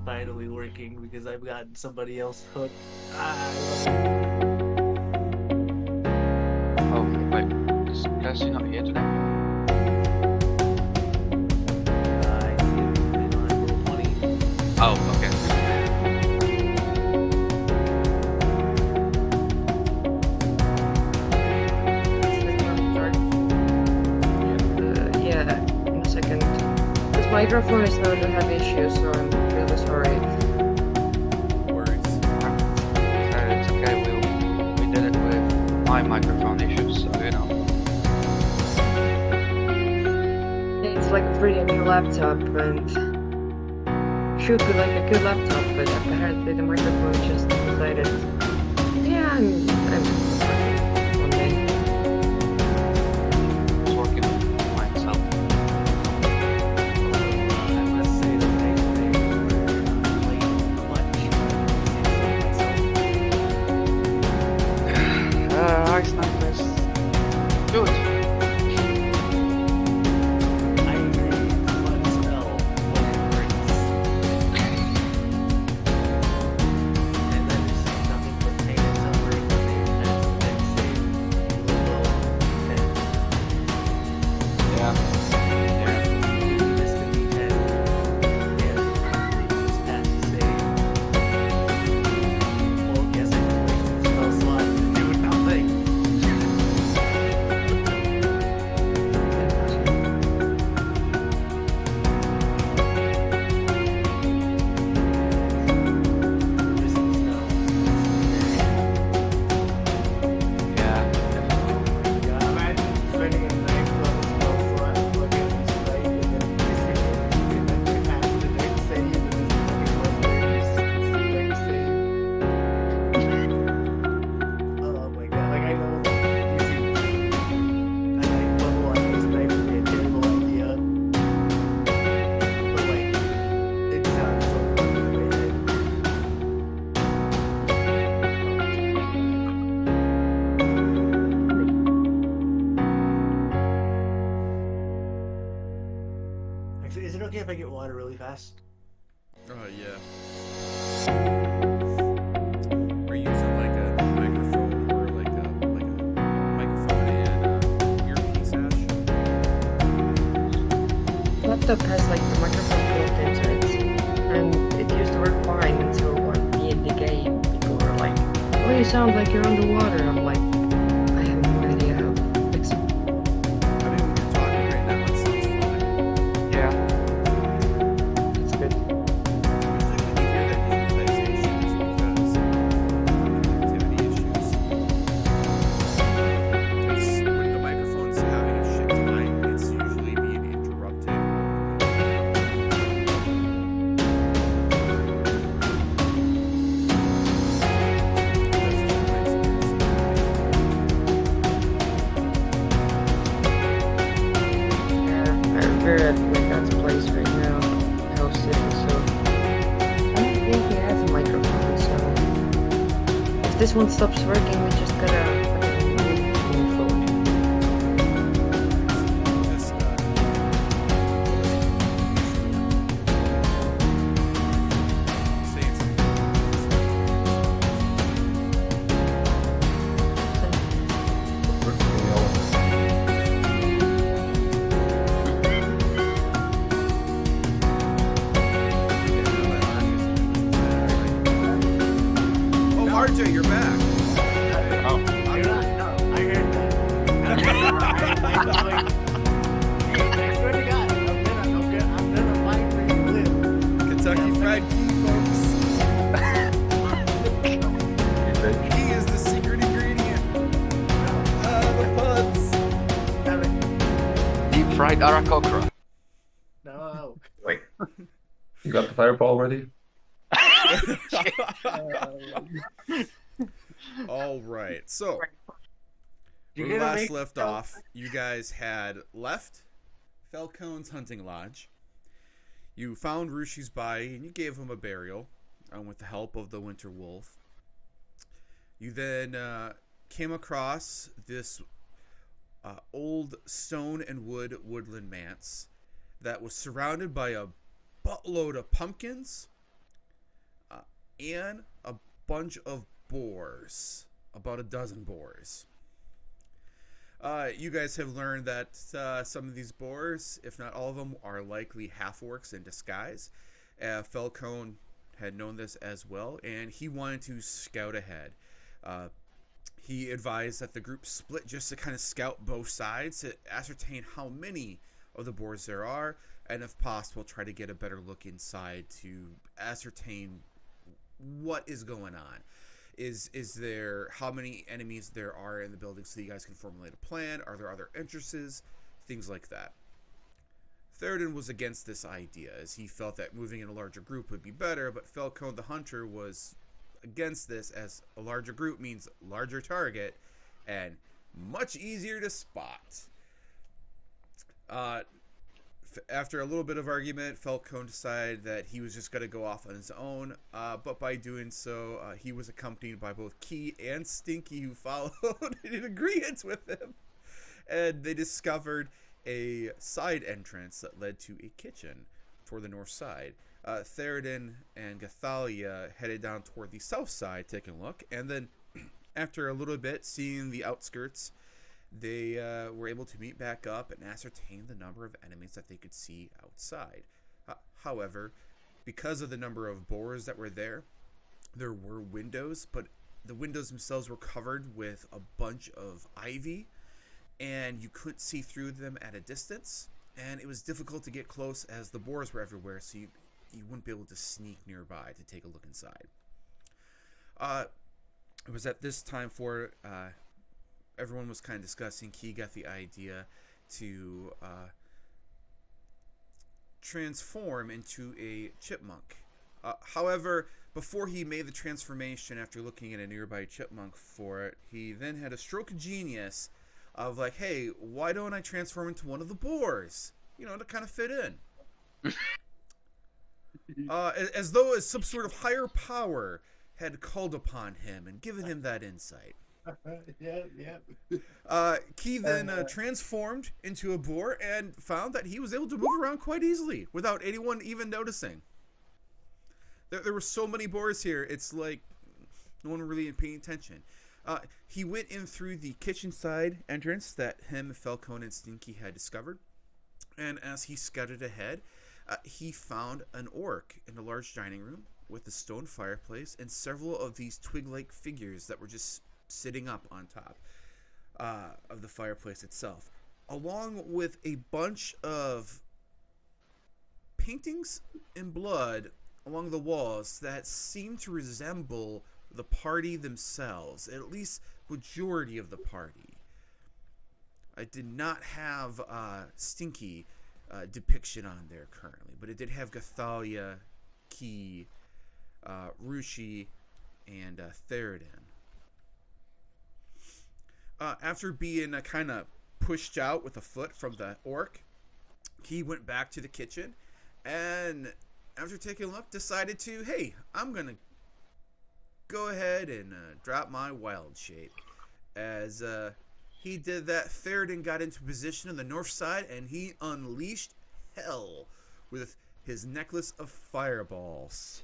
finally working because I've gotten somebody else hooked. Oh, wait. Is Cursey not here today? I see him on level 20. Oh, okay. Yeah, in a second. This microphone is known to have issues, so I'm really sorry. Words. It's okay. We did it with my microphone issues, so you know. It's like a pretty new laptop, and should be like a good laptop, but apparently the microphone just decided. Yeah, I'm one day. It's working by itself. I must say that I played much myself. Ice Snipers. Good. I agree. Fun spell when it breaks. And then there's nothing but pain and suffering when they pass the next save. Low, and Yeah. you miss the D10. And you just pass the save. Well, yes, I can waste the spell slot to do nothing. Missing spell. Yeah. Yeah, imagine spending a night level spell slot looking at this fight and then missing it, and then you have the next save, and this fucking legendary next save. Oh my god, like I know using a night level on this knife would be a terrible idea. But like, it sounds so fun to play it. Actually, is it okay if I get water really fast? Yeah. Are you using like a microphone or like a microphone and earpiece, Ash? Laptop has like the microphone built into it, and it used to work fine until one in the game people were like, "Oh, you sound like you're underwater." I'm like, I have no idea how to fix it. I mean, when you're talking right now, it sounds fine. Yeah. It's good. Usually when you hear that digitization, it's because connectivity issues. Because when the microphone's having a shit time, it's usually being interrupted. Yeah, we're at God's place right now, house sitting, so I don't think he has a microphone, so if this one stops working, we just gotta fucking move forward. Just, say it's Oh, RJ, you're back. Oh. You're not, no, I heard that. I swear to God, I'm gonna find where you live. Kentucky Fried Key, folks. He is the secret ingredient. The puns. Damn it. Deep fried arakokra. No. Wait. You got the fireball ready? All right. So, You're when we gonna last make left off, you guys had left Falcone's hunting lodge. You found Rushi's body and you gave him a burial with the help of the Winter Wolf. You then came across this old stone and woodland manse that was surrounded by a buttload of pumpkins, and a bunch of boars, about a dozen boars. You guys have learned that some of these boars, if not all of them, are likely half-orcs in disguise. Falcone had known this as well, and he wanted to scout ahead. He advised that the group split just to kind of scout both sides to ascertain how many of the boars there are, and if possible, try to get a better look inside to ascertain what is going on. Is there how many enemies there are in the building so you guys can formulate a plan? Are there other entrances? Things like that. Theradin was against this idea as he felt that moving in a larger group would be better, but Falcone the Hunter was against this as a larger group means larger target and much easier to spot. After a little bit of argument, Falcone decided that he was just going to go off on his own, but by doing so, he was accompanied by both Key and Stinky, who followed in agreement with him, and they discovered a side entrance that led to a kitchen toward the north side. Theradin and Gothalia headed down toward the south side, taking a look, and then after a little bit, seeing the outskirts, they were able to meet back up and ascertain the number of enemies that they could see outside. However, because of the number of boars that were there were windows, but the windows themselves were covered with a bunch of ivy, and you couldn't see through them at a distance, and it was difficult to get close as the boars were everywhere, so you wouldn't be able to sneak nearby to take a look inside. It was at this time for everyone was kind of discussing. Key got the idea to transform into a chipmunk. However, before he made the transformation after looking at a nearby chipmunk for it, he then had a stroke of genius of like, hey, why don't I transform into one of the boars? You know, to kind of fit in. As though some sort of higher power had called upon him and given him that insight. Key then transformed into a boar and found that he was able to move around quite easily without anyone even noticing. There were so many boars here, it's like no one really paying attention. He went in through the kitchen side entrance that him, Falcone, and Stinky had discovered, and as he scouted ahead, he found an orc in a large dining room with a stone fireplace and several of these twig-like figures that were just sitting up on top of the fireplace itself, along with a bunch of paintings in blood along the walls that seemed to resemble the party themselves, at least majority of the party. I did not have Stinky depiction on there currently, but it did have Gothalia, Key, Rushi, and Theradin. After being kind of pushed out with a foot from the orc, he went back to the kitchen, and after taking a look, decided to, hey, I'm going to go ahead and drop my wild shape. As he did that, Theradin got into position on the north side, and he unleashed hell with his necklace of fireballs.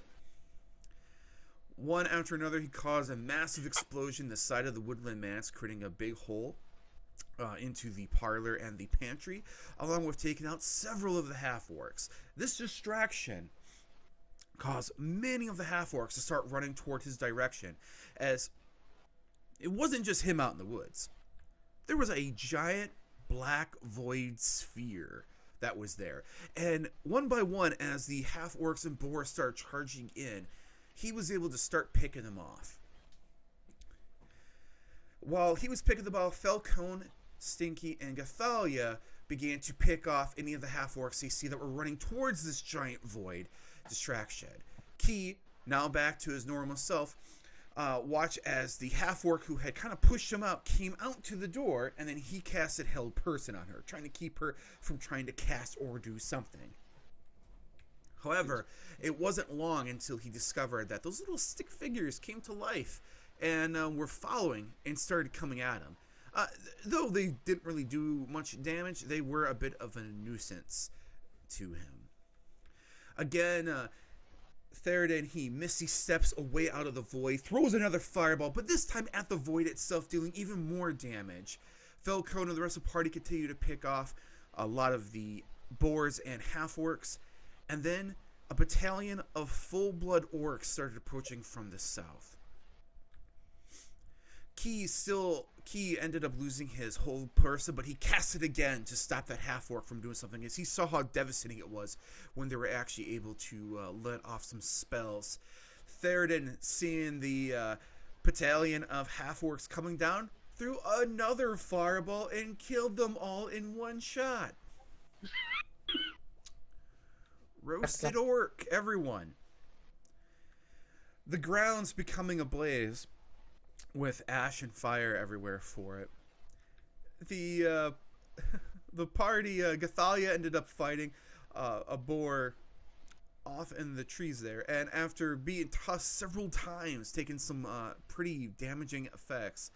One after another, he caused a massive explosion in the side of the woodland mass, creating a big hole into the parlor and the pantry, along with taking out several of the half-orcs. This distraction caused many of the half-orcs to start running toward his direction, as it wasn't just him out in the woods. There was a giant black void sphere that was there, and one by one, as the half-orcs and boars started charging in, he was able to start picking them off. While he was picking them off, Falcone, Stinky, and Gothalia began to pick off any of the half-orcs they see that were running towards this giant void distraction. Key, now back to his normal self, watched as the half-orc who had kind of pushed him out came out to the door, and then he casted Held Person on her, trying to keep her from trying to cast or do something. However, it wasn't long until he discovered that those little stick figures came to life and were following and started coming at him. Though they didn't really do much damage, they were a bit of a nuisance to him. Again, Theradin, he misty steps away out of the void, throws another fireball, but this time at the void itself, dealing even more damage. Falcone and the rest of the party continue to pick off a lot of the boars and half-orcs, and then a battalion of full-blood orcs started approaching from the south. Key ended up losing his whole person, but he cast it again to stop that half-orc from doing something, as he saw how devastating it was when they were actually able to let off some spells. Theradin, seeing the battalion of half-orcs coming down, threw another fireball and killed them all in one shot. Roasted orc, everyone. The ground's becoming ablaze with ash and fire everywhere for it. The party, Gothalia, ended up fighting a boar off in the trees there, and after being tossed several times, taking some pretty damaging effects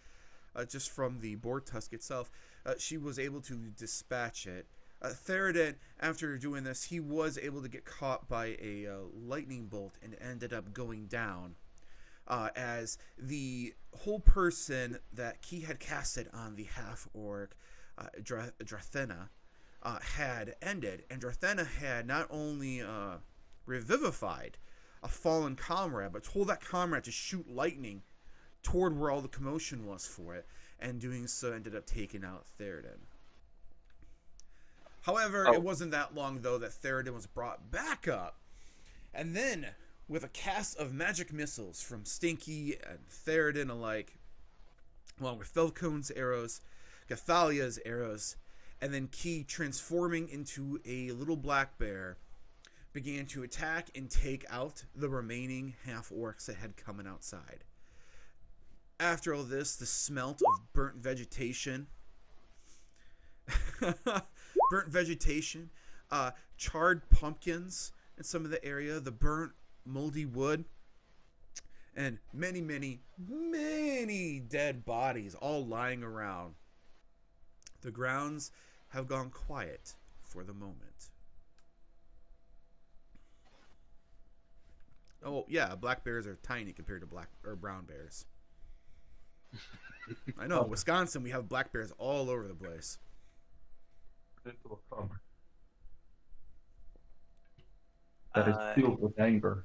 just from the boar tusk itself, she was able to dispatch it. Theradin, after doing this, he was able to get caught by a lightning bolt and ended up going down. As the whole person that Key had casted on the half-orc, Drathena, had ended, and Drathena had not only revivified a fallen comrade, but told that comrade to shoot lightning toward where all the commotion was for it, and doing so ended up taking out Theradin. However, it wasn't that long, though, that Theradin was brought back up, and then, with a cast of magic missiles from Stinky and Theradin alike, along with Falcone's arrows, Gothalia's arrows, and then Key, transforming into a little black bear, began to attack and take out the remaining half-orcs that had come in outside. After all this, the smelt of burnt vegetation, charred pumpkins in some of the area, the burnt moldy wood, and many, many, many dead bodies all lying around. The grounds have gone quiet for the moment. Oh yeah, black bears are tiny compared to black or brown bears. I know, Wisconsin, we have black bears all over the place. That is filled with anger.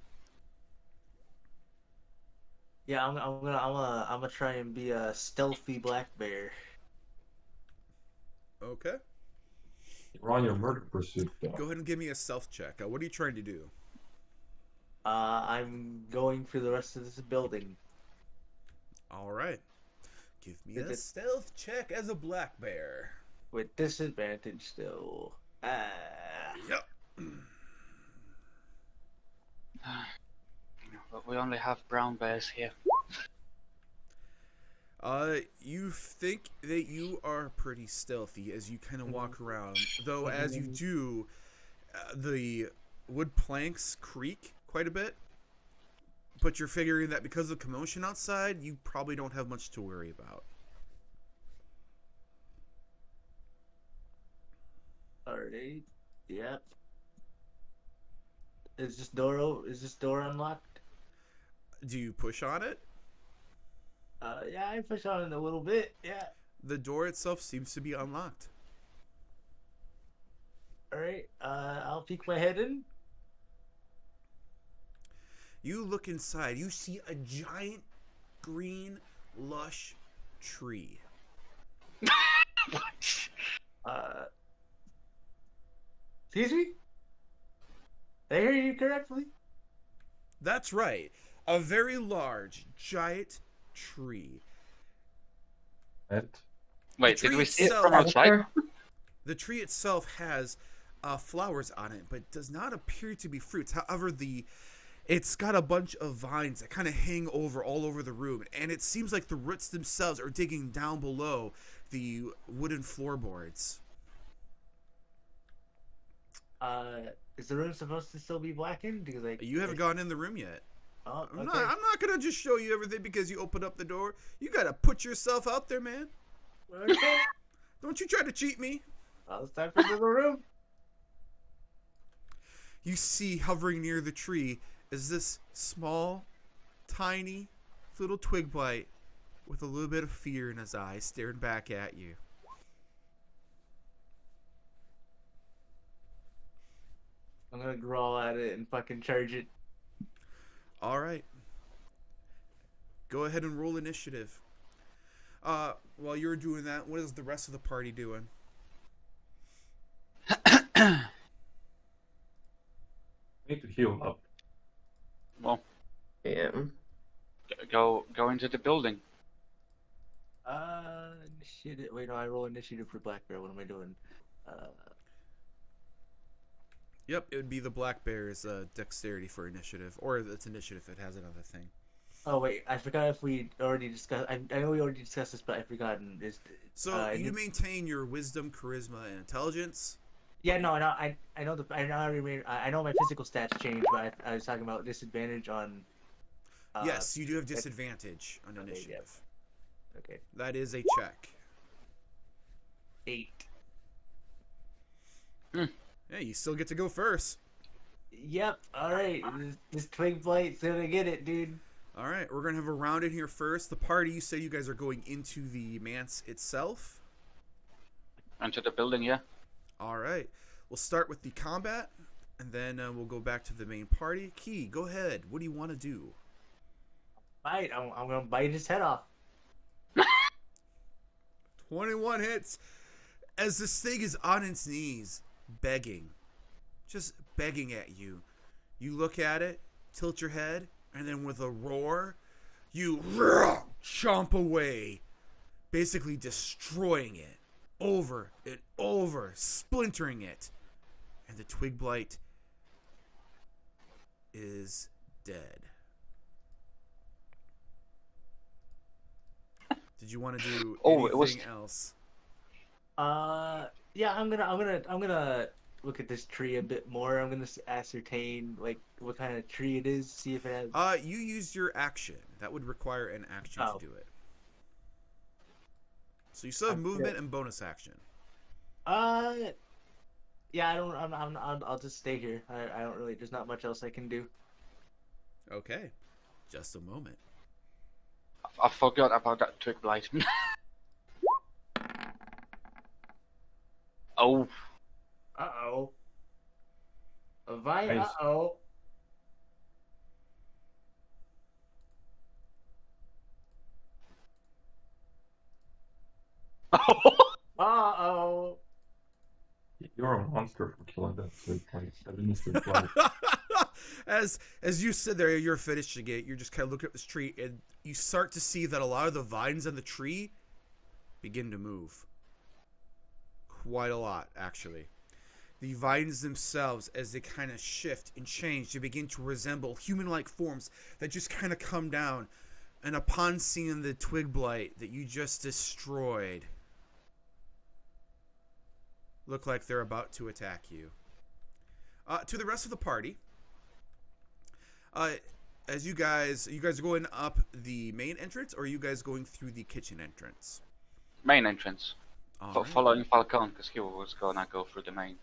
Yeah, I'm gonna try and be a stealthy black bear. Okay. You're on your murder pursuit, though. Go ahead and give me a stealth check. What are you trying to do? I'm going for the rest of this building. All right. Give me a stealth check as a black bear. With disadvantage still. Yep. But we only have brown bears here. You think that you are pretty stealthy as you kind of walk around, though as you do, the wood planks creak quite a bit, but you're figuring that because of commotion outside, you probably don't have much to worry about. Alright, yep. Is this door unlocked? Do you push on it? Yeah, I push on it a little bit, yeah. The door itself seems to be unlocked. Alright, I'll peek my head in. You look inside, you see a giant, green, lush tree. Excuse me? Did I hear you correctly? That's right. A very large, giant tree. Wait, tree did we see it itself- from outside? The tree itself has flowers on it, but does not appear to be fruits. However, it's got a bunch of vines that kind of hang over all over the room, and it seems like the roots themselves are digging down below the wooden floorboards. Is the room supposed to still be blackened? Because You haven't gone in the room yet. Oh, okay. I'm not gonna just show you everything because you opened up the door. You gotta put yourself out there, man. Okay. Don't you try to cheat me. Well, it's time for the room. You see hovering near the tree is this small, tiny, little twig blight with a little bit of fear in his eyes staring back at you. I'm gonna growl at it and fucking charge it. All right. Go ahead and roll initiative. While you're doing that, what is the rest of the party doing? Need to heal up. Well, Yeah. go into the building. Initiative. Wait, no, I roll initiative for Black Bear. What am I doing? Yep, it would be the black bear's dexterity for initiative, or it's initiative if it has another thing. Oh wait, I forgot if we already discussed. I know we already discussed this, but I've forgotten. So you maintain your wisdom, charisma, and intelligence. Yeah, no, I know I know my physical stats changed, but I was talking about disadvantage on. Yes, you do have disadvantage on okay, initiative. Okay. That is a check. 8. Yeah, you still get to go first. Yep. All right. This twig blight's gonna get it, dude. All right, we're going to have a round in here first. The party, you say you guys are going into the manse itself. Into the building, yeah. All right, we'll start with the combat, and then we'll go back to the main party. Key, go ahead. What do you want to do? Bite. I'm gonna bite his head off. 21 hits. As this thing is on its knees, begging. Just begging at you. You look at it, tilt your head, and then with a roar, you chomp away, basically destroying it over and over, splintering it. And the twig blight is dead. Did you want to do anything else? Yeah, I'm gonna look at this tree a bit more. I'm gonna ascertain like what kind of tree it is. See if it has. You used your action. That would require an action to do it. So you still have movement and bonus action. Yeah, I don't. I'll just stay here. I don't really. There's not much else I can do. Okay, just a moment. I forgot about that twig blight. Oh. Uh-oh. Nice. Uh-oh. Uh-oh. You're a monster for killing that twig blight. That instant blight. As you sit there, you're finishing it. You're just kind of looking at this tree, and you start to see that a lot of the vines on the tree begin to move. Quite a lot, actually. The vines themselves, as they kind of shift and change, they begin to resemble human-like forms that just kind of come down. And upon seeing the twig blight that you just destroyed, look like they're about to attack you. To the rest of the party, as you guys are going up the main entrance, or are you guys going through the kitchen entrance? Main entrance. All right. Following Falcone, because he was gonna go through the main.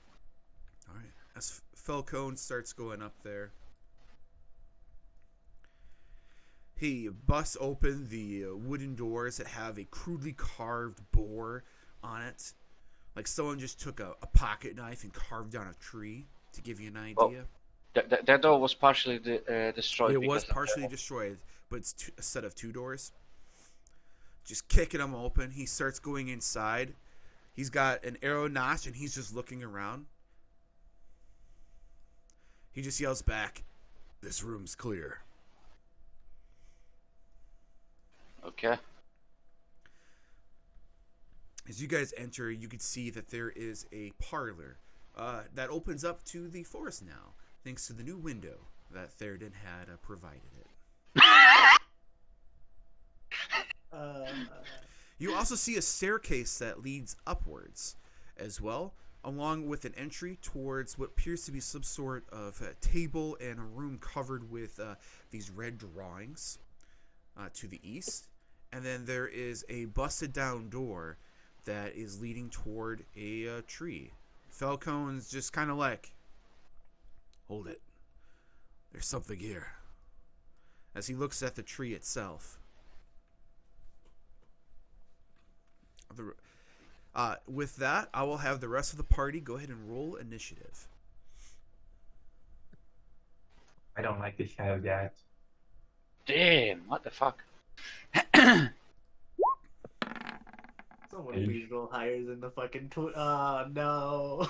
All right. As Falcone starts going up there, he busts open the wooden doors that have a crudely carved boar on it. Like someone just took a pocket knife and carved down a tree, to give you an idea. That door was partially destroyed. It was partially destroyed, but it's a set of 2 doors. Just kicking them open. He starts going inside. He's got an arrow notch, and he's just looking around. He just yells back, "This room's clear." Okay. As you guys enter, you can see that there is a parlor that opens up to the forest now, thanks to the new window that Theradin had provided it. You also see a staircase that leads upwards as well, along with an entry towards what appears to be some sort of table and a room covered with these red drawings to the east. And then there is a busted down door that is leading toward a tree. Falcone's just kind of like, "Hold it. There's something here. As he looks at the tree itself. With that, I will have the rest of the party go ahead and roll initiative. I don't like this kind of guy. Damn, what the fuck? Someone Age. please roll higher than the fucking no.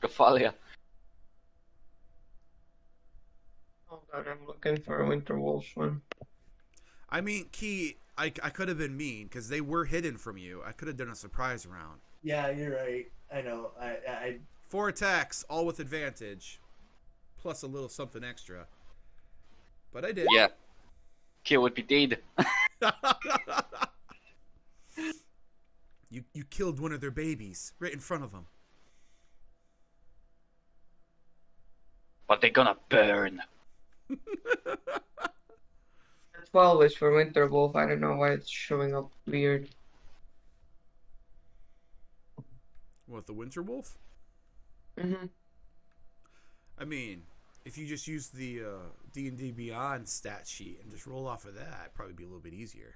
Gothalia. Hold on, I'm looking for a Winter Wolf one. I mean, Key, I could have been mean because they were hidden from you. I could have done a surprise round. Yeah, you're right. I know. I 4 attacks, all with advantage, plus a little something extra. But I did. Yeah. Kill would be dead. You killed one of their babies right in front of them. But they're gonna burn. 12 is for Winter Wolf. I don't know why it's showing up weird. What, the Winter Wolf? Mm-hmm. I mean, if you just use the D&D Beyond stat sheet and just roll off of that, it'd probably be a little bit easier.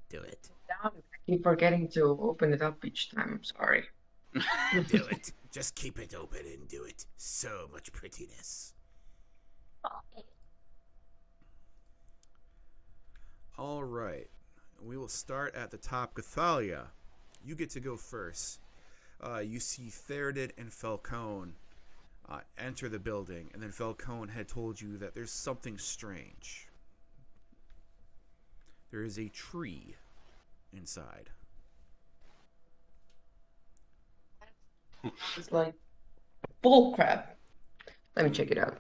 Do it. I keep forgetting to open it up each time. I'm sorry. Do it. Just keep it open and do it. So much prettiness. All right. We will start at the top. Gothalia, you get to go first. You see Theradin and Falcone enter the building, and then Falcone had told you that there's something strange. There is a tree inside. It's like bullcrap. Let me check it out.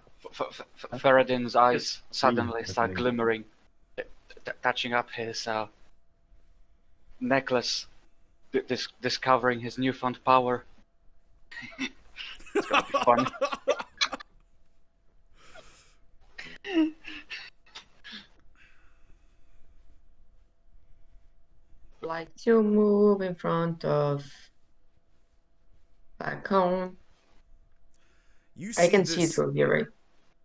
Theradin's eyes It's suddenly green, start I think. glimmering, touching up his necklace, discovering his newfound power. It's gonna be fun. Like to move in front of Falcone. You see I can see this- through here, right?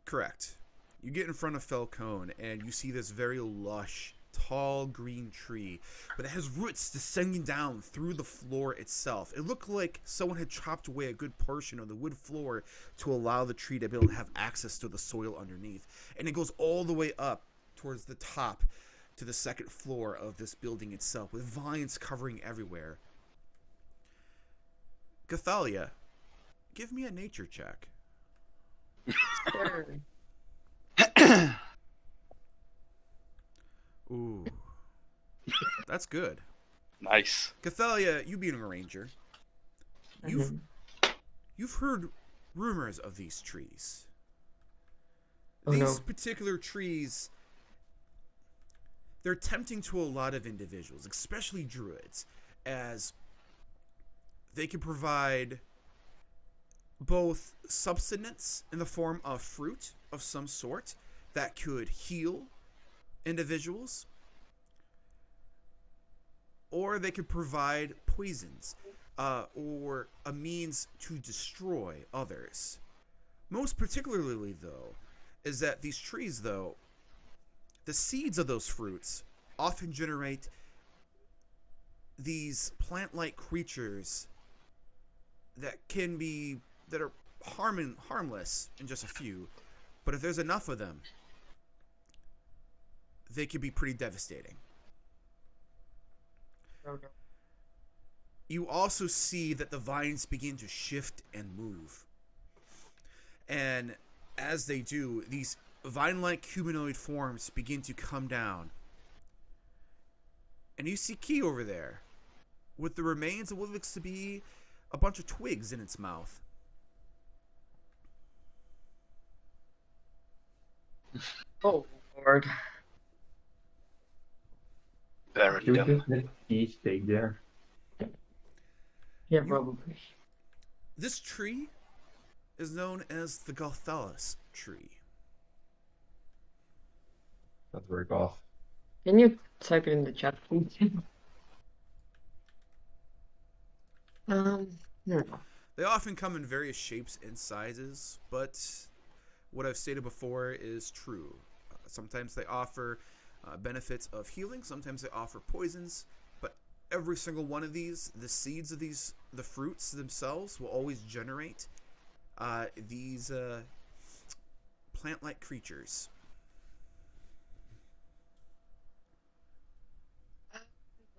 Correct. You get in front of Falcone, and you see this very lush, tall green tree, but it has roots descending down through the floor itself. It looked like someone had chopped away a good portion of the wood floor to allow the tree to be able to have access to the soil underneath. And it goes all the way up towards the top to the second floor of this building itself, with vines covering everywhere. Gothalia, give me a nature check. Sure. Ooh. That's good. Nice. Gothalia, you being a ranger, you've Mhm. you've heard rumors of these trees. Oh, These no. particular trees, they're tempting to a lot of individuals, especially druids, as they can provide both subsistence in the form of fruit of some sort that could heal individuals, or they could provide poisons or a means to destroy others. Most particularly, though, is that these trees, though, the seeds of those fruits often generate these plant-like creatures that are harmless in just a few, but if there's enough of them, they can be pretty devastating. Oh, no. You also see that the vines begin to shift and move. And as they do, these vine-like humanoid forms begin to come down. And you see Key over there with the remains of what looks to be a bunch of twigs in its mouth. Oh, Lord. Burn Should we them. just let Key stay there? Yeah, probably. This tree is known as the Gothalas Tree. That's very goth. Can you type it in the chat, please? Hmm. The They often come in various shapes and sizes, but what I've stated before is true. Sometimes they offer benefits of healing, sometimes they offer poisons, but every single one of these, the seeds of these, the fruits themselves, will always generate these plant-like creatures.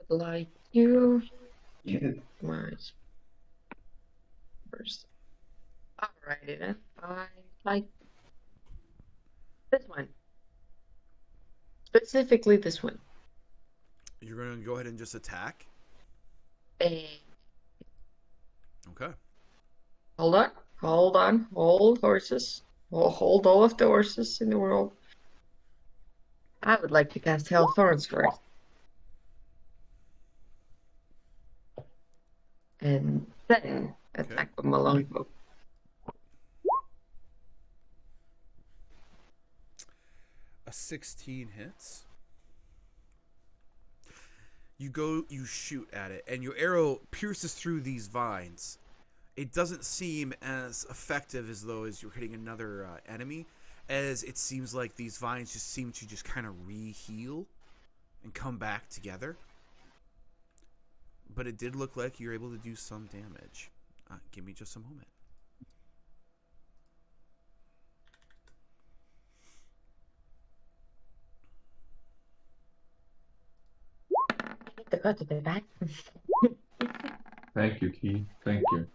Like you. Yeah. Right. First. Alrighty then. I like this one. Specifically this one. You're going to go ahead and just attack? Eh, Okay. hold on. Hold on. Hold horses. Hold all of the horses in the world. I would like to cast Hellthorns first. And then attack with my longbow. A 16 hits. You shoot at it, and your arrow pierces through these vines. It doesn't seem as effective as though as you're hitting another enemy, as it seems like these vines just seem to just kind of re-heal and come back together. But it did look like you're able to do some damage. Give me just a moment. Got to be back. Thank you, Key. Thank you.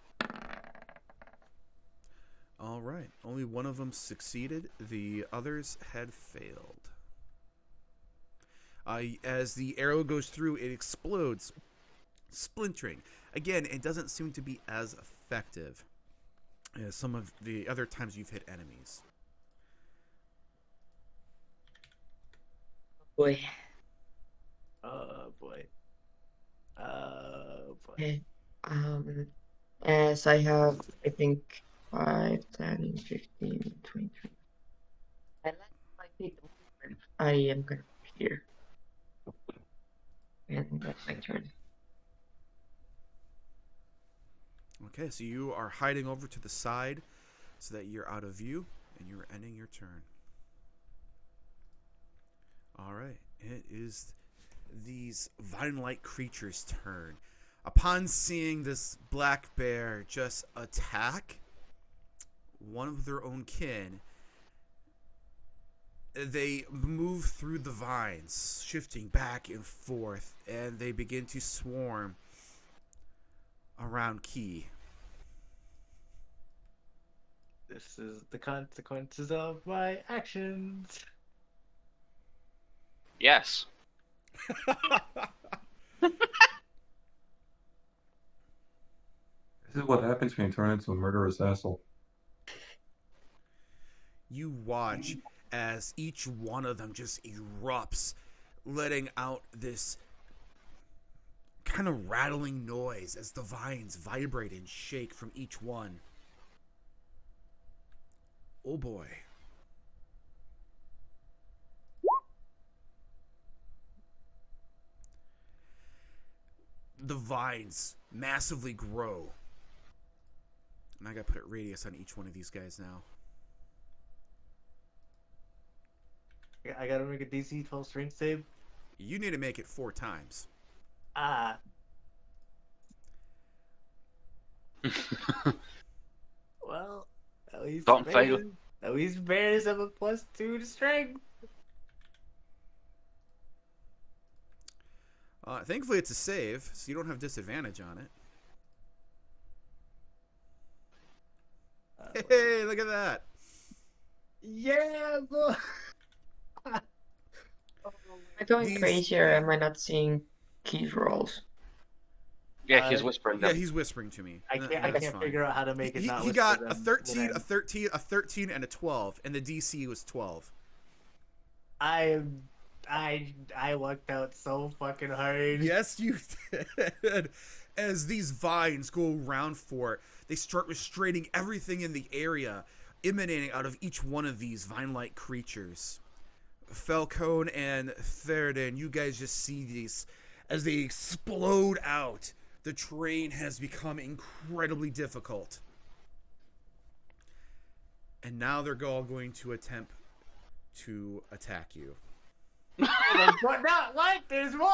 All right. Only one of them succeeded. The others had failed. As the arrow goes through, it explodes, splintering. Again, it doesn't seem to be as effective as some of the other times you've hit enemies. Boy. Oh boy. Oh boy. Okay. As I have, I think, 5, 10, 15, 20. And I take the movement. I am gonna be here. And that's my turn. Okay, so you are hiding over to the side so that you're out of view, and you're ending your turn. All right, it is these vine-like creatures' turn. Upon seeing this black bear just attack one of their own kin, they move through the vines, shifting back and forth, and they begin to swarm around Key. This is the consequences of my actions. Yes. This is what happens when you turn into a murderous asshole. You watch as each one of them just erupts, letting out this kind of rattling noise as the vines vibrate and shake from each one. Oh boy. The vines massively grow. And I gotta put a radius on each one of these guys now. I gotta make a DC 12 strength save. You need to make it 4 times. Ah. Well, at least Don't fail. At least bears have a +2 to strength. Thankfully, it's a save, so you don't have disadvantage on it. Hey, look at that. Yeah, boy. Am I going These- crazy or am I not seeing keys rolls? Yeah, he's whispering Yeah, them. he's whispering to me. I That's can't fine. figure out how to make it not He whisper got them a 13, when a 13, a 13, and a 12, and the DC was 12. I lucked out so fucking hard. Yes, you did. As these vines go around for it, they start restraining everything in the area, emanating out of each one of these vine-like creatures. Falcone and Theradin, you guys just see these as they explode out. The terrain has become incredibly difficult. And now they're all going to attempt to attack you. What? No, what? There's more!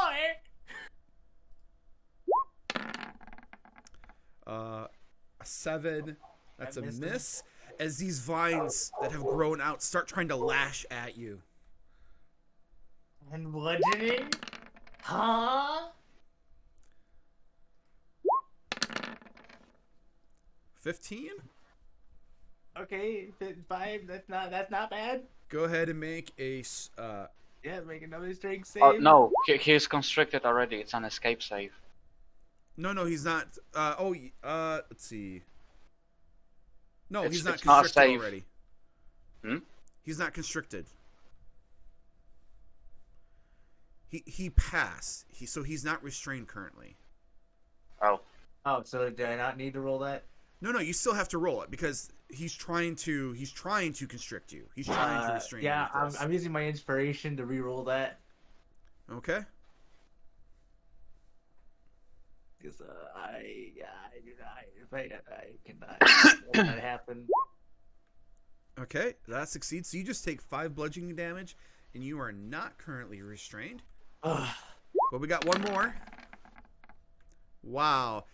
A 7. That's I a missed miss. As these vines that have grown out start trying to lash at you. And bludgeoning? Huh? 15? Okay, 5. That's not bad. Go ahead and make a... Yeah, make another strength save. Oh no, he's constricted already. It's an escape save. No, he's not. Let's see. No, It's he's not not constricted safe. already. Hmm? He's not constricted. He passed. So he's not restrained currently. Oh, Oh, so do I not need to roll that? No, you still have to roll it because he's trying to constrict you. He's trying to restrain yeah, you. with this. I'm using my inspiration to re-roll that. Okay. Because I do not. I cannot let that happen. Okay, that succeeds. So you just take 5 bludgeoning damage, and you are not currently restrained. Ugh. But we got one more. Wow.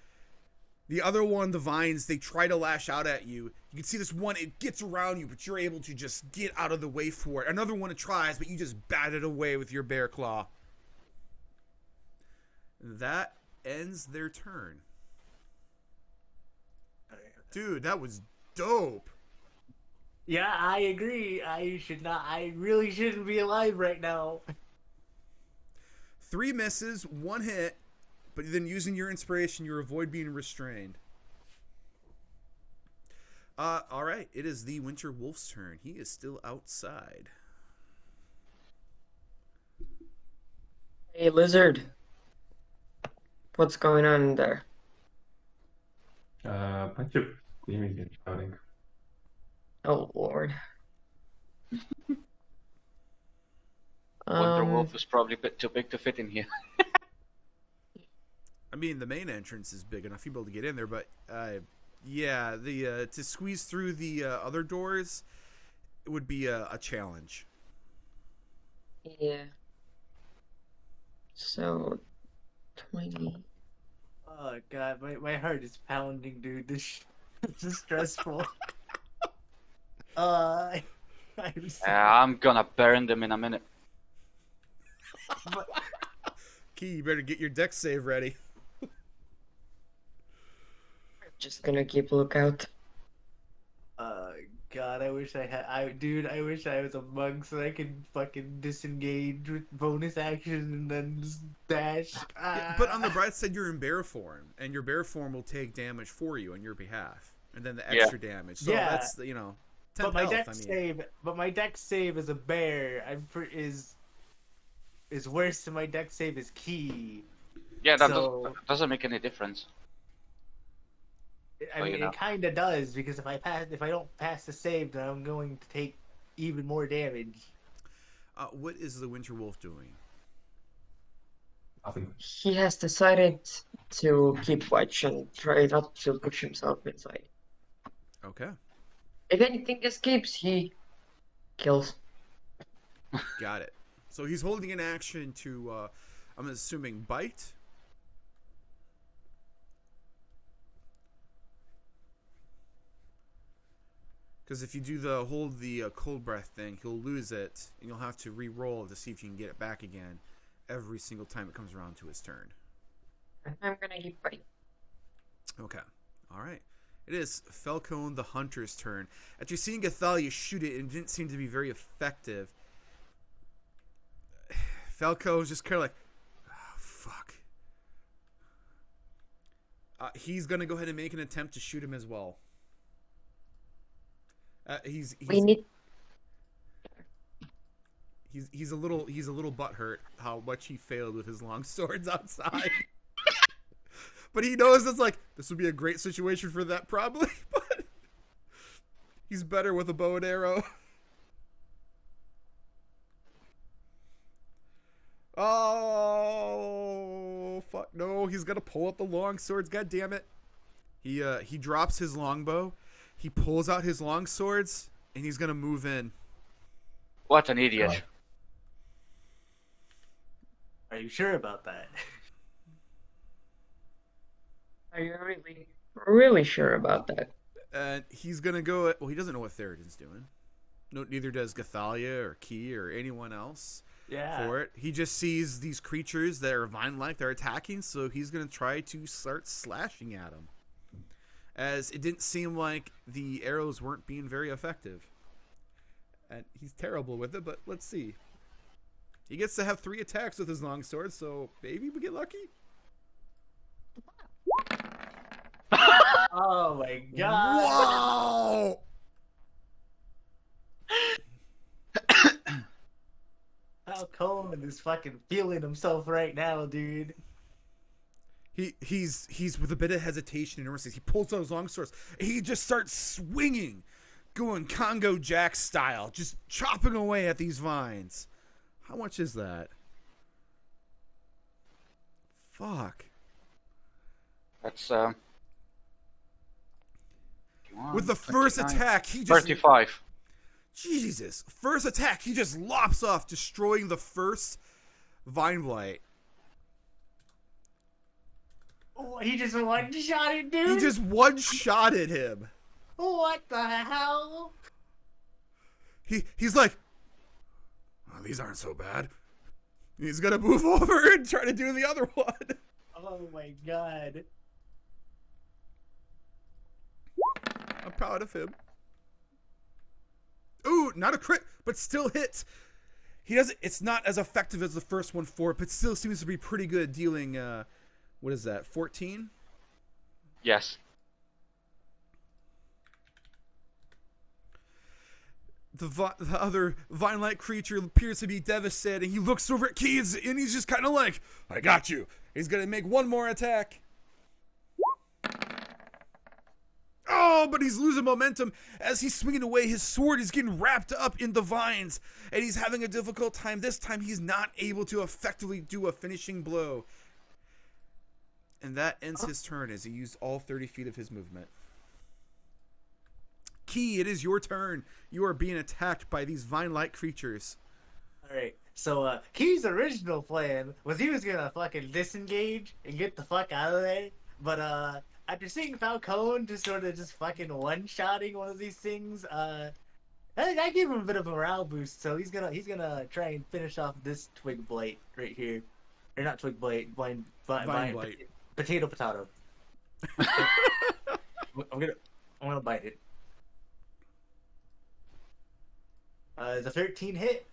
The other one, the vines, they try to lash out at you. You can see this one, it gets around you, but you're able to just get out of the way for it. Another one, it tries, but you just bat it away with your bear claw. That ends their turn. Dude, that was dope. Yeah, I agree. I really shouldn't be alive right now. 3 misses, 1 hit, but then using your inspiration, you avoid being restrained. Alright, it is the Winter Wolf's turn. He is still outside. Hey, lizard. What's going on in there? Bunch of screaming and shouting. Oh, Lord. Wonder Wolf is probably a bit too big to fit in here. I mean, the main entrance is big enough. You'll be able to get in there, but yeah, the to squeeze through the other doors, it would be a challenge. Yeah. So, 20. Oh god, my heart is pounding, dude. This is stressful. I'm so- I'm gonna burn them in a minute. Key, you better get your deck save ready. Just gonna keep a lookout. God, I wish I had. I wish I was a monk so I could fucking disengage with bonus action and then just dash. Yeah, but on the bright side, you're in bear form, and your bear form will take damage for you on your behalf, and then the extra damage. So Yeah. that's 10 But my health, deck I mean. save. But my deck save as a bear, is worse than my deck save as key. Yeah, that So- doesn't make any difference. I Well, mean, you know. it kind of does because if I don't pass the save, then I'm going to take even more damage. What is the Winter Wolf doing? Nothing. He has decided to keep watch and try not to push himself inside. Okay, If anything escapes, he kills. got it. So he's holding an action to, I'm assuming, bite. Because if you do hold the cold breath thing, he'll lose it, and you'll have to re-roll to see if you can get it back again every single time it comes around to his turn. I'm gonna keep fighting. Okay. All right. It is Falcone the Hunter's turn. After seeing Gothalia shoot it, and it didn't seem to be very effective, Falco is just kind of like, oh, fuck. He's going to go ahead and make an attempt to shoot him as well. He's We need. a little butthurt how much he failed with his long swords outside. But he knows it's like this would be a great situation for that probably, but he's better with a bow and arrow. Oh fuck no, he's gonna pull out the long swords. God damn it! He drops his longbow. He pulls out his long swords, and he's gonna move in. What an idiot. Are you sure about that? Are you really sure about that? And he's gonna go. Well, he doesn't know what Theradin's doing. No, neither does Gothalia or Key or anyone else. Yeah. For it, he just sees these creatures that are vine-like. They're attacking, so he's gonna try to start slashing at them. As it didn't seem like the arrows weren't being very effective, and he's terrible with it. But let's see. He gets to have 3 attacks with his longsword, so maybe we get lucky. Oh my god. Whoa! Falcone is fucking feeling himself right now, dude. He's with a bit of hesitation and nervousness. He pulls out his longsword. He just starts swinging, going Congo Jack style, just chopping away at these vines. How much is that? Fuck. That's With the first 29, attack, he just 35. Jesus. First attack, he just lops off, destroying the first vine blight. Oh, he just one-shotted, dude. He just one-shotted him. What the hell? He's like, oh, these aren't so bad. He's gonna move over and try to do the other one. Oh my god. I'm proud of him. Ooh, not a crit, but still hits. He doesn't. It's not as effective as the first one for it, but still seems to be pretty good dealing. What is that? 14. Yes. The other vine-like creature appears to be devastated. He looks over at Keys and he's just kind of like, "I got you." He's gonna make one more attack. Oh, but he's losing momentum as he's swinging away. His sword is getting wrapped up in the vines, and he's having a difficult time. This time, he's not able to effectively do a finishing blow. And that ends his turn as he used all 30 feet of his movement. Key, it is your turn. You are being attacked by these vine-like creatures. Alright, so Key's original plan was he was gonna fucking disengage and get the fuck out of there, but after seeing Falcone just sort of just fucking one-shotting one of these things, I gave him a bit of a morale boost, so he's gonna try and finish off this twig blight right here, or not twig blight, vine blight. Potato. I'm gonna bite it. Is a 13 hit?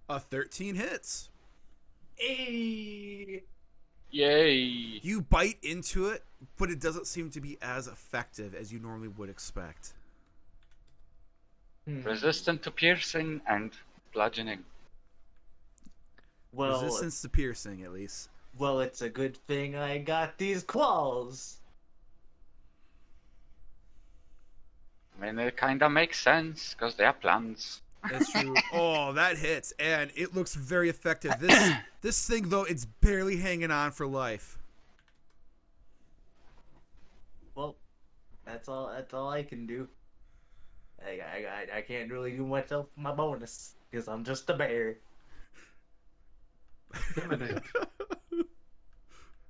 A 13 hits. Hey. Yay. You bite into it, but it doesn't seem to be as effective as you normally would expect. Resistant to piercing and bludgeoning. Well, Resistance to piercing, at least. well, it's a good thing I got these claws. I mean, it kind of makes sense, because they are plants. That's true. Oh, that hits, and it looks very effective. This thing, though, it's barely hanging on for life. Well, that's all I can do. I can't really do much else for my bonus because I'm just a bear.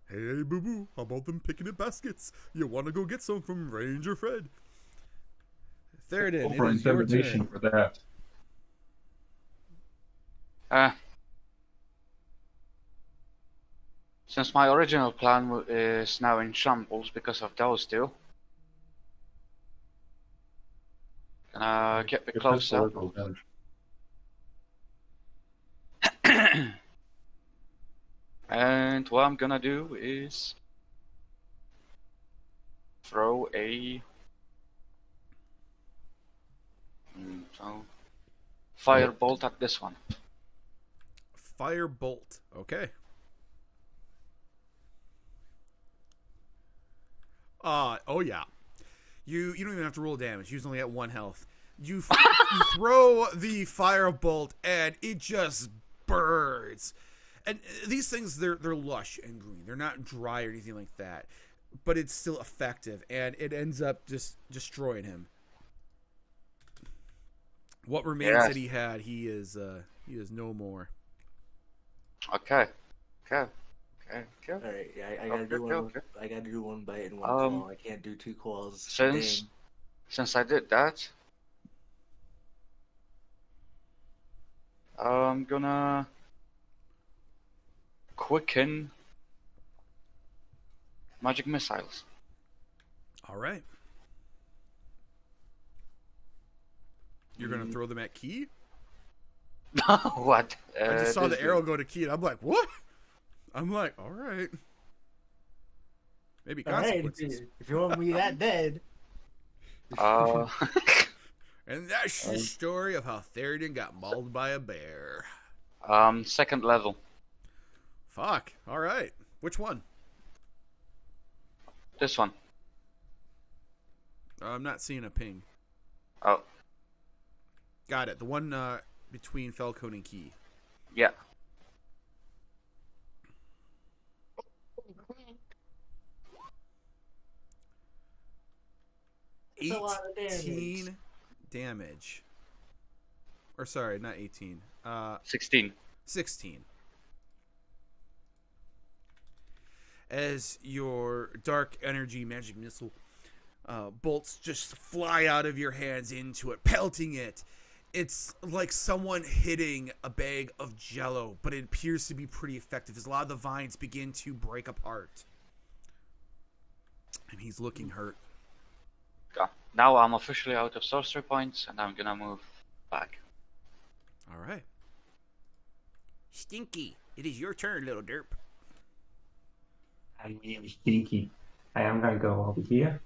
Hey, boo-boo, how about them picnic baskets? You want to go get some from Ranger Fred? Theradin, Over it is your intimidation turn. for that. Since my original plan is now in shambles because of those two, get a bit If closer. this goes damage. And what I'm gonna do is throw a firebolt at this one. Firebolt. Okay. Oh yeah. You don't even have to roll damage. You're only at 1 health. You throw the firebolt and it just burns. And these things, they're lush and green. They're not dry or anything like that. But it's still effective, and it ends up just destroying him. What remains that he had, he is no more. Okay. Alright, yeah, I gotta do one. Okay. I gotta do one bite and one claw. I can't do two claws. Since I did that, I'm gonna quicken magic missiles. All right. You're gonna throw them at Key? What? I just saw the arrow go to Key, and I'm like, what? I'm like, all right. Maybe consequences. Alright, if you want me that dead. And that's the story of how Theradin got mauled by a bear. Second level. Fuck. All right. Which one? This one. I'm not seeing a ping. Oh, Got it. The one between Falcone and Key. yeah. That's a lot of damage. 18 damage. Or sorry, not 18. 16. 16. As your dark energy magic missile bolts just fly out of your hands into it, pelting it. It's like someone hitting a bag of jello, but it appears to be pretty effective as a lot of the vines begin to break apart. And he's looking hurt. Yeah. Now I'm officially out of sorcery points, and I'm gonna move back. All right. Stinky, it is your turn, little derp. I am Stinky. I am gonna go over here.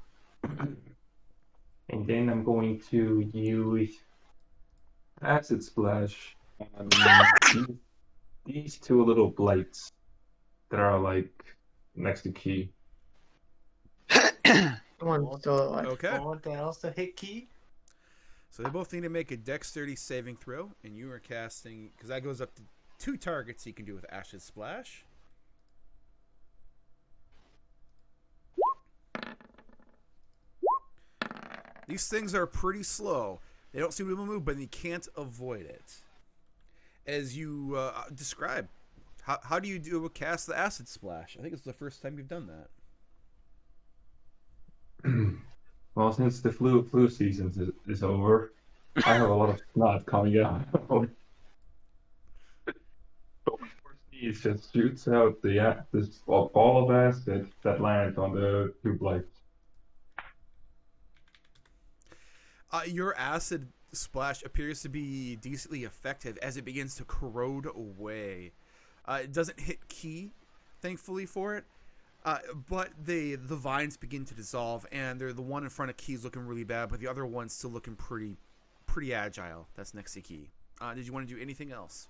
And then I'm going to use Acid Splash on these two little blights that are like next to Key. One still alive. Okay. I want that else to hit Key. So they both need to make a dexterity saving throw, and you are casting, because that goes up to 2 targets you can do with Acid Splash. These things are pretty slow. They don't seem to move, but you can't avoid it. As you describe, how do you cast the Acid Splash? I think it's the first time you've done that. Well, since the flu season is over, I have a lot of snot coming out. So my first sneeze just shoots out this ball of acid that lands on the two blights. Your Acid Splash appears to be decently effective as it begins to corrode away. It doesn't hit Key, thankfully for it, but the vines begin to dissolve, and the one in front of Key is looking really bad, but the other one's still looking pretty agile. That's next to Key. Did you want to do anything else?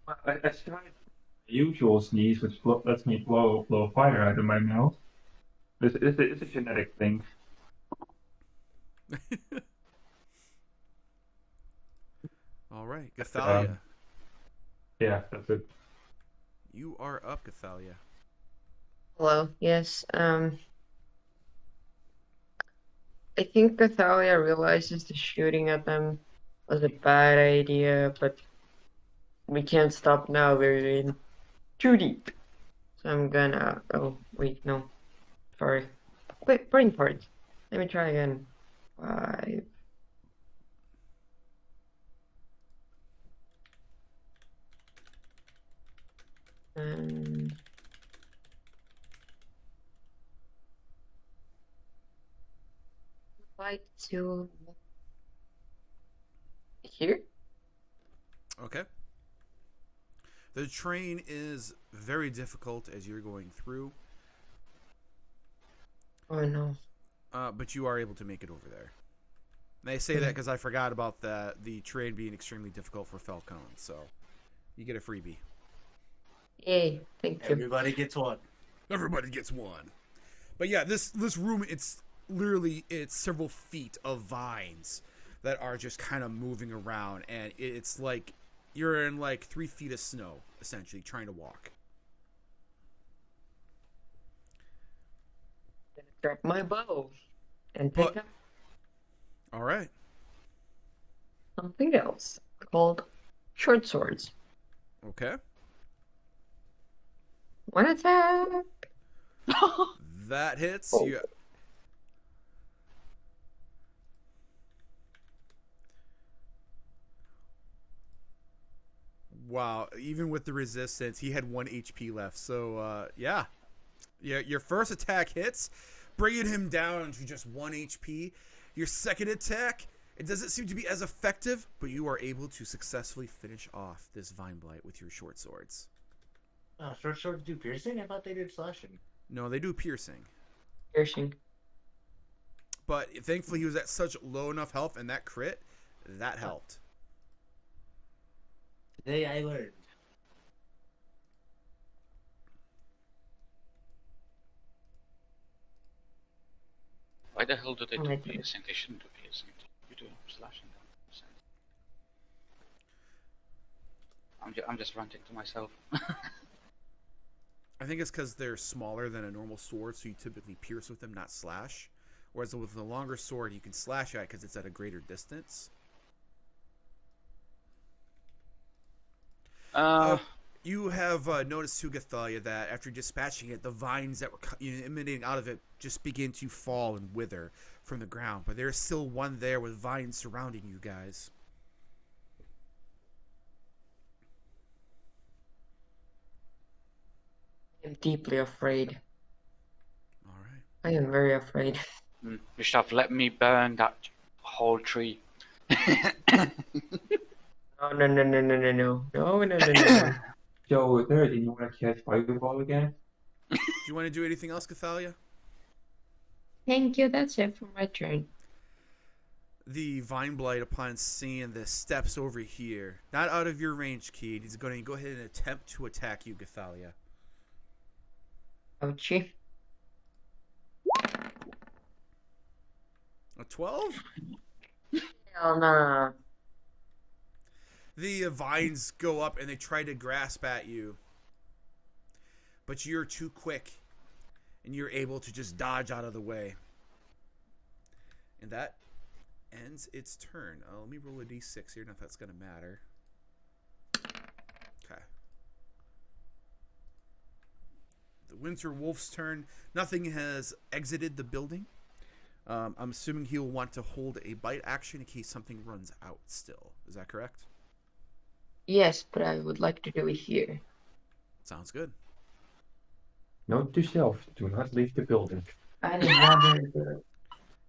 I tried the usual sneeze, which lets me blow fire out of my mouth. It's a genetic thing. All right, Gothalia. Yeah, that's it. You are up, Gothalia. Hello, yes. I think Gothalia realizes the shooting at them was a bad idea, but we can't stop now, we're in too deep. So I'm gonna... Oh, wait, no. Sorry. Wait, brain fart. Let me try again. 5. And... like to... Here? Okay. The train is very difficult as you're going through, Oh no. but you are able to make it over there. And I say that because I forgot about the train being extremely difficult for Falcone, so you get a freebie. Yay, thank you. Everybody gets one. Everybody gets one. But yeah, this room, it's several feet of vines that are just kind of moving around, and it's like you're in like 3 feet of snow, essentially, trying to walk. Drop my bow and pick But- up All right. something else called short swords. Okay. One attack. That hits. Oh. You. Wow. Even with the resistance, he had 1 HP left. So, yeah. Your first attack hits, bringing him down to just 1 HP. Your second attack, it doesn't seem to be as effective, but you are able to successfully finish off this Vine Blight with your short swords. Oh, short swords do piercing? I thought they did slashing. No, they do piercing. Piercing. But thankfully, he was at such low enough health, and that crit, that helped. Today I learned. Why the hell do they do Alright. piercing? They shouldn't do piercing. You do slashing. I'm just ranting to myself. I think it's because they're smaller than a normal sword, so you typically pierce with them, not slash. Whereas with a longer sword, you can slash at because it's at a greater distance. You have noticed too, Gothalia, that after dispatching it, the vines that were emanating out of it just begin to fall and wither from the ground. But there's still one there with vines surrounding you guys. I am deeply afraid. All right. I am very afraid. You should have let me burn that whole tree. Oh, no, no, no, no, no, no. No, no, no, no. Joe, there, do you want to catch Fireball again? Do you want to do anything else, Gothalia? Thank you, that's it for my turn. The Vine Blight, upon seeing the steps over here, not out of your range, Keed, he's going to go ahead and attempt to attack you, Gothalia. Ouchie. A 12? Hell nah. The vines go up and they try to grasp at you. But you're too quick. And you're able to just dodge out of the way. And that ends its turn. Let me roll a d6 here, not if that's going to matter. Okay. The Winter Wolf's turn. Nothing has exited the building. I'm assuming he'll want to hold a bite action in case something runs out still. Is that correct? Yes, but I would like to do it here. Sounds good. Note to self, do not leave the building. I did not very good.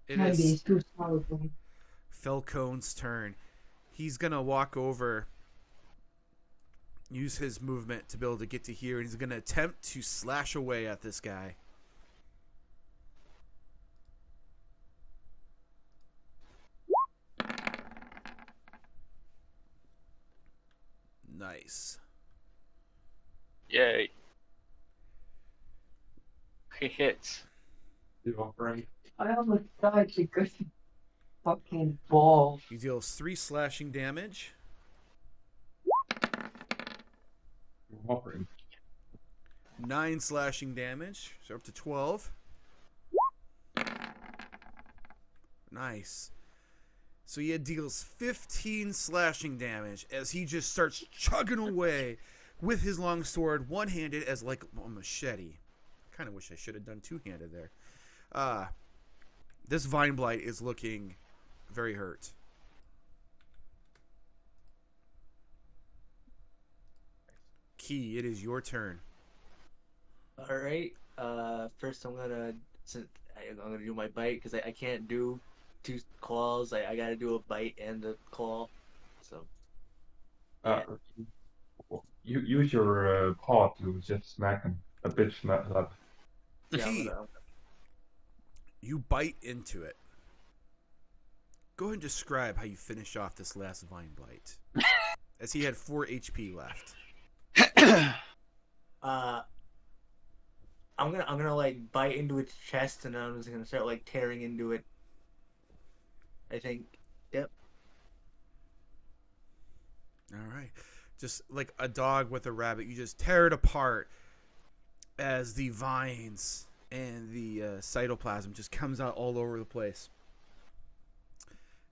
It Maybe is it's too small for me. Falcone's turn. He's going to walk over, use his movement to be able to get to here, and he's going to attempt to slash away at this guy. Nice. Yay. He hits. The offering. I almost died because fucking ball. He deals 3 slashing damage. Offering. 9 slashing damage. So up to 12. Nice. So he deals 15 slashing damage as he just starts chugging away with his long sword, one-handed as like a machete. Kind of wish I should have done two-handed there. This Vine Blight is looking very hurt. Key, it is your turn. All right. First I'm gonna do my bite because I can't do 2 claws. I gotta do a bite and a claw. So You use your paw to just smack him. A bitch smack up. yeah, I'm Key. gonna- You bite into it. Go ahead and describe how you finish off this last Vine Blight. As he had 4 HP left. I'm gonna like bite into its chest and I'm just gonna start like tearing into it. I think. Yep. Alright. just like a dog with a rabbit. You just tear it apart as the vines and the cytoplasm just comes out all over the place.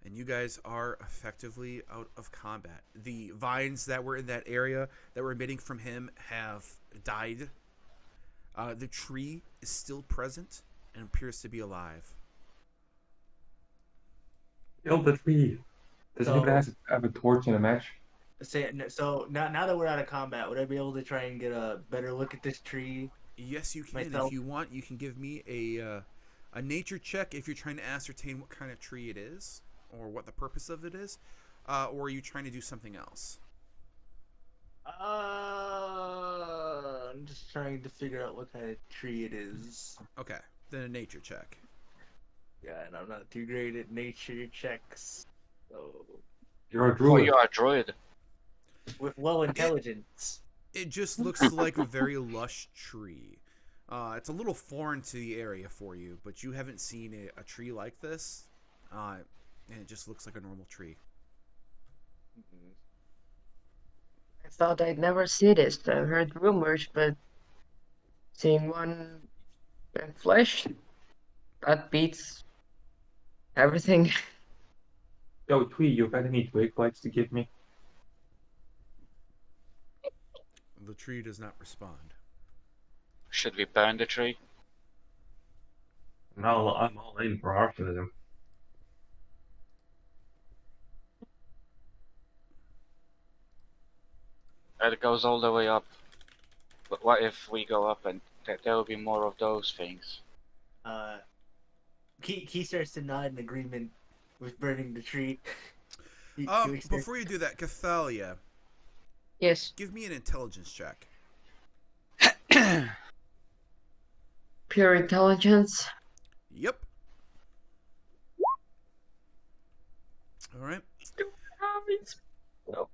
And you guys are effectively out of combat. The vines that were in that area that were emitting from him have died. The tree is still present and appears to be alive. Kill the tree. Does So- anybody have a torch and a match? So now that we're out of combat, would I be able to try and get a better look at this tree? Yes, you can. Myself. If you want, you can give me a nature check if you're trying to ascertain what kind of tree it is or what the purpose of it is, or are you trying to do something else? I'm just trying to figure out what kind of tree it is. Okay, then a nature check. Yeah, and I'm not too great at nature checks. So, You're a Oh, druid. you are a druid. with low intelligence. It just looks like a very lush tree. It's a little foreign to the area for you, but you haven't seen a tree like this, and it just looks like a normal tree. I thought I'd never see this. I've heard rumors, but seeing one in flesh, that beats everything. Yo, Twee, you got any twig bites to give me? The tree does not respond. Should we burn the tree? I'm all in for arsonists. It goes all the way up. But what if we go up and there will be more of those things? Key starts to nod in agreement with burning the tree. Before you do that, Gothalia, Yes, give me an intelligence check. pure intelligence. Yep. All right. No.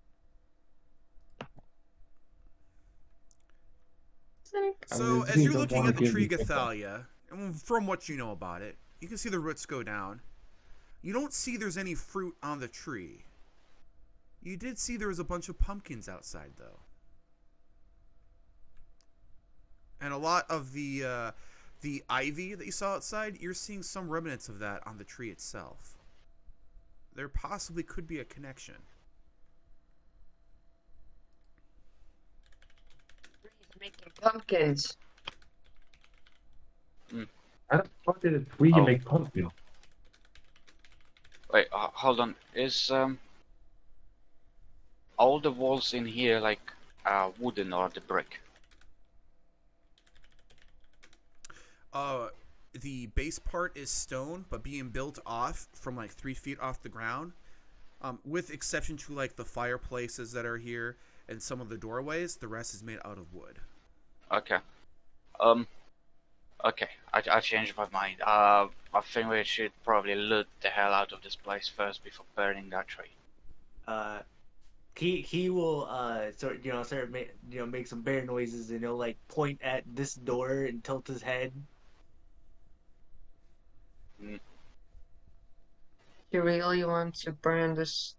So, as you you're don't looking wanna at the give tree, me something. Gothalia, and from what you know about it, you can see the roots go down. You don't see there's any fruit on the tree. You did see there was a bunch of pumpkins outside, though. And a lot of the ivy that you saw outside, you're seeing some remnants of that on the tree itself. There possibly could be a connection. Making pumpkins. How the fuck did a tree Oh. make pumpkin? Wait, hold on. Is all the walls in here like wooden or the brick? The base part is stone, but being built off from like 3 feet off the ground, with exception to like the fireplaces that are here and some of the doorways. The rest is made out of wood. Okay. Okay. I changed my mind. I think we should probably loot the hell out of this place first before burning that tree. He will make some bear noises, and he'll like point at this door and tilt his head. You really want to burn this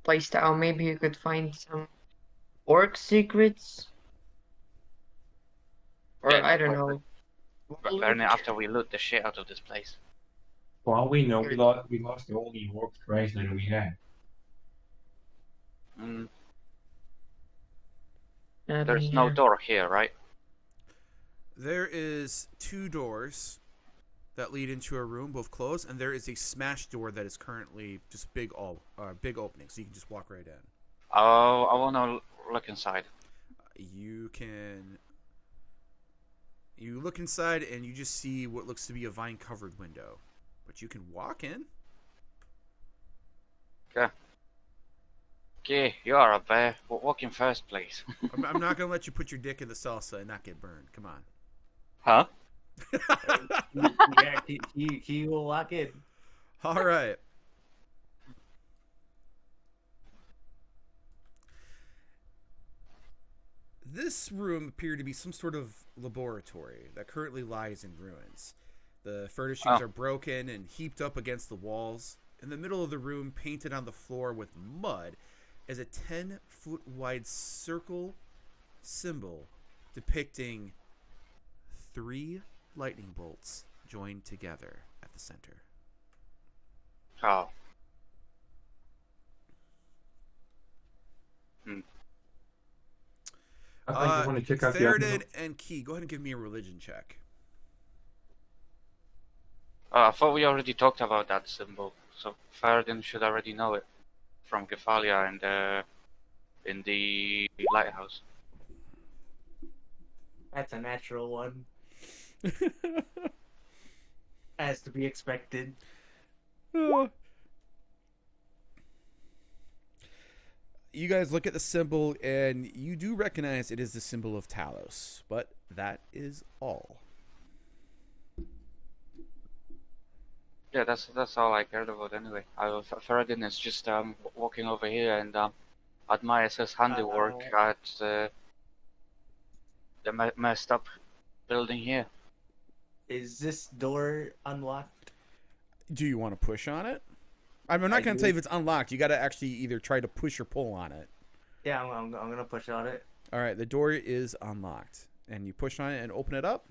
place down? Maybe you could find some orc secrets? Or Yeah, I don't know. Burn it after we loot the shit out of this place. For all we know, we lost the only orc treasure we had. Mm, I there's mean, no yeah. door here, right? There is 2 doors that lead into a room, both closed, and there is a smashed door that is currently just big opening, so you can just walk right in. Oh, I wanna look inside. You look inside and you just see what looks to be a vine-covered window, but you can walk in. Okay, you are a bear. Walk in first, please. I'm not gonna let you put your dick in the salsa and not get burned. Come on. Huh? Yeah, he will walk in. All right. This room appeared to be some sort of laboratory that currently lies in ruins. The furnishings are broken and heaped up against the walls. In the middle of the room, painted on the floor with mud, as a 10-foot wide circle symbol depicting 3 lightning bolts joined together at the center. Oh. I thought you want to check out the Theradin and Key, go ahead and give me a religion check. I thought we already talked about that symbol, so Theradin should already know it from Gothalia and in the lighthouse. That's a natural one. As to be expected. You guys look at the symbol and you do recognize it is the symbol of Talos, but that is all. Yeah, that's all I cared about anyway. Theradin is just walking over here and admires his handiwork at the messed up building here. Is this door unlocked? Do you want to push on it? I'm not going to tell you if it's unlocked. You got to actually either try to push or pull on it. Yeah, I'm going to push on it. All right, the door is unlocked. And you push on it and open it up?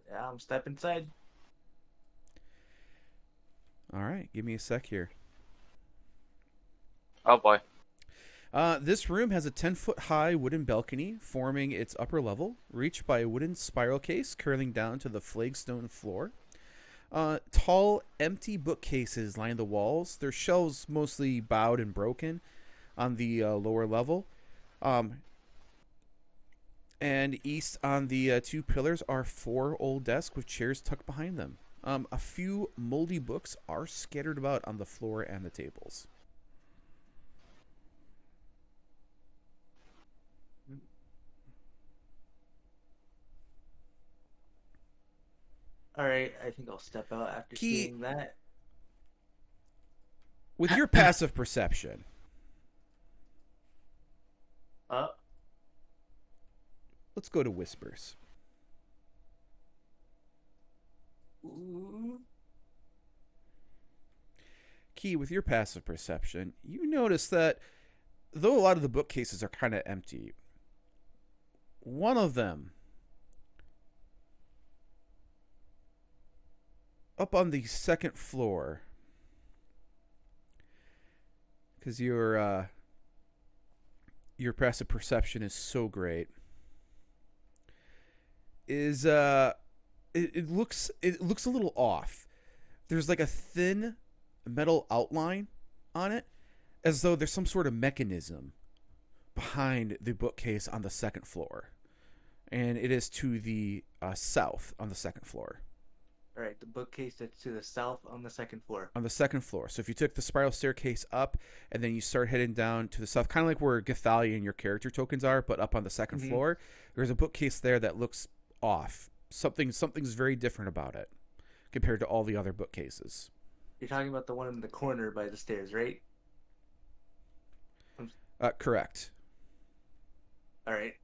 Yeah, I'm step inside. All right, give me a sec here. Oh boy. This room has a 10-foot high wooden balcony forming its upper level, reached by a wooden spiral case curling down to the flagstone floor. Tall, empty bookcases line the walls. Their shelves mostly bowed and broken on the lower level. And east on the 2 pillars are 4 old desks with chairs tucked behind them. A few moldy books are scattered about on the floor and the tables. Alright, I think I'll step out after seeing that. With your passive perception, let's go to whispers. Ooh. Key, with your passive perception, you notice that though a lot of the bookcases are kind of empty, one of them up on the second floor, because your passive perception is so great, is it looks a little off. There's like a thin metal outline on it, as though there's some sort of mechanism behind the bookcase on the second floor, and it is to the south on the second floor. All right, the bookcase that's to the south on the second floor. On the second floor. So if you took the spiral staircase up and then you start heading down to the south, kind of like where Gothalia and your character tokens are, but up on the second floor, there's a bookcase there that looks off. Something's very different about it compared to all the other bookcases. You're talking about the one in the corner by the stairs, right? Correct. All right.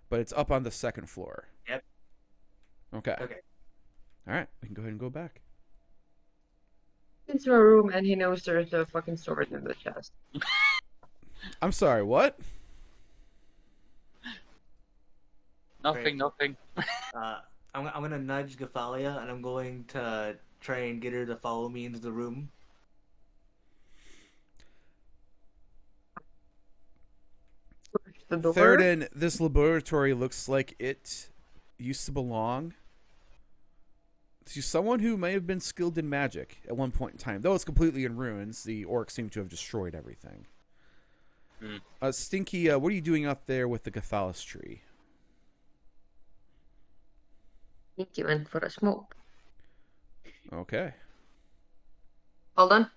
But it's up on the second floor. Yep. Okay. Okay. All right, we can go ahead and go back. Into a room and he knows there's a fucking sword in the chest. I'm sorry, what? Nothing. I'm gonna nudge Gothalia and I'm going to try and get her to follow me into the room. The door. Theradin, this laboratory looks like it used to belong to someone who may have been skilled in magic at one point in time. Though it's completely in ruins, the orcs seem to have destroyed everything. Stinky, what are you doing out there with the Gothalas Tree? I think you went for a smoke. Okay. Hold on.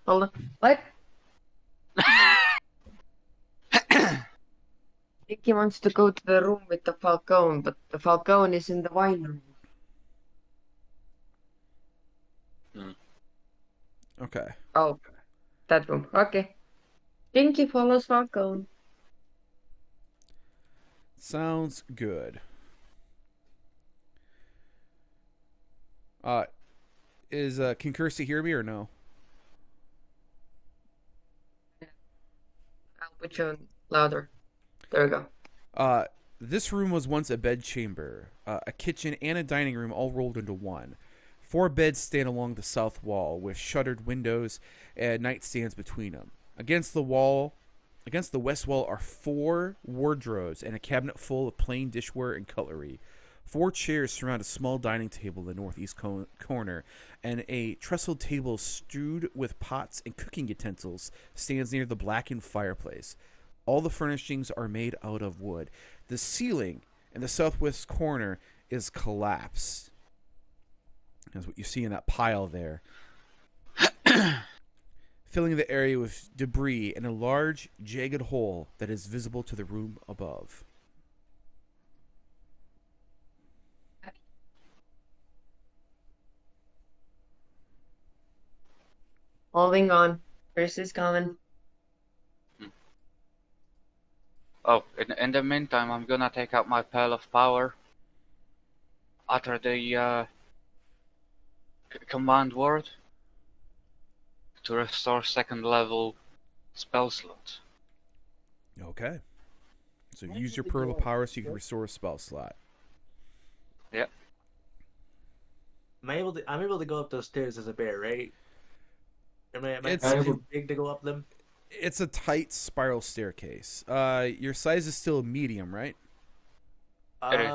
What? I think he wants to go to the room with the Falcone, but the Falcone is in the wine room. Okay. Oh, that room. Okay. Stinky follows Falcone. Sounds good. Can Cursey hear me or no? I'll Which one? Louder. There we go. This room was once a bedchamber, a kitchen, and a dining room all rolled into one. 4 beds stand along the south wall, with shuttered windows and nightstands between them. Against the west wall are 4 wardrobes and a cabinet full of plain dishware and cutlery. 4 chairs surround a small dining table in the northeast corner, and a trestled table strewed with pots and cooking utensils stands near the blackened fireplace. All the furnishings are made out of wood. The ceiling in the southwest corner is collapsed. That's what you see in that pile there. Filling the area with debris and a large, jagged hole that is visible to the room above. Holding on. Chris is coming. Oh, in the meantime, I'm gonna take out my Pearl of Power. Utter the command word to restore 2nd level spell slot. Okay. So use your Pearl of Power so you can restore a spell slot. Yep. I'm able to go up those stairs as a bear, right? Am I It's- too big to go up them? It's a tight spiral staircase. Your size is still medium, right? It is.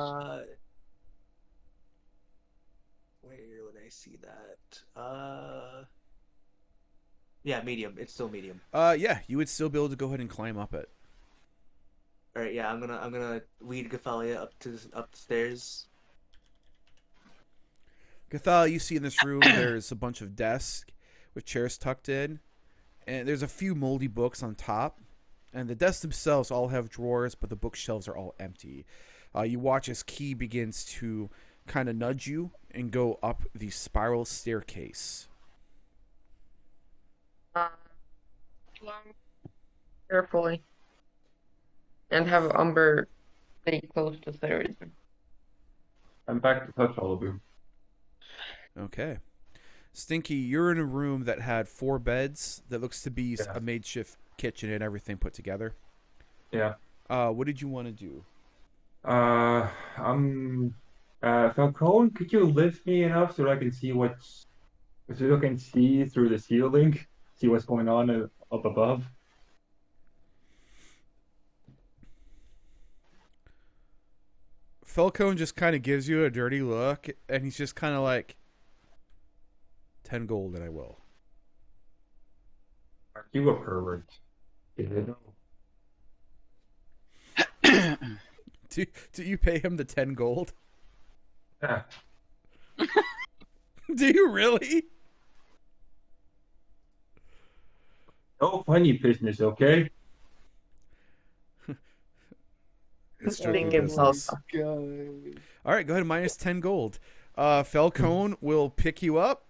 Where would I see that? Yeah, medium. It's still medium. Yeah, you would still be able to go ahead and climb up it. All right, yeah, I'm gonna lead Gothalia up the stairs. Gothalia, you see in this room, there's a bunch of desks with chairs tucked in, and there's a few moldy books on top, and the desks themselves all have drawers, but the bookshelves are all empty. You watch as Key begins to kind of nudge you and go up the spiral staircase. Carefully. And have Umber stay close to Theradin. I'm back to touch all of you. Okay. Stinky, you're in a room that had 4 beds that looks to be a makeshift kitchen and everything put together. Yeah. What did you want to do? Falcone, could you lift me enough so I can see so I can see through the ceiling, see what's going on up above? Falcone just kind of gives you a dirty look, and he's just kind of like, 10 gold and I will. Are you a pervert? You Do you pay him the 10 gold? Yeah. Do you really? No funny business, okay? It's Getting joking himself business. All right, go ahead, minus 10 gold. Falcone will pick you up,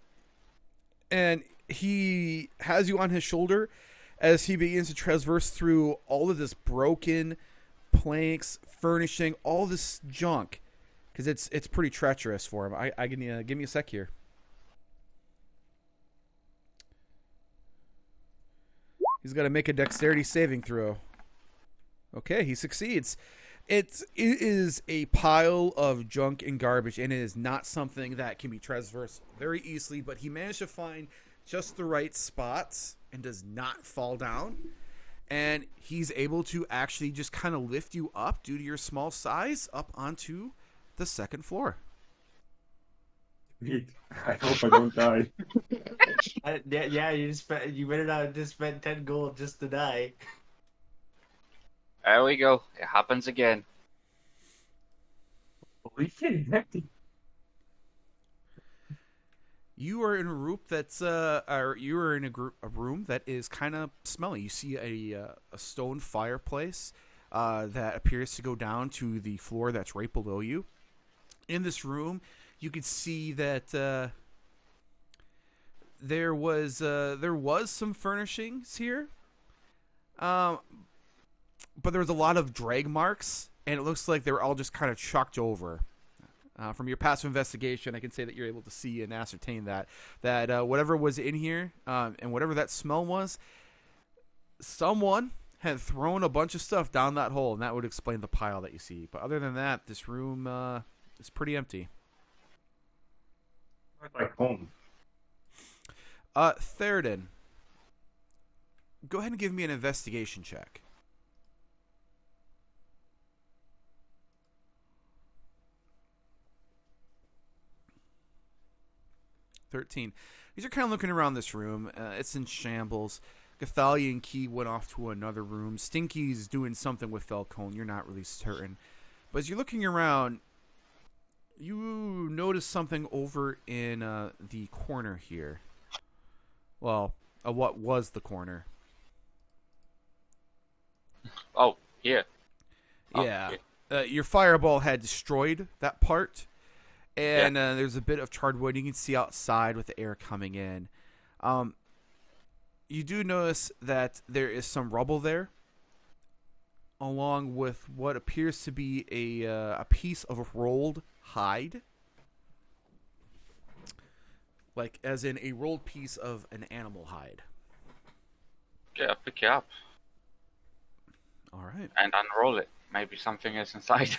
and he has you on his shoulder as he begins to traverse through all of this broken planks, furnishing, all this junk, because it's pretty treacherous for him. I give me a sec here. He's got to make a dexterity saving throw. Okay, he succeeds. It is a pile of junk and garbage, and it is not something that can be traversed very easily, but he managed to find just the right spots and does not fall down. And he's able to actually just kind of lift you up, due to your small size, up onto the 2nd floor. I hope I don't die. Yeah, you better not just spend 10 gold just to die. There we go. It happens again. Holy shit, hectic. You are in a room a room that is kind of smelly. You see a stone fireplace that appears to go down to the floor that's right below you. In this room, you can see that there was some furnishings here, but there was a lot of drag marks, and it looks like they were all just kind of chucked over. From your passive investigation, I can say that you're able to see and ascertain that whatever was in here, and whatever that smell was, someone had thrown a bunch of stuff down that hole, and that would explain the pile that you see. But other than that, this room is pretty empty. Like home. Theradin, go ahead and give me an investigation check. "13. As you're kind of looking around this room, it's in shambles. Gothalia and Key went off to another room. Stinky's doing something with Falcone. You're not really certain. But as you're looking around, you notice something over in the corner here. Well, what was the corner? Oh, here. Yeah. Your fireball had destroyed that part. And there's a bit of charred wood you can see outside with the air coming in. You do notice that there is some rubble there, along with what appears to be a piece of rolled hide. Like, as in a rolled piece of an animal hide. Yeah, pick it up All right. and unroll it. Maybe something is inside.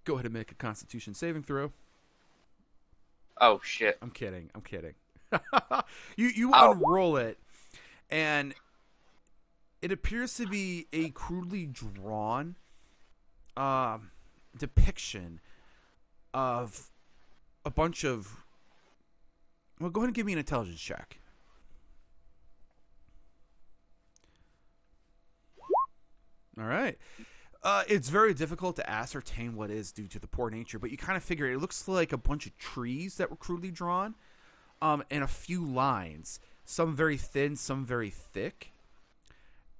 Go ahead and make a Constitution saving throw. Oh, shit. I'm kidding. You Ow. unroll it, and it appears to be a crudely drawn depiction of a bunch of... Well, go ahead and give me an intelligence check. All right. It's very difficult to ascertain what is due to the poor nature, but you kind of figure it looks like a bunch of trees that were crudely drawn, and a few lines, some very thin, some very thick.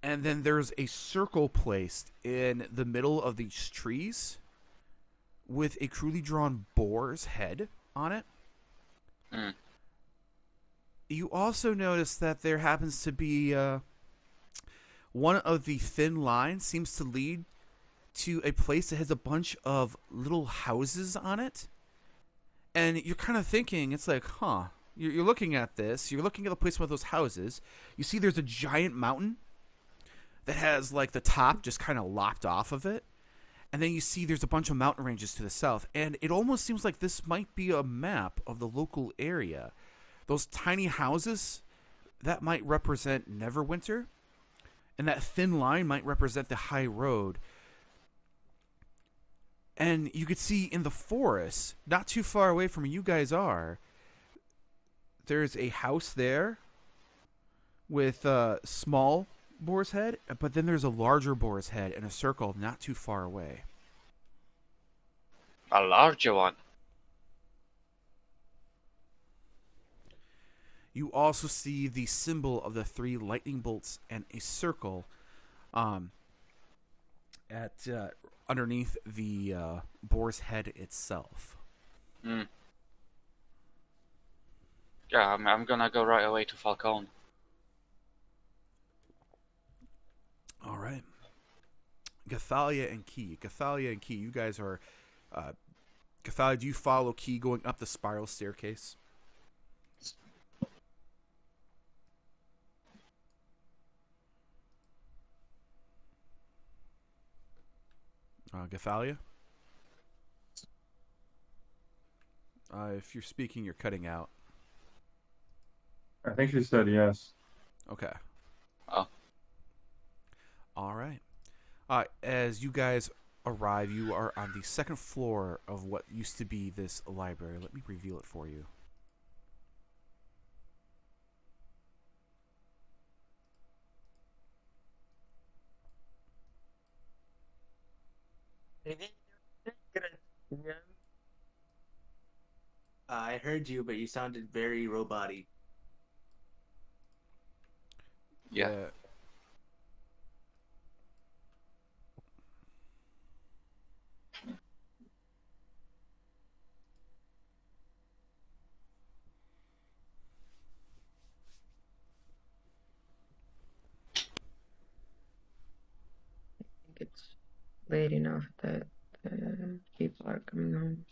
And then there's a circle placed in the middle of these trees with a crudely drawn boar's head on it. Mm. You also notice that there happens to be one of the thin lines seems to lead to a place that has a bunch of little houses on it. And you're kind of thinking, it's like, huh. You're looking at this. You're looking at the place with those houses. You see there's a giant mountain that has, like, the top just kind of lopped off of it. And then you see there's a bunch of mountain ranges to the south. And it almost seems like this might be a map of the local area. Those tiny houses, that might represent Neverwinter. And that thin line might represent the high road. And you could see in the forest, not too far away from where you guys are, there's a house there with a small boar's head, but then there's a larger boar's head in a circle not too far away. A larger one. You also see the symbol of the 3 lightning bolts and a circle at underneath the boar's head itself. Mm. Yeah, I'm gonna go right away to Falcone. All right. Gothalia and Key. You guys are... Gothalia, do you follow Key going up the spiral staircase? Gothalia? If you're speaking, you're cutting out. I think she said yes. Okay. Oh. All right. As you guys arrive, you are on the second floor of what used to be this library. Let me reveal it for you. I heard you, but you sounded very robot-y. Yeah. I think it's late enough that people are coming home.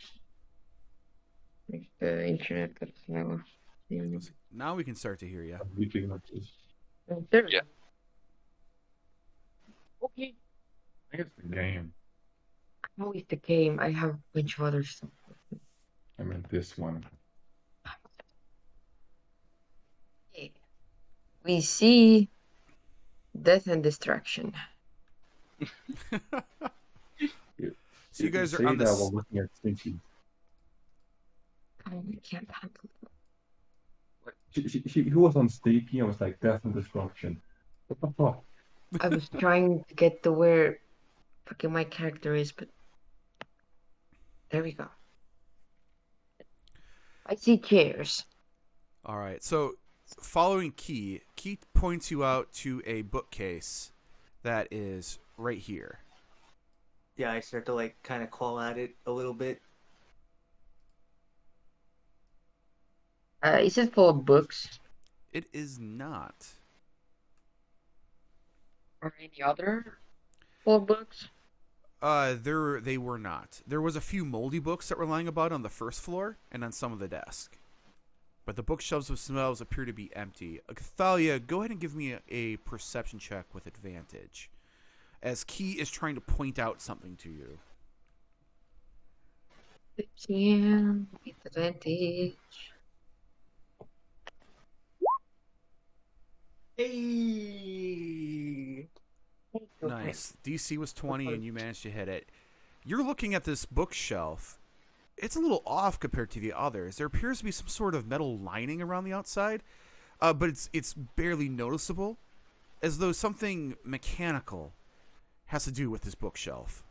Like the internet got slow. Now we can start to hear you. I'm leaping up this. There. Yeah. Okay. I think it's the game. How is the game? I have a bunch of other stuff. I meant this one. Okay. We see death and destruction. So you guys are say on that this. while looking at Stinky. I can't handle Who was on Stinky and was like death and destruction? What the fuck? I was trying to get to where fucking my character is, but there we go. I see chairs. All right. So following Key points you out to a bookcase that is right here. Yeah, I start to like kind of claw at it a little bit. Is it full of books It is not. or any other full of books? They were not. There was a few moldy books that were lying about on the first floor and on some of the desk. But the bookshelves themselves appear to be empty. Gothalia, go ahead and give me a perception check with advantage, as Key is trying to point out something to you. 15 with advantage. Hey. Nice. DC was 20 and you managed to hit it. You're looking at this bookshelf. It's a little off compared to the others. There appears to be some sort of metal lining around the outside, but it's barely noticeable, as though something mechanical has to do with this bookshelf.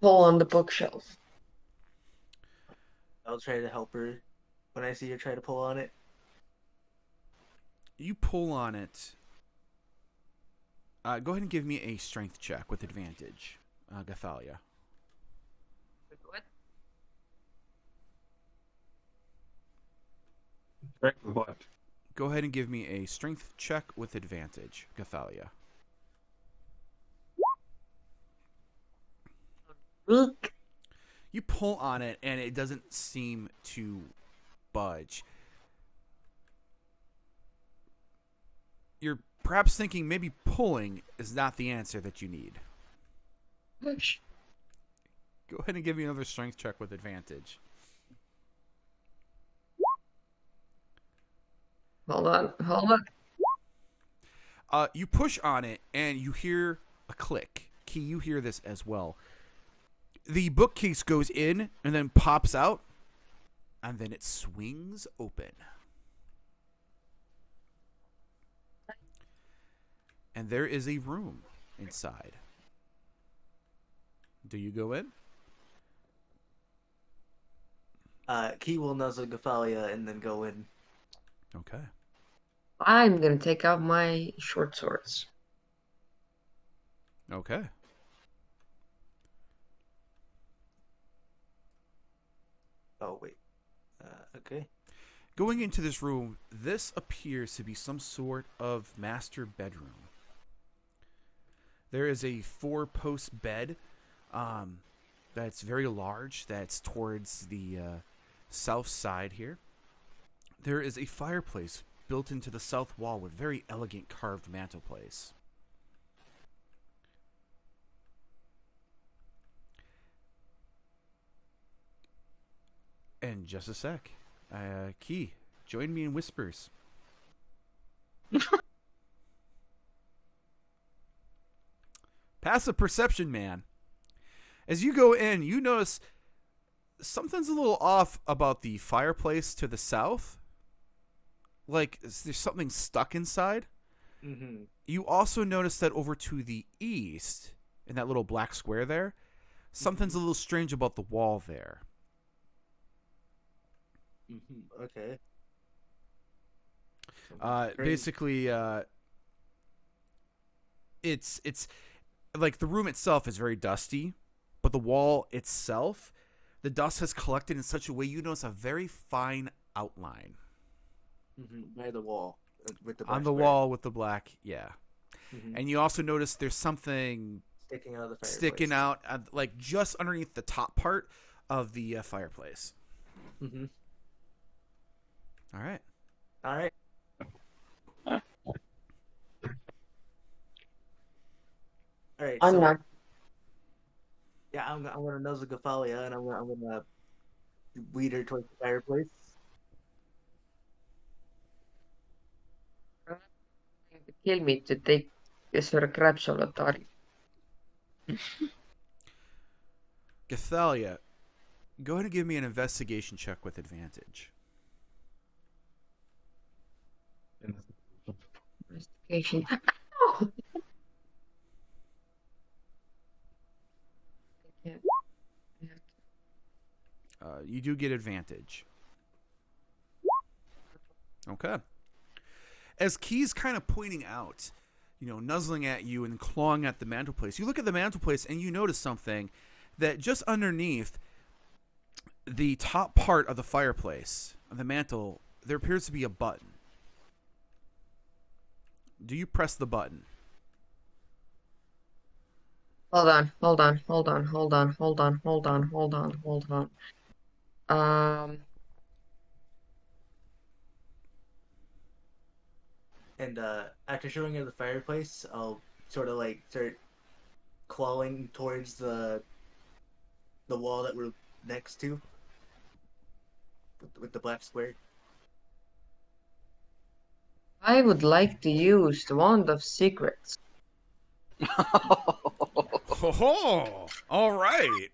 Pull on the bookshelf. I'll try to help her when I see her try to pull on it. You pull on it. Go ahead and give me a strength check with advantage, Gothalia. What? Strength of what? Go ahead and give me a strength check with advantage, Gothalia. Look. You pull on it, and it doesn't seem to budge. You're perhaps thinking maybe pulling is not the answer that you need. Push. Go ahead and give me another strength check with advantage. Hold on. You push on it, and you hear a click. Key, you hear this as well. The bookcase goes in, and then pops out, and then it swings open. And there is a room inside. Do you go in? Key will nuzzle Gothalia and then go in. Okay. I'm gonna take out my short swords. Okay. Oh wait. Okay. Going into this room, this appears to be some sort of master bedroom. There is a 4-post bed that's very large, that's towards the south side here. There is a fireplace built into the south wall with very elegant carved mantelpiece. And just a sec. Key, join me in whispers. Passive perception, man. As you go in, you notice something's a little off about the fireplace to the south. Like, there's something stuck inside. Mm-hmm. You also notice that over to the east, in that little black square there, something's a little strange about the wall there. Mm-hmm. Okay. Basically, it's like the room itself is very dusty, but the wall itself, the dust has collected in such a way you notice a very fine outline. Mm-hmm. By the wall. With the On the black wall with the black, yeah. square. Mm-hmm. And you also notice there's something Sticking out of the fireplace. sticking out, like just underneath the top part of the fireplace. Mm-hmm. All right. All right. Alright, I'm so not. yeah, I'm gonna nuzzle Gothalia and I'm gonna lead her towards the fireplace. Kill me to take this sort of crap solitary. Gothalia, go ahead and give me an investigation check with advantage. Investigation. You do get advantage. Okay. As Key's kind of pointing out, nuzzling at you and clawing at the mantelpiece, you look at the mantelpiece and you notice something that just underneath the top part of the fireplace, of the mantle, there appears to be a button. Do you press the button? Hold on. And after showing her the fireplace, I'll sort of like start clawing towards the wall that we're next to with the black square. I would like to use the Wand of Secrets. Oh, all right.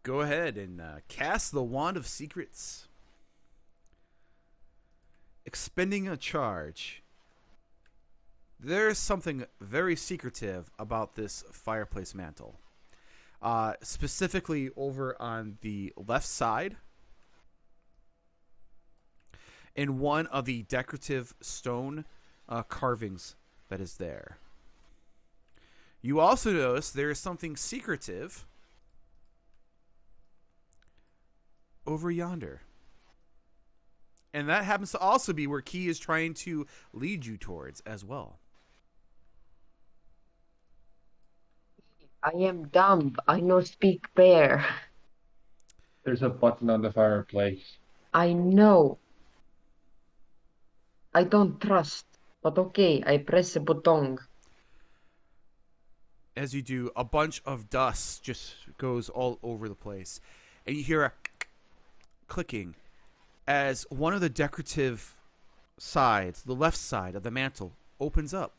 Go ahead and cast the Wand of Secrets. Expending a charge. There's something very secretive about this fireplace mantle. Specifically over on the left side, in one of the decorative stone carvings that is there. You also notice there is something secretive over yonder. And that happens to also be where Key is trying to lead you towards as well. I am dumb. I no speak bear. There's a button on the fireplace. I know. I don't trust. But okay, I press a button. As you do, a bunch of dust just goes all over the place. And you hear a clicking as one of the decorative sides, the left side of the mantle, opens up.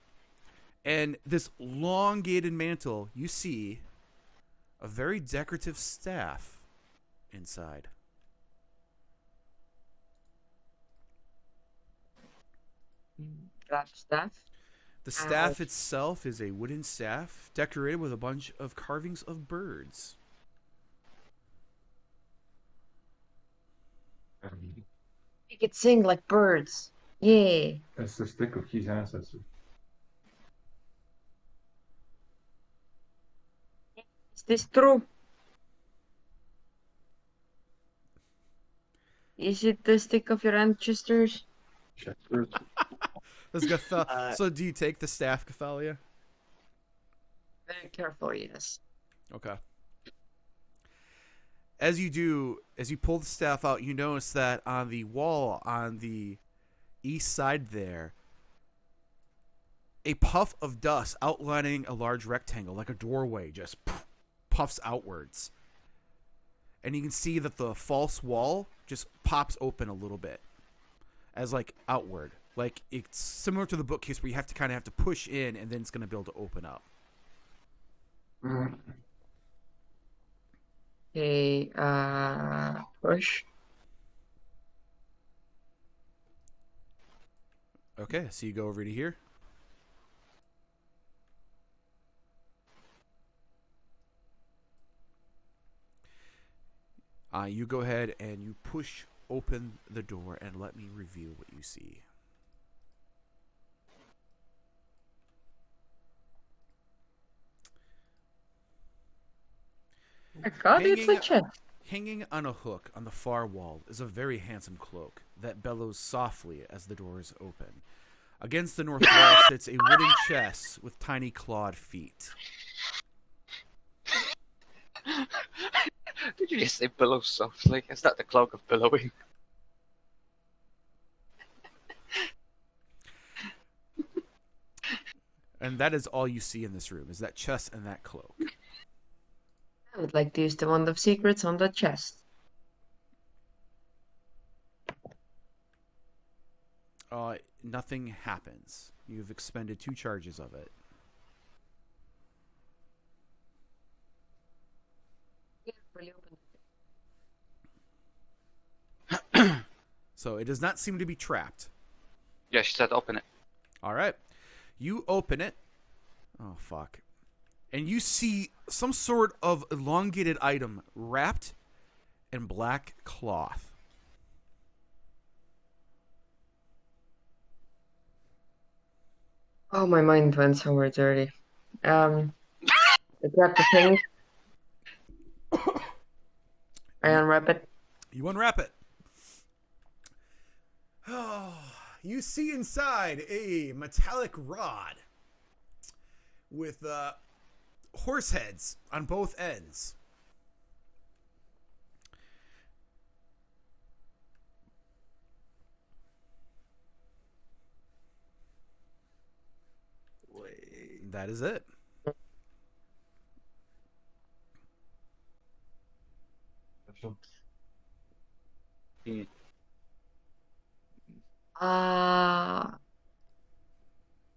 And this elongated mantle, you see a very decorative staff inside. Grab staff. The staff itself is a wooden staff decorated with a bunch of carvings of birds. Make it sing like birds. Yeah. That's the stick of Key's ancestor. Is this true? Is it the stick of your ancestors? Checkers. So do you take the staff, Gothalia? Very careful, yes. Okay. As you pull the staff out, you notice that on the wall on the east side there, a puff of dust outlining a large rectangle, like a doorway, just puffs outwards. And you can see that the false wall just pops open a little bit as like outward. Like it's similar to the bookcase where you have to push in and then it's going to be able to open up. Okay, push. Okay, so you go over to here. You go ahead and you push open the door and let me review what you see. My God, it's legit. Hanging on a hook on the far wall is a very handsome cloak that bellows softly as the doors open. Against the north wall sits a wooden chest with tiny clawed feet. Did you just say billow softly? Is that the cloak of billowing? And that is all you see in this room, is that chest and that cloak. I would like to use the Wand of Secrets on the chest. Nothing happens. You've expended 2 charges of it. So it does not seem to be trapped. Yeah, she said open it. All right. You open it. Oh, fuck. And you see some sort of elongated item wrapped in black cloth. Oh, my mind went somewhere dirty. I grab the thing. I unwrap it. You unwrap it. Oh, you see inside a metallic rod with horse heads on both ends. Wait. That is it.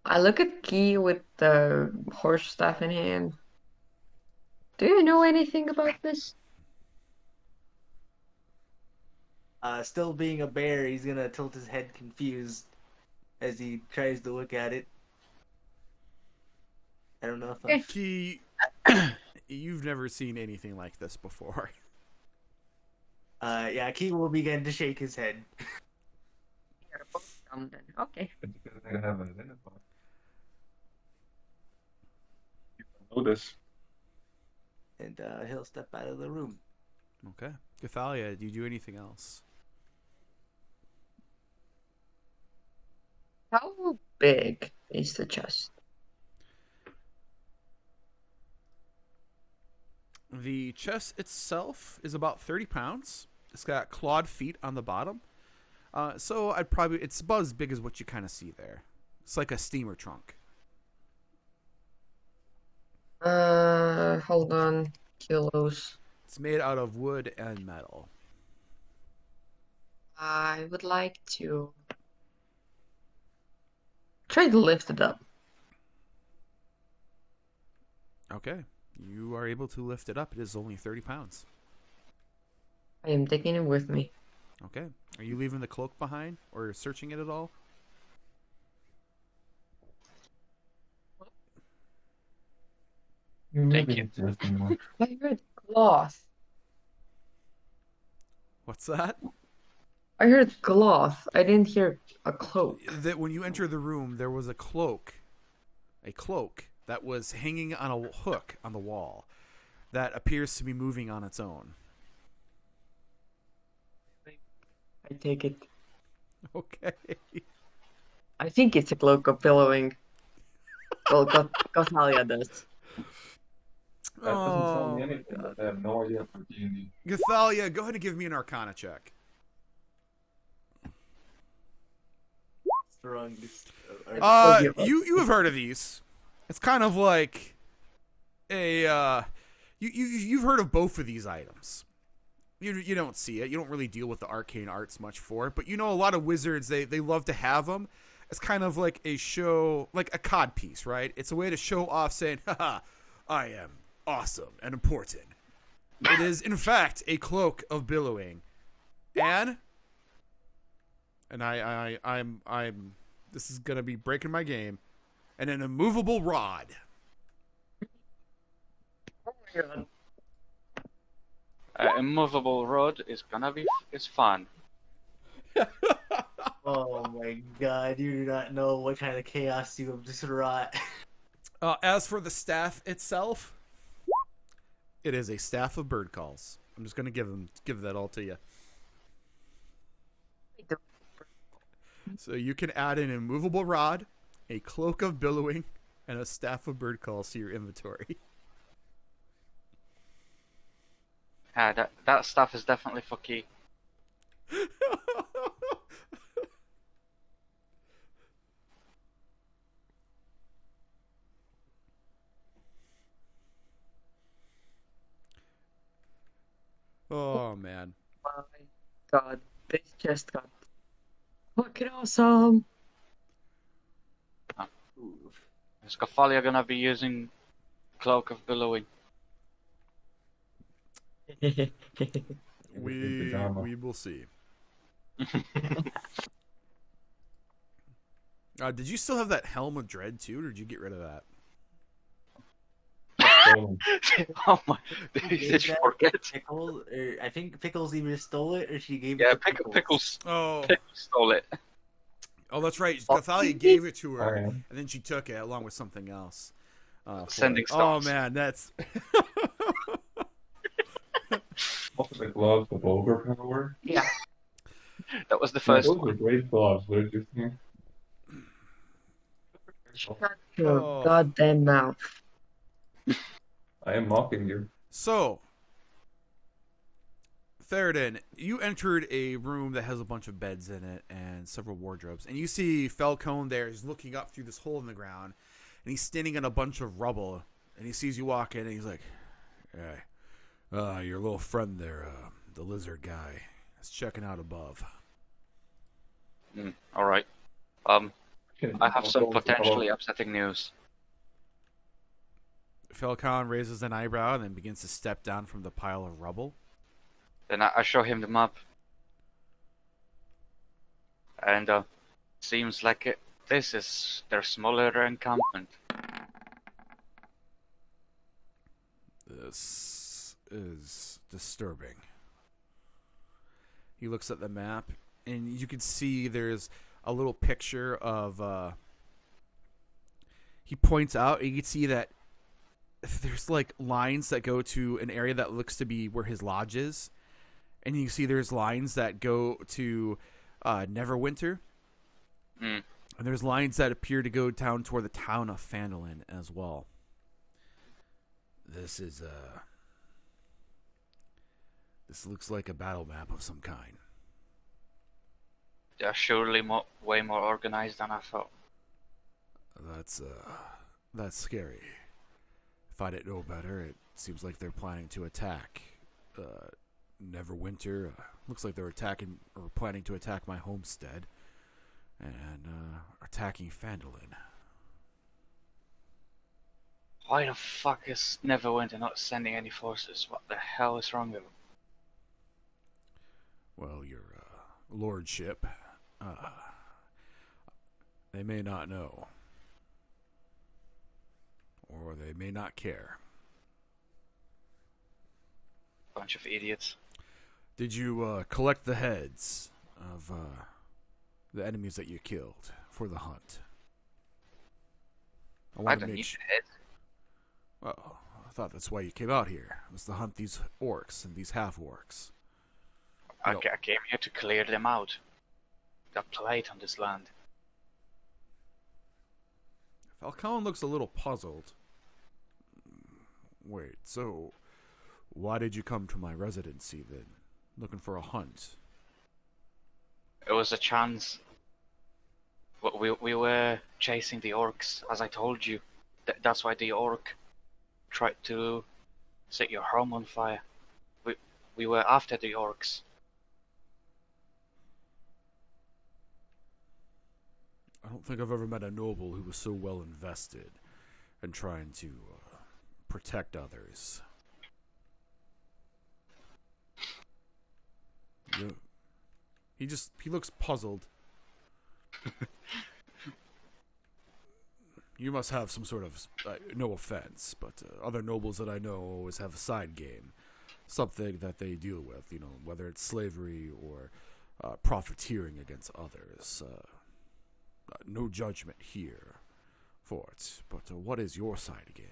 I look at Key with the horse staff in hand. Do you know anything about this? Still being a bear, he's gonna tilt his head confused as he tries to look at it. I don't know if I'm... Key, you've never seen anything like this before. Yeah, Key will begin to shake his head. You're both dumb then. Okay. But you gotta have an identifier. Notice. And he'll step out of the room. Okay. Gothalia, do you do anything else? How big is the chest? The chest itself is about 30 pounds. It's got clawed feet on the bottom. So it's about as big as what you kind of see there. It's like a steamer trunk. Hold on. Kilos. It's made out of wood and metal. I would like to try to lift it up. Okay. You are able to lift it up. It is only 30 pounds. I am taking it with me. Okay. Are you leaving the cloak behind or searching it at all? Thank you. I heard cloth. What's that? I heard cloth. I didn't hear a cloak. That when you enter the room, there was a cloak that was hanging on a hook on the wall that appears to be moving on its own. I take it. Okay. I think it's a cloak of billowing. Well, Gothalia does. That doesn't tell me anything, but I have no idea for D&D. Gothalia, go ahead and give me an Arcana check. Strongest. You have heard of these. It's kind of like a you've heard of both of these items. You don't see it. You don't really deal with the arcane arts much for it, but you know a lot of wizards they love to have them. It's kind of like a show, like a cod piece, right? It's a way to show off saying, haha, I am awesome and important. It is in fact a cloak of billowing. And I'm this is gonna be breaking my game. And an immovable rod. Oh my god. Immovable rod is fun. Oh my god, you do not know what kind of chaos you have just wrought. As for the staff itself, it is a staff of bird calls. I'm just gonna give that all to you. So you can add an immovable rod, a cloak of billowing, and a staff of bird calls to your inventory. Yeah, that stuff is definitely for Key. Oh man. My God, this just got fucking awesome. Is Gothalia gonna be using Cloak of Billowing? We will see. Did you still have that Helm of Dread too, or did you get rid of that? Oh my! Did you forget? Pickles, or I think Pickles either stole it or she gave Yeah, it to Pickles. Pickles Oh, stole it. oh, that's right. Gothalia gave it to her, Oh, yeah. and then she took it along with something else. Sending Oh stones. man, that's. Also, the gloves with overpower. Yeah. That was the Yeah, first those one. are great gloves. What did you think? Shut your Oh. goddamn mouth. I am mocking you. So, Theradin, you entered a room that has a bunch of beds in it and several wardrobes, and you see Falcone there. He's looking up through this hole in the ground, and he's standing in a bunch of rubble, and he sees you walk in, and he's like, "Hey, your little friend there, the lizard guy, is checking out above." All right. I have some potentially upsetting news. Falcone raises an eyebrow and then begins to step down from the pile of rubble. Then I show him the map, and seems like this is their smaller encampment. This is disturbing. He looks at the map, and you can see there's a little picture of. He points out, and you can see that there's like lines that go to an area that looks to be where his lodge is, and you see there's lines that go to Neverwinter, and there's lines that appear to go down toward the town of Phandalin as well. This is This looks like a battle map of some kind. They're surely way more organized than I thought. That's scary. If I didn't know better, it seems like they're planning to attack Neverwinter. Looks like they're attacking or planning to attack my homestead and attacking Phandalin. Why the fuck is Neverwinter not sending any forces? What the hell is wrong with them? Well, your lordship, they may not know, or they may not care. Bunch of idiots. Did you collect the heads of the enemies that you killed for the hunt? I don't need the head. Well, I thought that's why you came out here. It was to hunt these orcs and these half-orcs. I came here to clear them out. They're plagued on this land. Falcone looks a little puzzled. Wait, so why did you come to my residency then? Looking for a hunt? It was a chance. We were chasing the orcs, as I told you. That's why the orc tried to set your home on fire. We were after the orcs. I don't think I've ever met a noble who was so well invested in trying to protect others. Yeah. He looks puzzled. You must have some sort of, no offense, but other nobles that I know always have a side game. Something that they deal with, whether it's slavery or profiteering against others. No judgment here for it, but what is your side game?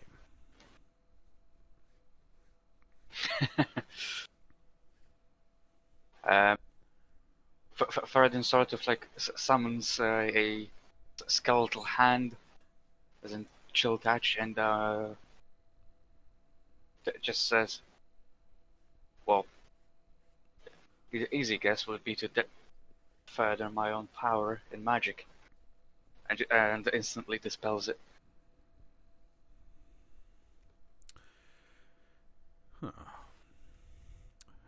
Theradin sort of like summons a skeletal hand as in chill touch and just says, well, easy guess would be to further my own power in magic, and instantly dispels it.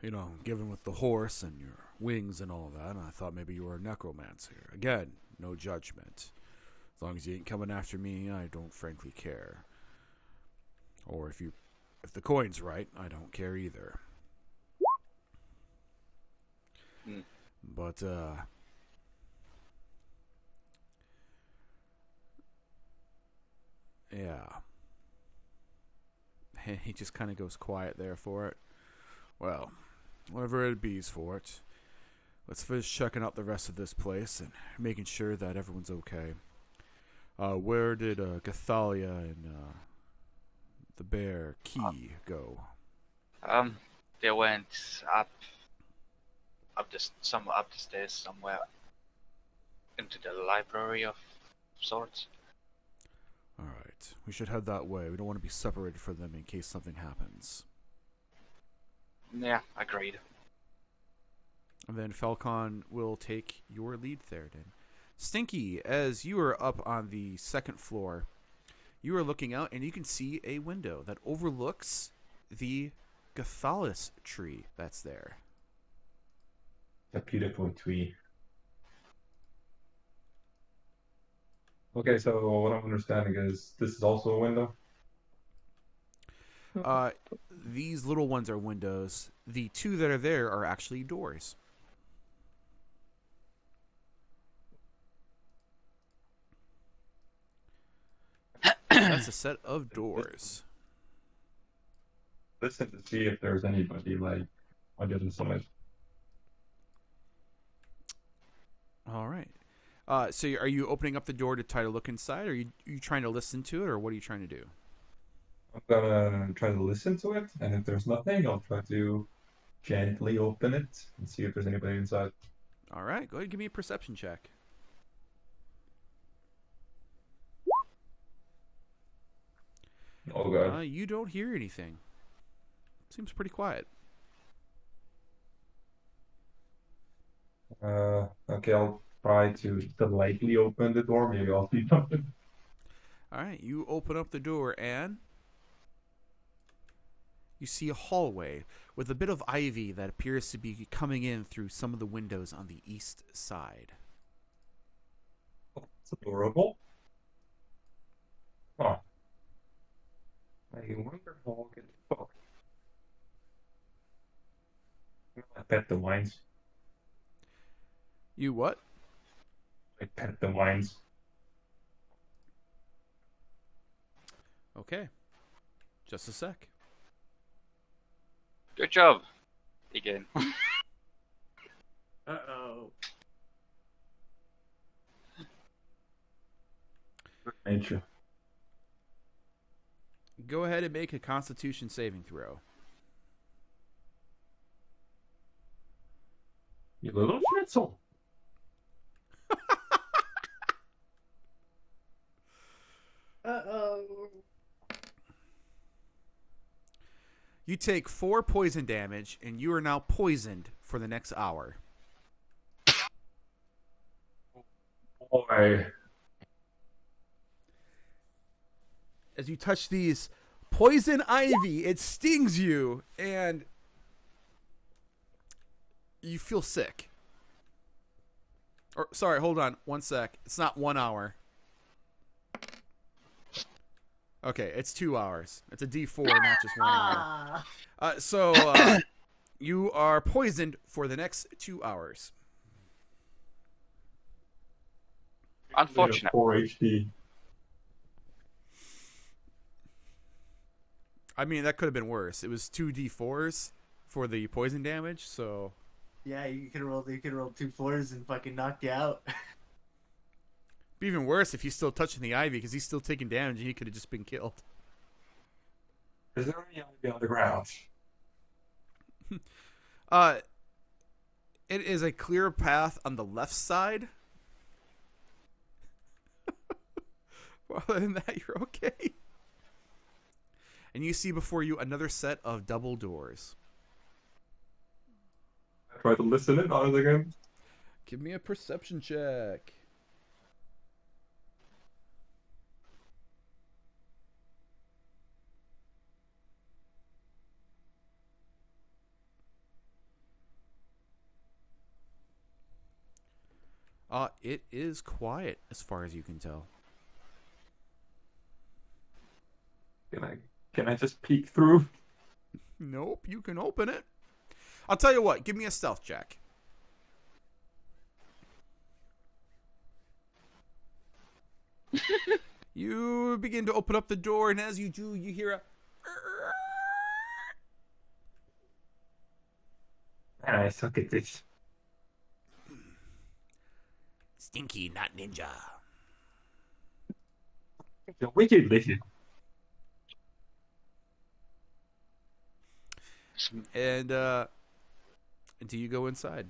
given with the horse and your wings and all that, I thought maybe you were a necromancer. Again, no judgment. As long as you ain't coming after me, I don't frankly care. Or if the coin's right, I don't care either. But, yeah. He just kind of goes quiet there for it. Well, whatever it be's for it. Let's finish checking out the rest of this place and making sure that everyone's okay. Where did Gothalia and the bear Key go? They went up the stairs somewhere into the library of sorts. Alright, we should head that way. We don't want to be separated from them in case something happens. Yeah, agreed. And then Falcone will take your lead, Theradin. Stinky, as you are up on the second floor, you are looking out and you can see a window that overlooks the Gothalas Tree that's there. A beautiful tree. Okay, so what I'm understanding is this is also a window? These little ones are windows. The two that are there are actually doors. That's a set of doors. Listen to see if there's anybody like on the other side. All right. So are you opening up the door to try to look inside, or are you trying to listen to it, or what are you trying to do? I'm gonna try to listen to it, and if there's nothing, I'll try to gently open it and see if there's anybody inside. All right. Go ahead and give me a perception check. Oh god. You don't hear anything. Seems pretty quiet. Okay, I'll try to lightly open the door. Maybe I'll see something. All right. You open up the door and you see a hallway with a bit of ivy that appears to be coming in through some of the windows on the east side. Oh, it's adorable. Huh. I wonder how I'll get fucked. I pet the wines. You what? I pet the wines. Okay. Just a sec. Good job. Again. Uh-oh. Nature. Go ahead and make a Constitution saving throw. You little schnitzel. Uh-oh. You take 4 poison damage, and you are now poisoned for the next hour. Boy. As you touch these poison ivy, it stings you, and you feel sick. Or, sorry, hold on. 1 sec. It's not 1 hour. Okay, it's 2 hours. It's a D4, not just 1 hour. So, you are poisoned for the next 2 hours. Unfortunate. 4 HD. I mean, that could have been worse. It was 2 D4s for the poison damage, so... Yeah, you could roll 2 4s and fucking knock you out. Be even worse if he's still touching the ivy, because he's still taking damage and he could have just been killed. Is there any ivy on the ground? It is a clear path on the left side. Well, other than that, you're okay. And you see before you another set of double doors. I try to listen in on it again. Give me a perception check. It is quiet as far as you can tell. Can I just peek through? Nope, you can open it. I'll tell you what, give me a stealth check. You begin to open up the door, and as you do, you hear a... Man, I suck at this. Stinky, not ninja. The wicked lizard. And, do you go inside?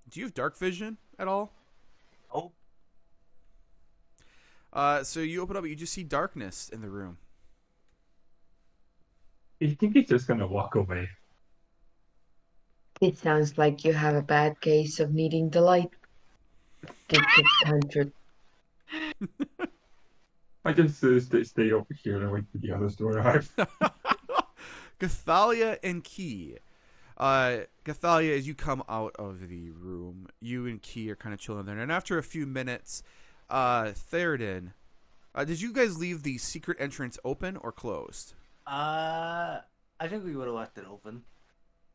Do you have dark vision at all? Oh. So you open up, you just see darkness in the room. You think he's just gonna walk away? It sounds like you have a bad case of needing the light. Get 100. I just stay over here and wait for the others to arrive. Gothalia and Key. Gothalia, as you come out of the room, you and Key are kind of chilling there. And after a few minutes, Theradin, did you guys leave the secret entrance open or closed? I think we would have left it open.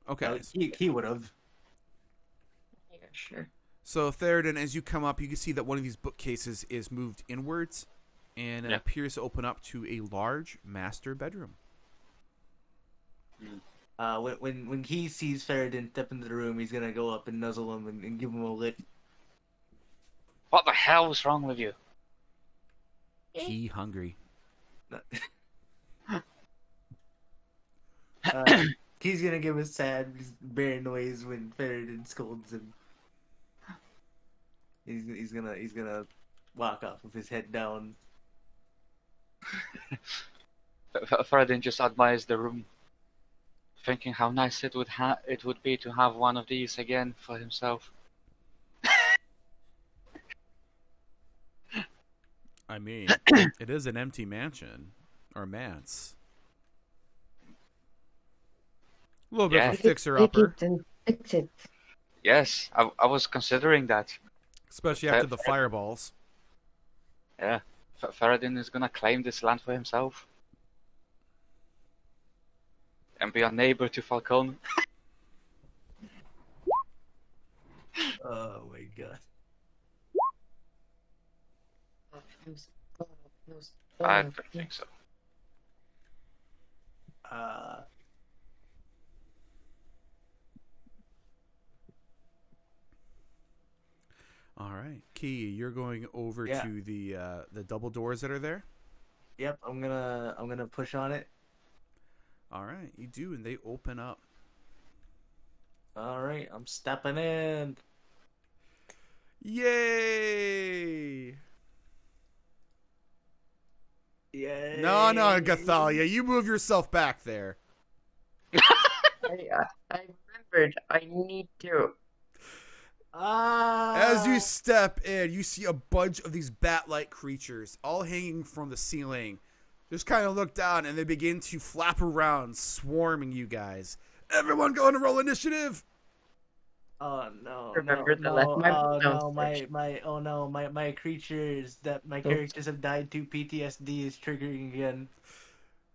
Okay. He would have. Yeah, sure. So, Theradin, as you come up, you can see that one of these bookcases is moved inwards, and it appears to open up to a large master bedroom. When he sees Theradin step into the room, he's gonna go up and nuzzle him and give him a lick. What the hell is wrong with you? He hungry. He's gonna give a sad bear noise when Theradin scolds him. He's gonna walk off with his head down. Theradin just admires the room, thinking how nice it would be to have one of these again for himself. I mean, it is an empty mansion, or manse. A little bit of a fixer-upper. Fix it. Yes, I was considering that. Especially after the fireballs. Yeah, Theradin is gonna claim this land for himself. And be a neighbor to Falcone. Oh my god. I don't think so. All right, Key, you're going over to the double doors that are there. Yep, I'm gonna push on it. All right, you do, and they open up. All right, I'm stepping in. Yay! Yay! No, Gothalia, you move yourself back there. I remembered. I need to. As you step in, you see a bunch of these bat-like creatures, all hanging from the ceiling. Just kind of look down, and they begin to flap around, swarming you guys. Everyone go and roll initiative! Oh no! Remember no, the no, left my creatures that my characters have died to PTSD is triggering again.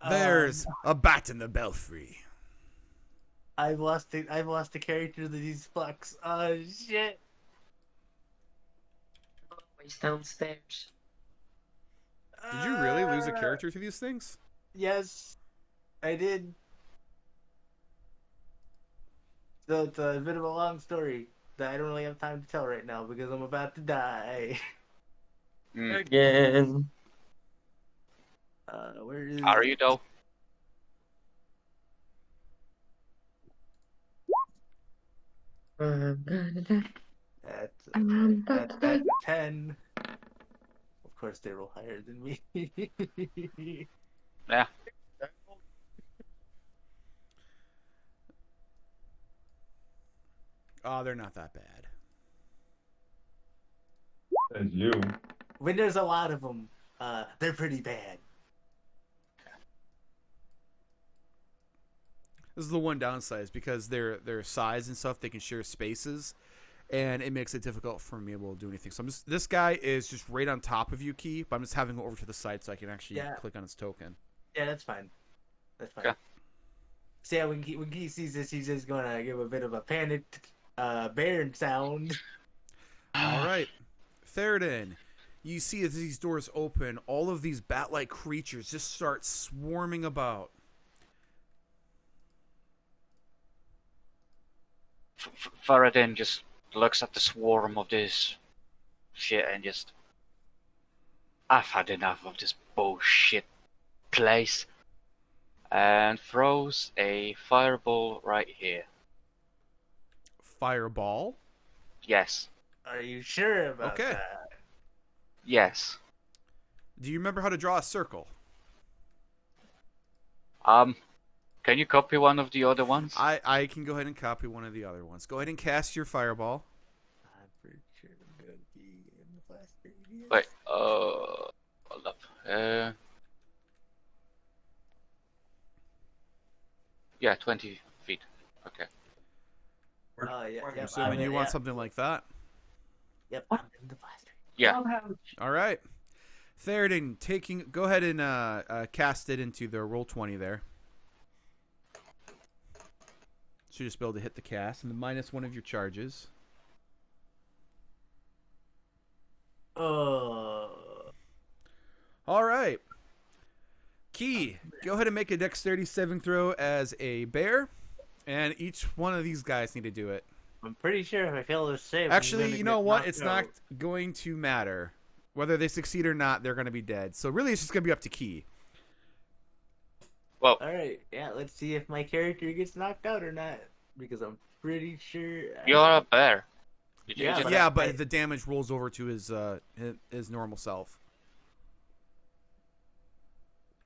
There's a bat in the belfry. I've lost the character to these fucks. Oh shit! Always downstairs. Did you really lose a character to these things? Yes, I did. So it's a bit of a long story that I don't really have time to tell right now because I'm about to die. Again. Where is? Are you though? At 10. Of course, they roll higher than me. Yeah. Oh, they're not that bad. As you. When there's a lot of them, they're pretty bad. This is the one downside, is because their size and stuff, they can share spaces, and it makes it difficult for me to be able to do anything. So this guy is just right on top of you, Key, but I'm just having him over to the side so I can actually click on his token. Yeah, that's fine. That's fine. Okay. So yeah, when he sees this, he's just gonna give a bit of a panicked Baron sound. All right, Theradin, you see as these doors open, all of these bat-like creatures just start swarming about. Faradin just looks at the swarm of this shit and just, I've had enough of this bullshit place, and throws a fireball right here. Fireball? Yes. Are you sure about Okay. that? Yes. Do you remember how to draw a circle? Can you copy one of the other ones? I can go ahead and copy one of the other ones. Go ahead and cast your fireball. I'm pretty sure I'm gonna be in the flash radius. Wait, hold up. Yeah, 20 feet. Okay. Yeah. I'm assuming you want something like that. Yep, I'm in the flash radius. Yeah. All right. Theradin, go ahead and cast it into the roll 20 there. Should just be able to hit the cast and minus one of your charges. Oh. All right. Key, go ahead and make a dexterity saving throw as a bear, and each one of these guys need to do it. I'm pretty sure if I fail this save, Actually, you know what? It's not going to matter. Whether they succeed or not, they're going to be dead. So really, it's just going to be up to Key. Well, Alright, yeah, let's see if my character gets knocked out or not. Because I'm pretty sure... you're a bear. Yeah, but the damage rolls over to his normal self.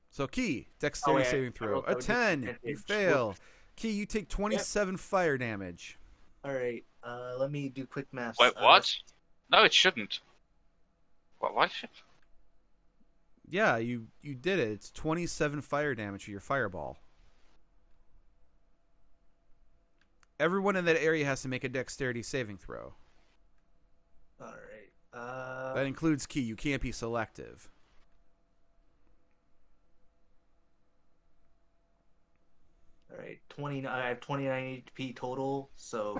So Key, dexterity saving throw. A 10, you fail. Key, you take 27 fire damage. Alright, let me do quick math. Wait, what? No, it shouldn't. Why should? Yeah, you did it. It's 27 fire damage for your fireball. Everyone in that area has to make a dexterity saving throw. Alright, That includes Key. You can't be selective. Alright, I have 29 HP total, so...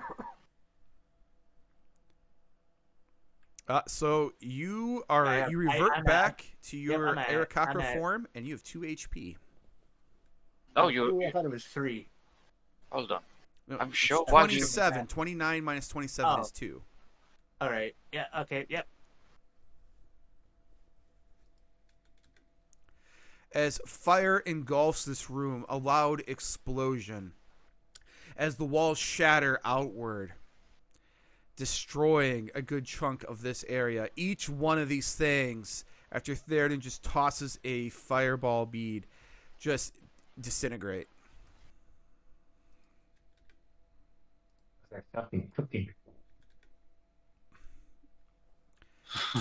So you revert back to your Aarakocra form, and you have 2 HP. Oh, I thought it was 3. Hold on. No, I'm sure. 27. 29 minus 27 is 2. Alright, yeah, okay, yep. As fire engulfs this room, a loud explosion. As the walls shatter outward, destroying a good chunk of this area. Each one of these things, after Theradin just tosses a fireball bead, just disintegrate. Like something cooking.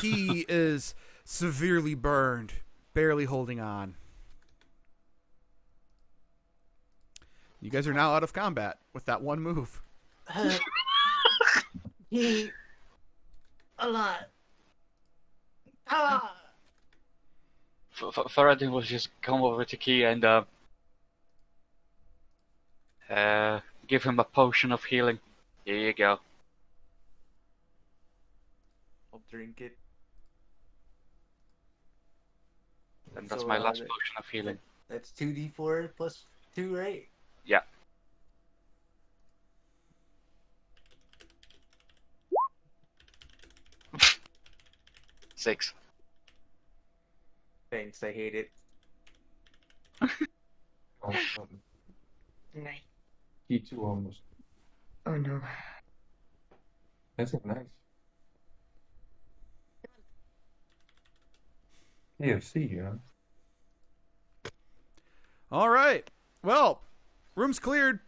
He is severely burned, barely holding on. You guys are now out of combat with that one move. He... A lot. Ah! Faradin will just come over to Key and give him a potion of healing. Here you go. I'll drink it. And that's So, my last potion of healing. That's 2d4 plus 2, right? Yeah. Six. Thanks, I hate it. Oh, Nice. T2 almost. Oh no. That's not nice. KFC, you know? All right. Well, room's cleared.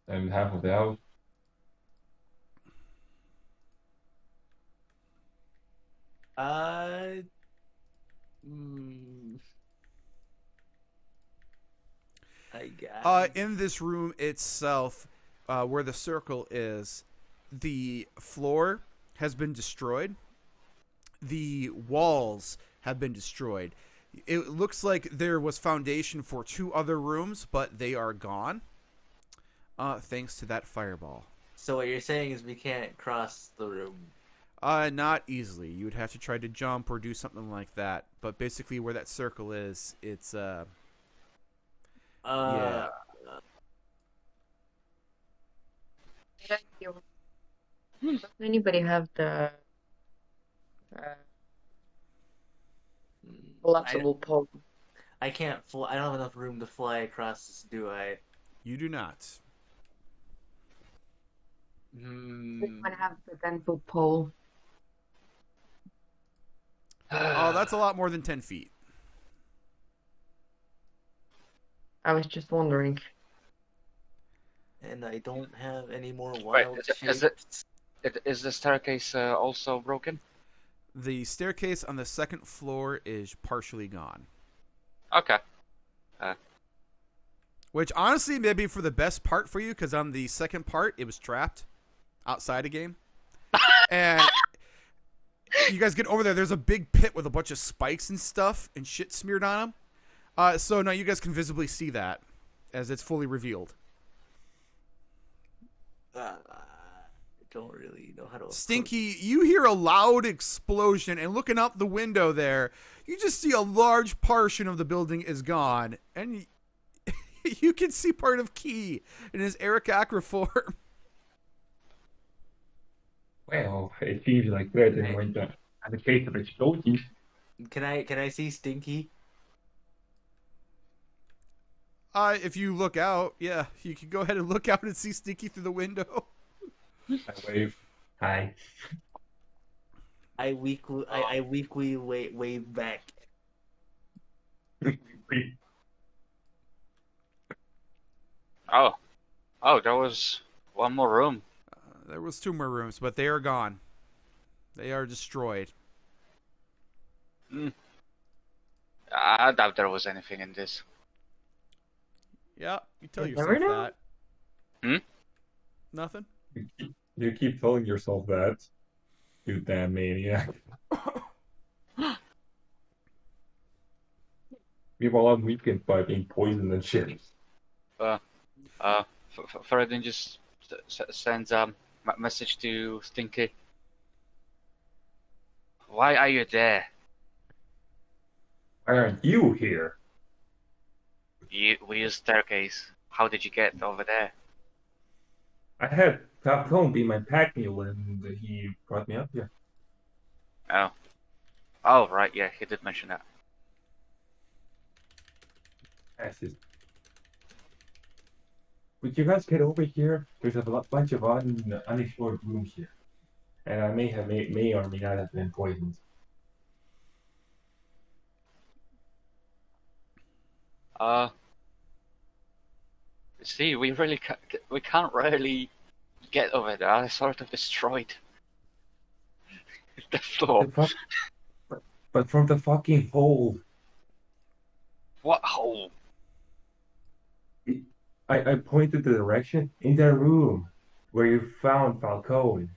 And half of the house. I got In this room itself, where the circle is, the floor has been destroyed. The walls have been destroyed. It looks like there was foundation for 2 other rooms, but they are gone. Thanks to that fireball. So what you're saying is we can't cross the room. Not easily. You would have to try to jump or do something like that. But basically, where that circle is, it's yeah. Does anybody have the collapsible pole? I can't fly. I don't have enough room to fly across this, do I? You do not. Does anyone have the dental pole? Oh, that's a lot more than 10 feet. I was just wondering. And I don't have any more Wait, wild shapes. is the staircase also broken? The staircase on the second floor is partially gone. Okay. Which, honestly, may be for the best part for you, because on the second part, it was trapped outside a game. And you guys get over there, there's a big pit with a bunch of spikes and stuff and shit smeared on them. So now you guys can visibly see that as it's fully revealed. I don't really know how to... Stinky, you hear a loud explosion, and looking out the window there, you just see a large portion of the building is gone, and you can see part of Key in his Eric Acra form. Well, it seems like Theradin went on a case of explosions. Can I see Stinky? If you look out, yeah, you can go ahead and look out and see Stinky through the window. I wave. Hi. I weakly wave back. Oh, there was one more room. There was 2 more rooms, but they are gone. They are destroyed. I doubt there was anything in this. Yeah, you tell You yourself never know. that. Nothing? You keep telling yourself that. You damn maniac. Meanwhile, I'm weakened by being poisoned and shit. Theradin just sends a message to Stinky. Why are you there? Why aren't you here? We use staircase. How did you get over there? I had Falcone be my pack mule and he brought me up here. Oh, right, yeah, he did mention that. That's just... Would you guys get over here? There's a bunch of unexplored rooms here. And I may or may not have been poisoned. See, we can't really get over there. I sort of destroyed the floor. But from the fucking hole. What hole? I pointed the direction in that room where you found Falcone.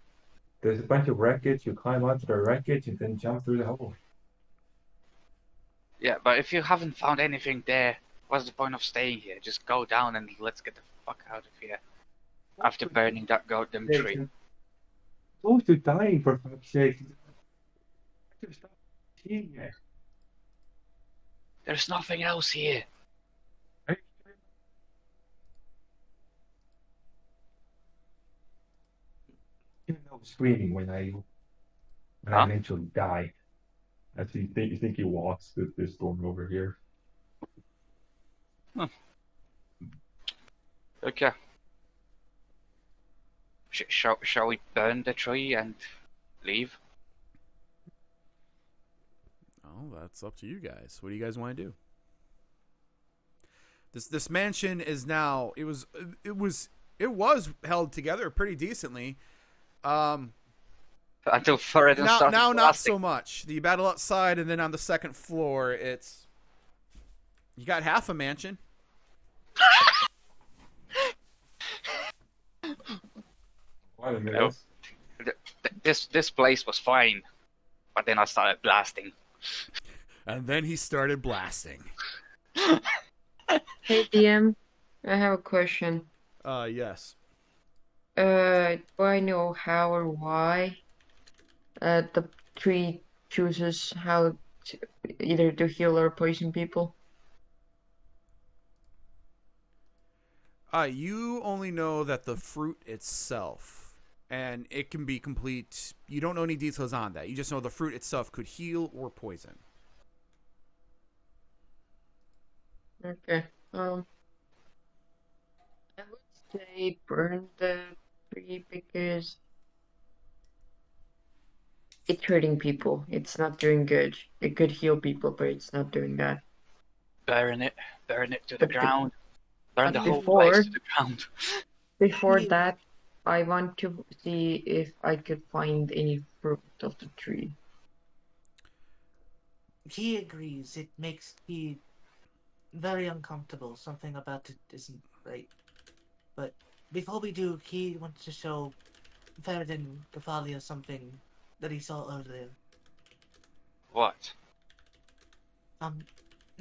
There's a bunch of wreckage. You climb onto the wreckage and then jump through the hole. Yeah, but if you haven't found anything there, what's the point of staying here? Just go down and let's get the fuck out of here. After burning that goddamn tree. Close to dying, for fuck's sake. Stop seeing it. There's nothing else here. Even though screaming when I eventually die. As you think he walks this storm over here. Okay. Shall we burn the tree and leave? Oh, that's up to you guys. What do you guys want to do? This mansion is now it was held together pretty decently. Until Theradin started now not blasting. so much. The battle outside, and then on the second floor, it's you got half a mansion. Wait a minute. No. This place was fine, but then I started blasting. And then he started blasting. Hey DM, I have a question. Yes. Do I know how or why the tree chooses how to, either to heal or poison people? You only know that the fruit itself, and it can be complete. You don't know any details on that. You just know the fruit itself could heal or poison. Okay. I would say burn the tree because it's hurting people. It's not doing good. It could heal people, but it's not doing that. Burn it to the But ground. Burn the whole before- place to the ground. Before that, I want to see if I could find any fruit of the tree. He agrees. It makes he very uncomfortable. Something about it isn't right. But before we do, he wants to show Theradin Gothalia something that he saw earlier. What?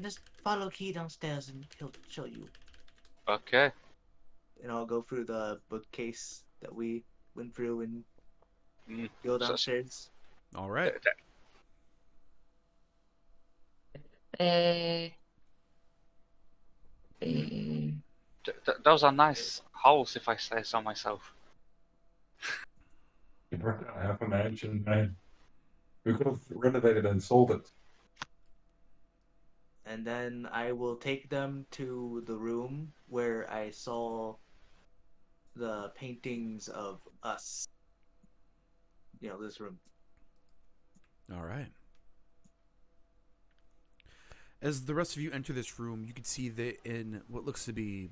Just follow Key downstairs and he'll show you. Okay. And I'll go through the bookcase that we went through and Mm. go So- downstairs. All right. Uh, Those are nice holes, if I say so myself. You burned down half a mansion, man. We could have renovated and sold it. And then I will take them to the room where I saw the paintings of us. You know, this room. All right. As the rest of you enter this room, you can see that in what looks to be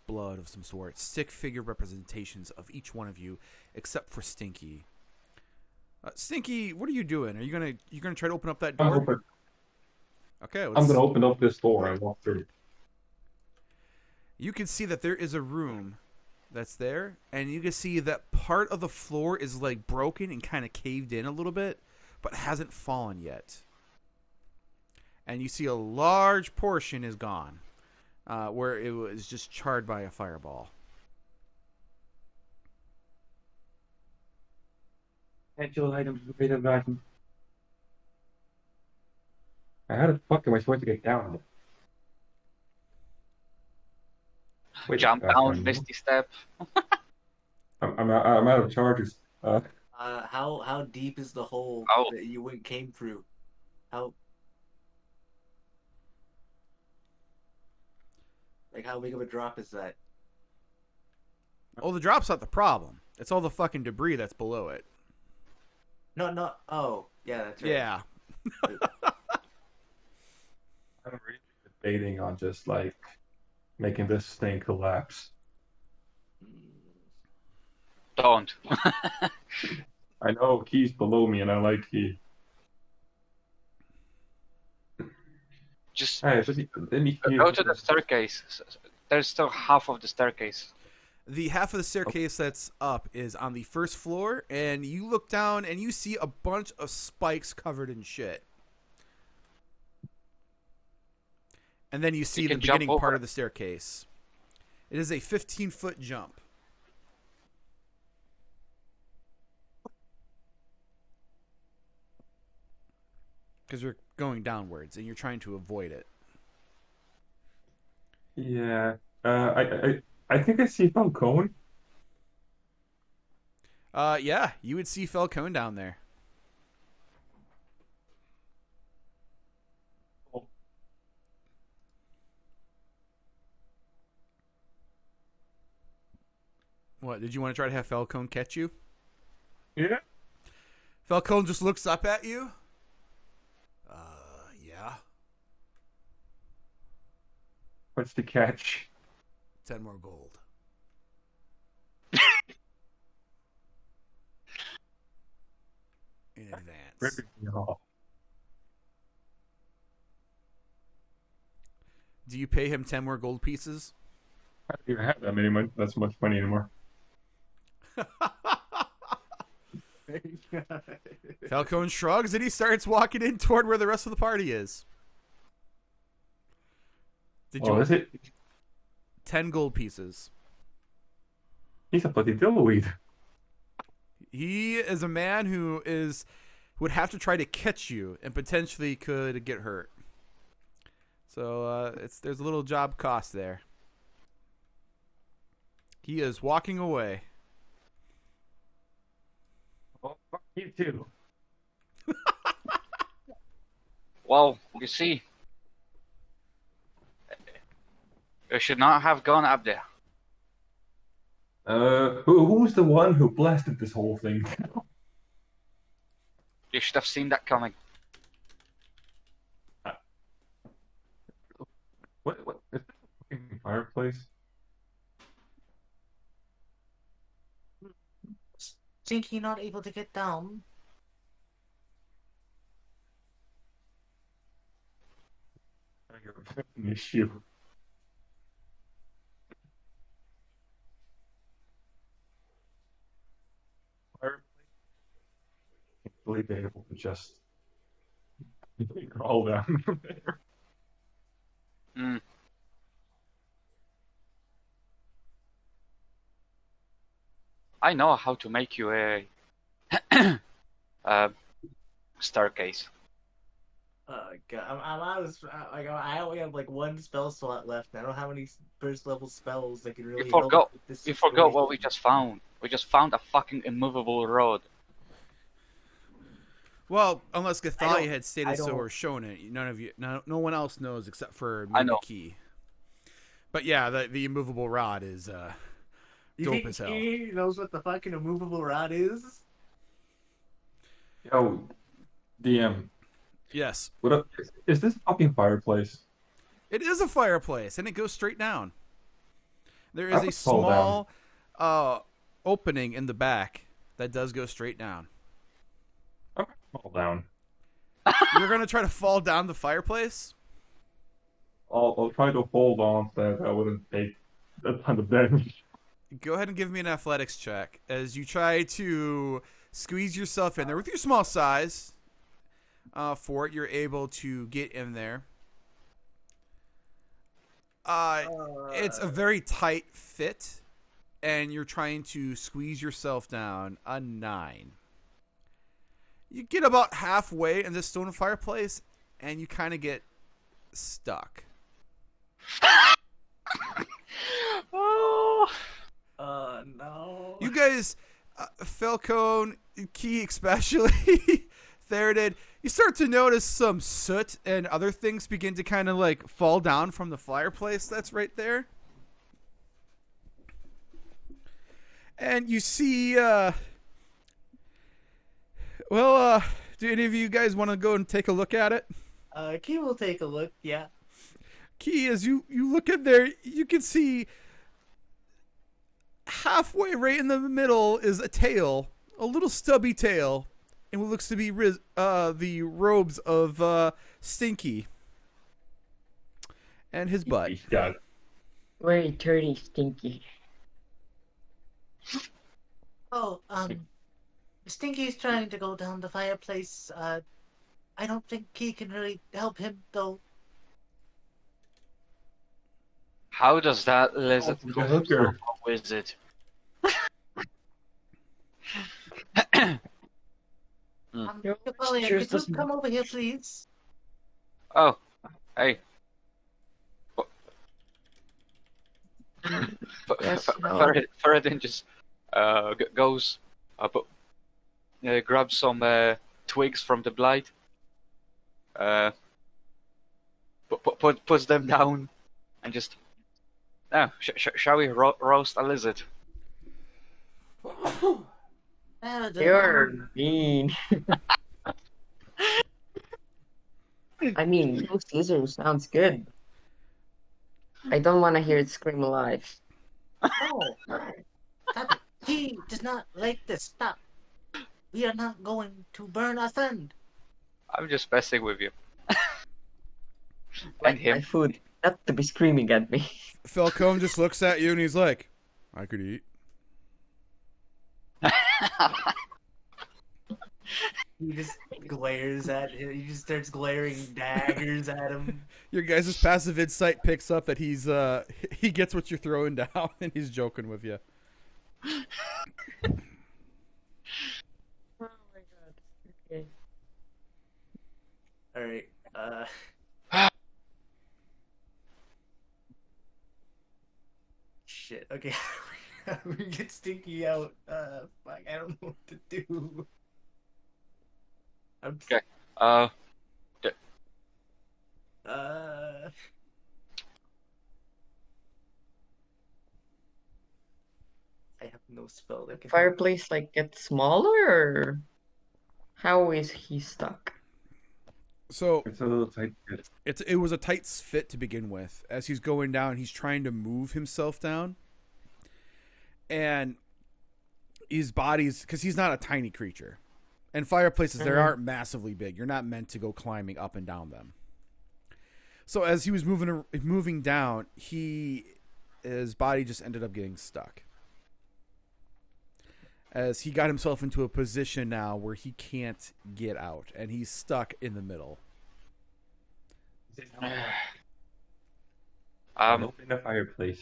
blood of some sort, stick figure representations of each one of you, except for Stinky. Stinky, what are you doing? Are you gonna try to open up that door? Okay, I'm gonna open up this door and walk through. You can see that there is a room that's there, and you can see that part of the floor is like broken and kind of caved in a little bit, but hasn't fallen yet. And you see a large portion is gone, where it was just charred by a fireball. Potential items made of vacuum. How the fuck am I supposed to get down? Wait, Jump down, Misty Step. I'm out of charges. How deep is the hole Oh. that you came through? How big of a drop is that? Oh, the drop's not the problem. It's all the fucking debris that's below it. No. Oh, yeah, that's right. Yeah. I'm really debating on just like making this thing collapse. Don't. I know Key's below me, and I like Key. Just Hey, let me go to the staircase. There's still half of the staircase. The half of the staircase that's up is on the first floor, and you look down and you see a bunch of spikes covered in shit. And then you see You the can jump beginning part over. of the staircase. It is a 15-foot jump. Because you're going downwards and you're trying to avoid it. Yeah. I think I see Falcone. Yeah, you would see Falcone down there. What, did you want to try to have Falcone catch you? Yeah. Falcone just looks up at you. Yeah. What's the catch? 10 more gold. In advance. Ripping me off. Do you pay him 10 more gold pieces? I don't even have that many money. That's much money anymore. Falcone shrugs and he starts walking in toward where the rest of the party is. Did you? Oh, is it? 10 gold pieces. He's a bloody dillweed. He is a man who would have to try to catch you and potentially could get hurt. So there's a little job cost there. He is walking away. Oh, fuck you too. Well, you see, you should not have gone up there. Who's the one who blasted this whole thing? You should have seen that coming. What is that a fucking fireplace? Think you're not able to get down? You're a fucking issue. Fireplace? I can't believe they're able to just crawl down from there. Hmm. I know how to make you a staircase. God, I'm out of. I only have like one spell slot left. I don't have any first level spells that can really. You help forgot. with this You forgot what situation. we just found. We just found a fucking immovable road. Well, unless I Gothalia don't- had stated so don't- or shown it, none of you, no one else knows except for I maybe know. Key. But yeah, the immovable rod is You dope think as hell. he knows what the fucking immovable rod is? Yo, DM, Yes, what up? Is this a fucking fireplace? it is a fireplace, and it goes straight down. There I is a would fall down. small opening in the back that does go straight down. I'm gonna fall down. You're gonna try to fall down the fireplace? I'll try to hold on to that. I wouldn't take a ton of damage. Go ahead and give me an athletics check as you try to squeeze yourself in there with your small size. For it, you're able to get in there. It's a very tight fit, and you're trying to squeeze yourself down. A 9. You get about halfway in this stone fireplace, and you kind of get stuck. Oh. No. You guys, Falcone, Key especially, Theradin, you start to notice some soot and other things begin to kind of like fall down from the fireplace that's right there. And you see, do any of you guys want to go and take a look at it? Key will take a look. Yeah. Key, as you look in there, you can see halfway right in the middle is a tail, a little stubby tail, and what looks to be the robes of Stinky and his butt. Yeah. Very dirty, stinky. Oh, Stinky's trying to go down the fireplace. I don't think Key can really help him though. How does that lizard Oh, go hooker. from a wizard? Gothalia, Cheers, could you listen. come over here, please? Oh, hey. Yes, no. Theradin just goes, grabs some twigs from the blight, puts them down, and just. Now, shall we roast a lizard? You're mean. I mean, roast lizard sounds good. I don't want to hear it scream alive. Oh, stop it. He does not like this. Stop. We are not going to burn our friend. I'm just messing with you. Like And him. my food. Not to be screaming at me. Falcone just looks at you and he's like, I could eat. He just glares at him. He just starts glaring daggers at him. Your guys' passive insight picks up that he gets what you're throwing down and he's joking with you. Oh my god. Okay. Alright, shit, okay. We get Stinky out. Fuck, I don't know what to do. I'm Okay. I have no spell that can help. Fireplace like gets smaller, or how is he stuck? So It's a little tight fit. it was a tight fit to begin with. As he's going down, he's trying to move himself down. And his body's, because he's not a tiny creature. And fireplaces, they aren't massively big. You're not meant to go climbing up and down them. So as he was moving down, his body just ended up getting stuck. As he got himself into a position now where he can't get out, and he's stuck in the middle. Open the fireplace.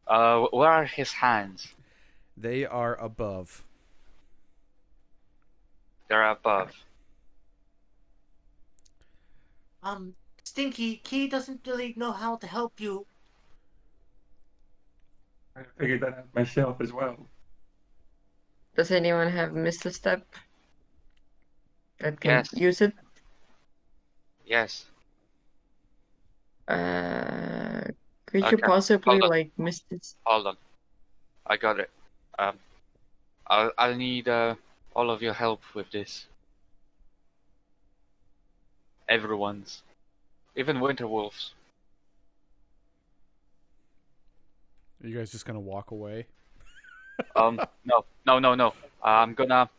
Where are his hands? They are above. They're above. Stinky, Key doesn't really know how to help you. I figured that out myself as well. Does anyone have Mr. Step that can Yes. use it? Yes. Could you Okay, possibly hold on. like Mr. Hold on. I got it. I'll need all of your help with this. Everyone's. Even Winterwolves. Are you guys just gonna walk away? No. I'm gonna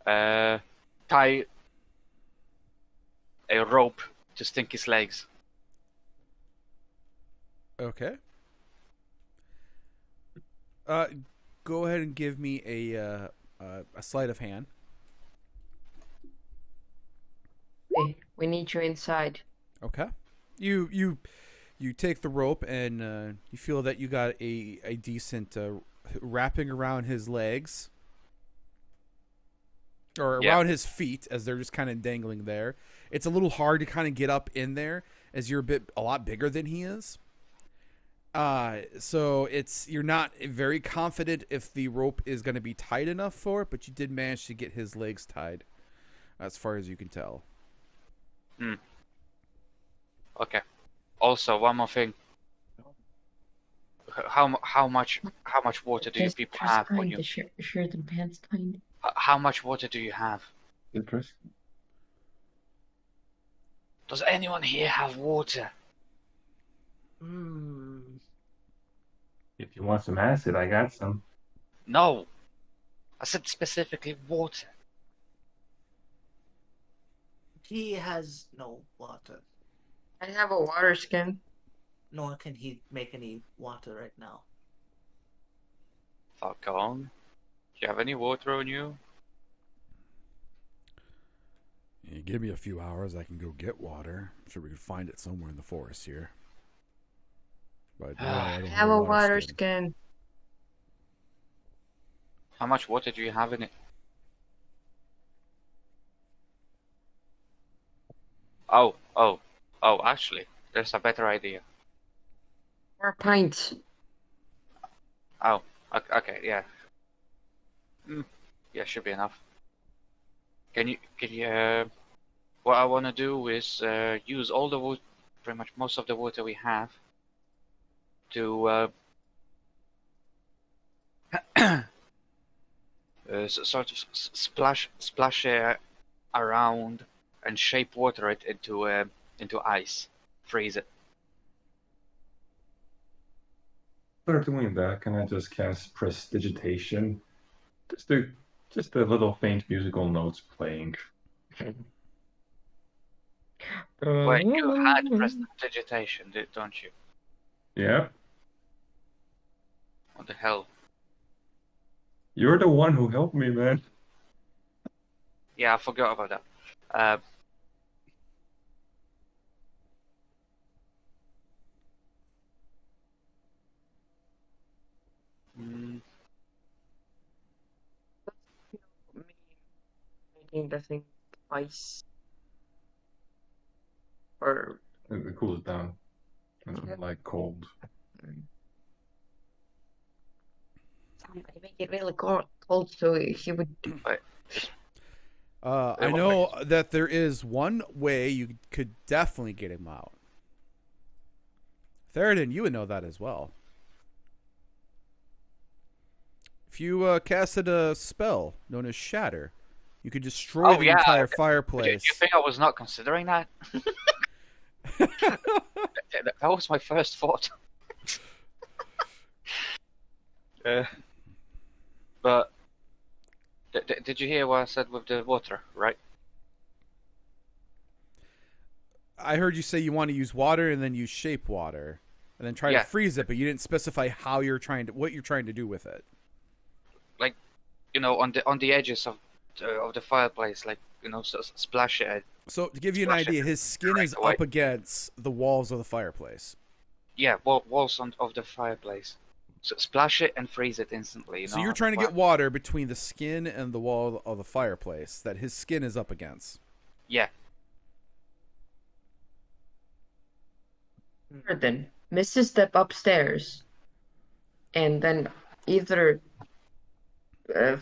tie a rope to Stinky's legs. Okay. Go ahead and give me a sleight of hand. Hey, we need you inside. Okay. You take the rope and you feel that you got a decent wrapping around his legs or Yeah. around his feet as they're just kind of dangling there. It's a little hard to kind of get up in there as you're a lot bigger than he is. So you're not very confident if the rope is going to be tight enough for it, but you did manage to get his legs tied, as far as you can tell. Okay. Also, one more thing. How much water do you Just people press have on behind you? the shirt and pants kind. How much water do you have? Interest? Does anyone here have water? If you want some acid, I got some. No. I said specifically water. He has no water. I have a water skin. Nor can he make any water right now. Falcone, do you have any water on you? You give me a few hours, I can go get water. I'm sure we can find it somewhere in the forest here. But I I don't have a water skin. skin. How much water do you have in it? Oh, actually, there's a better idea. 4 pints. Oh, okay, yeah. Yeah, should be enough. Can you, what I want to do is use all the water, pretty much most of the water we have to sort of splash around and shape water it into ice, freeze it. Start doing that. Can I just cast prestidigitation? Just a little faint musical notes playing. Wait, you had prestidigitation, don't you? Yeah. What the hell? You're the one who helped me, man. Yeah, I forgot about that. Uh, mm, Making the thing twice. Or It cools down. I don't like cold. somebody make it really cold so he would. wait, I know that there is one way you could definitely get him out. Theradin, you would know that as well. If you casted a spell known as Shatter, you could destroy the entire fireplace. You think I was not considering that? That was my first thought. But did you hear what I said with the water, right? I heard you say you want to use water and then use shape water, and then try to freeze it, but you didn't specify what you're trying to do with it. Like, on the edges of the fireplace, like splash it. So to give you an idea, his skin is up against the walls of the fireplace. Yeah, walls of the fireplace. So splash it and freeze it instantly. So you're trying to get water between the skin and the wall of the fireplace that his skin is up against. Yeah. Then Mrs. Step upstairs, and then either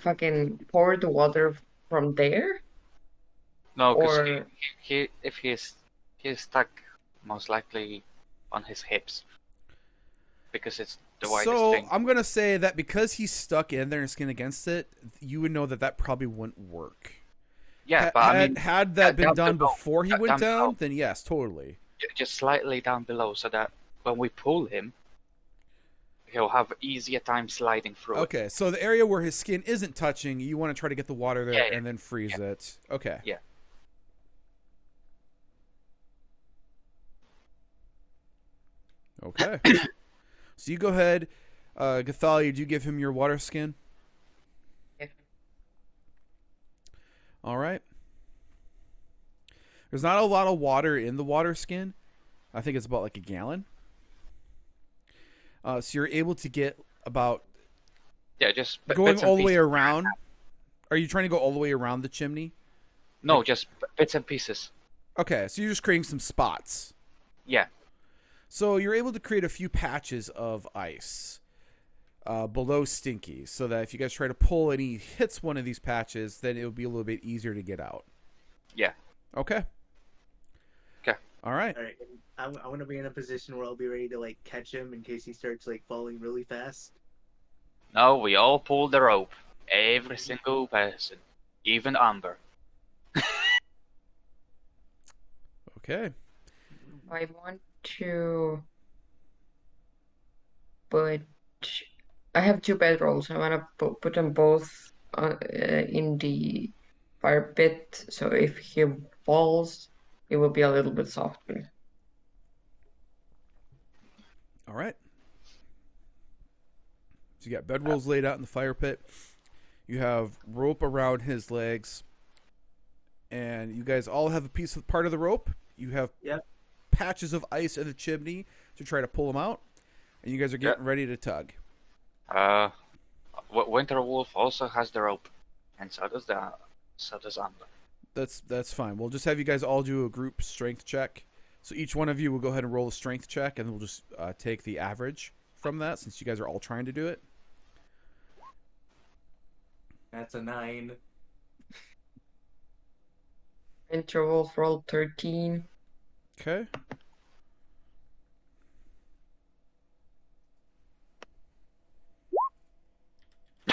fucking pour the water from there. No, because if he's stuck, most likely on his hips, because it's the widest thing. So I'm gonna say that because he's stuck in there and skin against it, you would know that probably wouldn't work. Yeah, but had that been done below, before he went down, then yes, totally. Just slightly down below, so that when we pull him, he'll have easier time sliding through. Okay, so the area where his skin isn't touching, you want to try to get the water there and then freeze it. Okay. Yeah. Okay. So you go ahead, Gothalia, do you give him your water skin? Yeah. All right. There's not a lot of water in the water skin. I think it's about like a gallon. So you're able to get about... Yeah, just... going all the way around. Are you trying to go all the way around the chimney? No, just bits and pieces. Okay, so you're just creating some spots. Yeah. So you're able to create a few patches of ice below Stinky, so that if you guys try to pull and he hits one of these patches, then it'll be a little bit easier to get out. Yeah. Okay. Okay. All right. All right. I want to be in a position where I'll be ready to like catch him in case he starts like falling really fast. No, we all pulled the rope. Every single person, even Amber. Okay. I want to, but I have two bedrolls. I want to put them both in the fire pit, so if he falls, it will be a little bit softer. All right. So you got bedrolls laid out in the fire pit. You have rope around his legs, and you guys all have a part of the rope. You have patches of ice in the chimney to try to pull them out, and you guys are getting ready to tug. Winter Wolf also has the rope, and so does Amber. That's fine. We'll just have you guys all do a group strength check. So each one of you will go ahead and roll a strength check, and we'll just take the average from that, since you guys are all trying to do it. That's a 9. Interwolf rolled 13. Okay.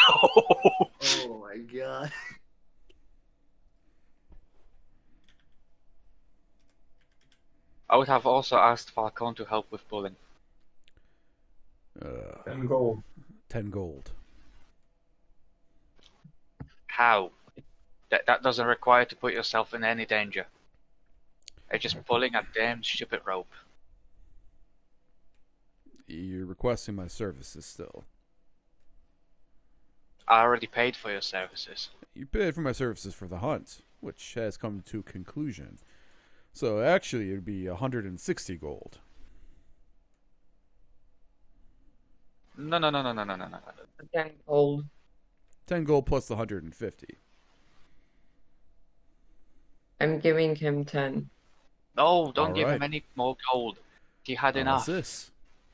Oh my god. I would have also asked Falcone to help with pulling. 10 gold. 10 gold. How? That doesn't require to put yourself in any danger. They're just pulling a damn stupid rope. You're requesting my services still. I already paid for your services. You paid for my services for the hunt, which has come to a conclusion. So actually, it'd be 160 gold. No. 10 gold. 10 gold plus the 150. I'm giving him 10. No, don't All give him right. any more gold. He had enough. What's this?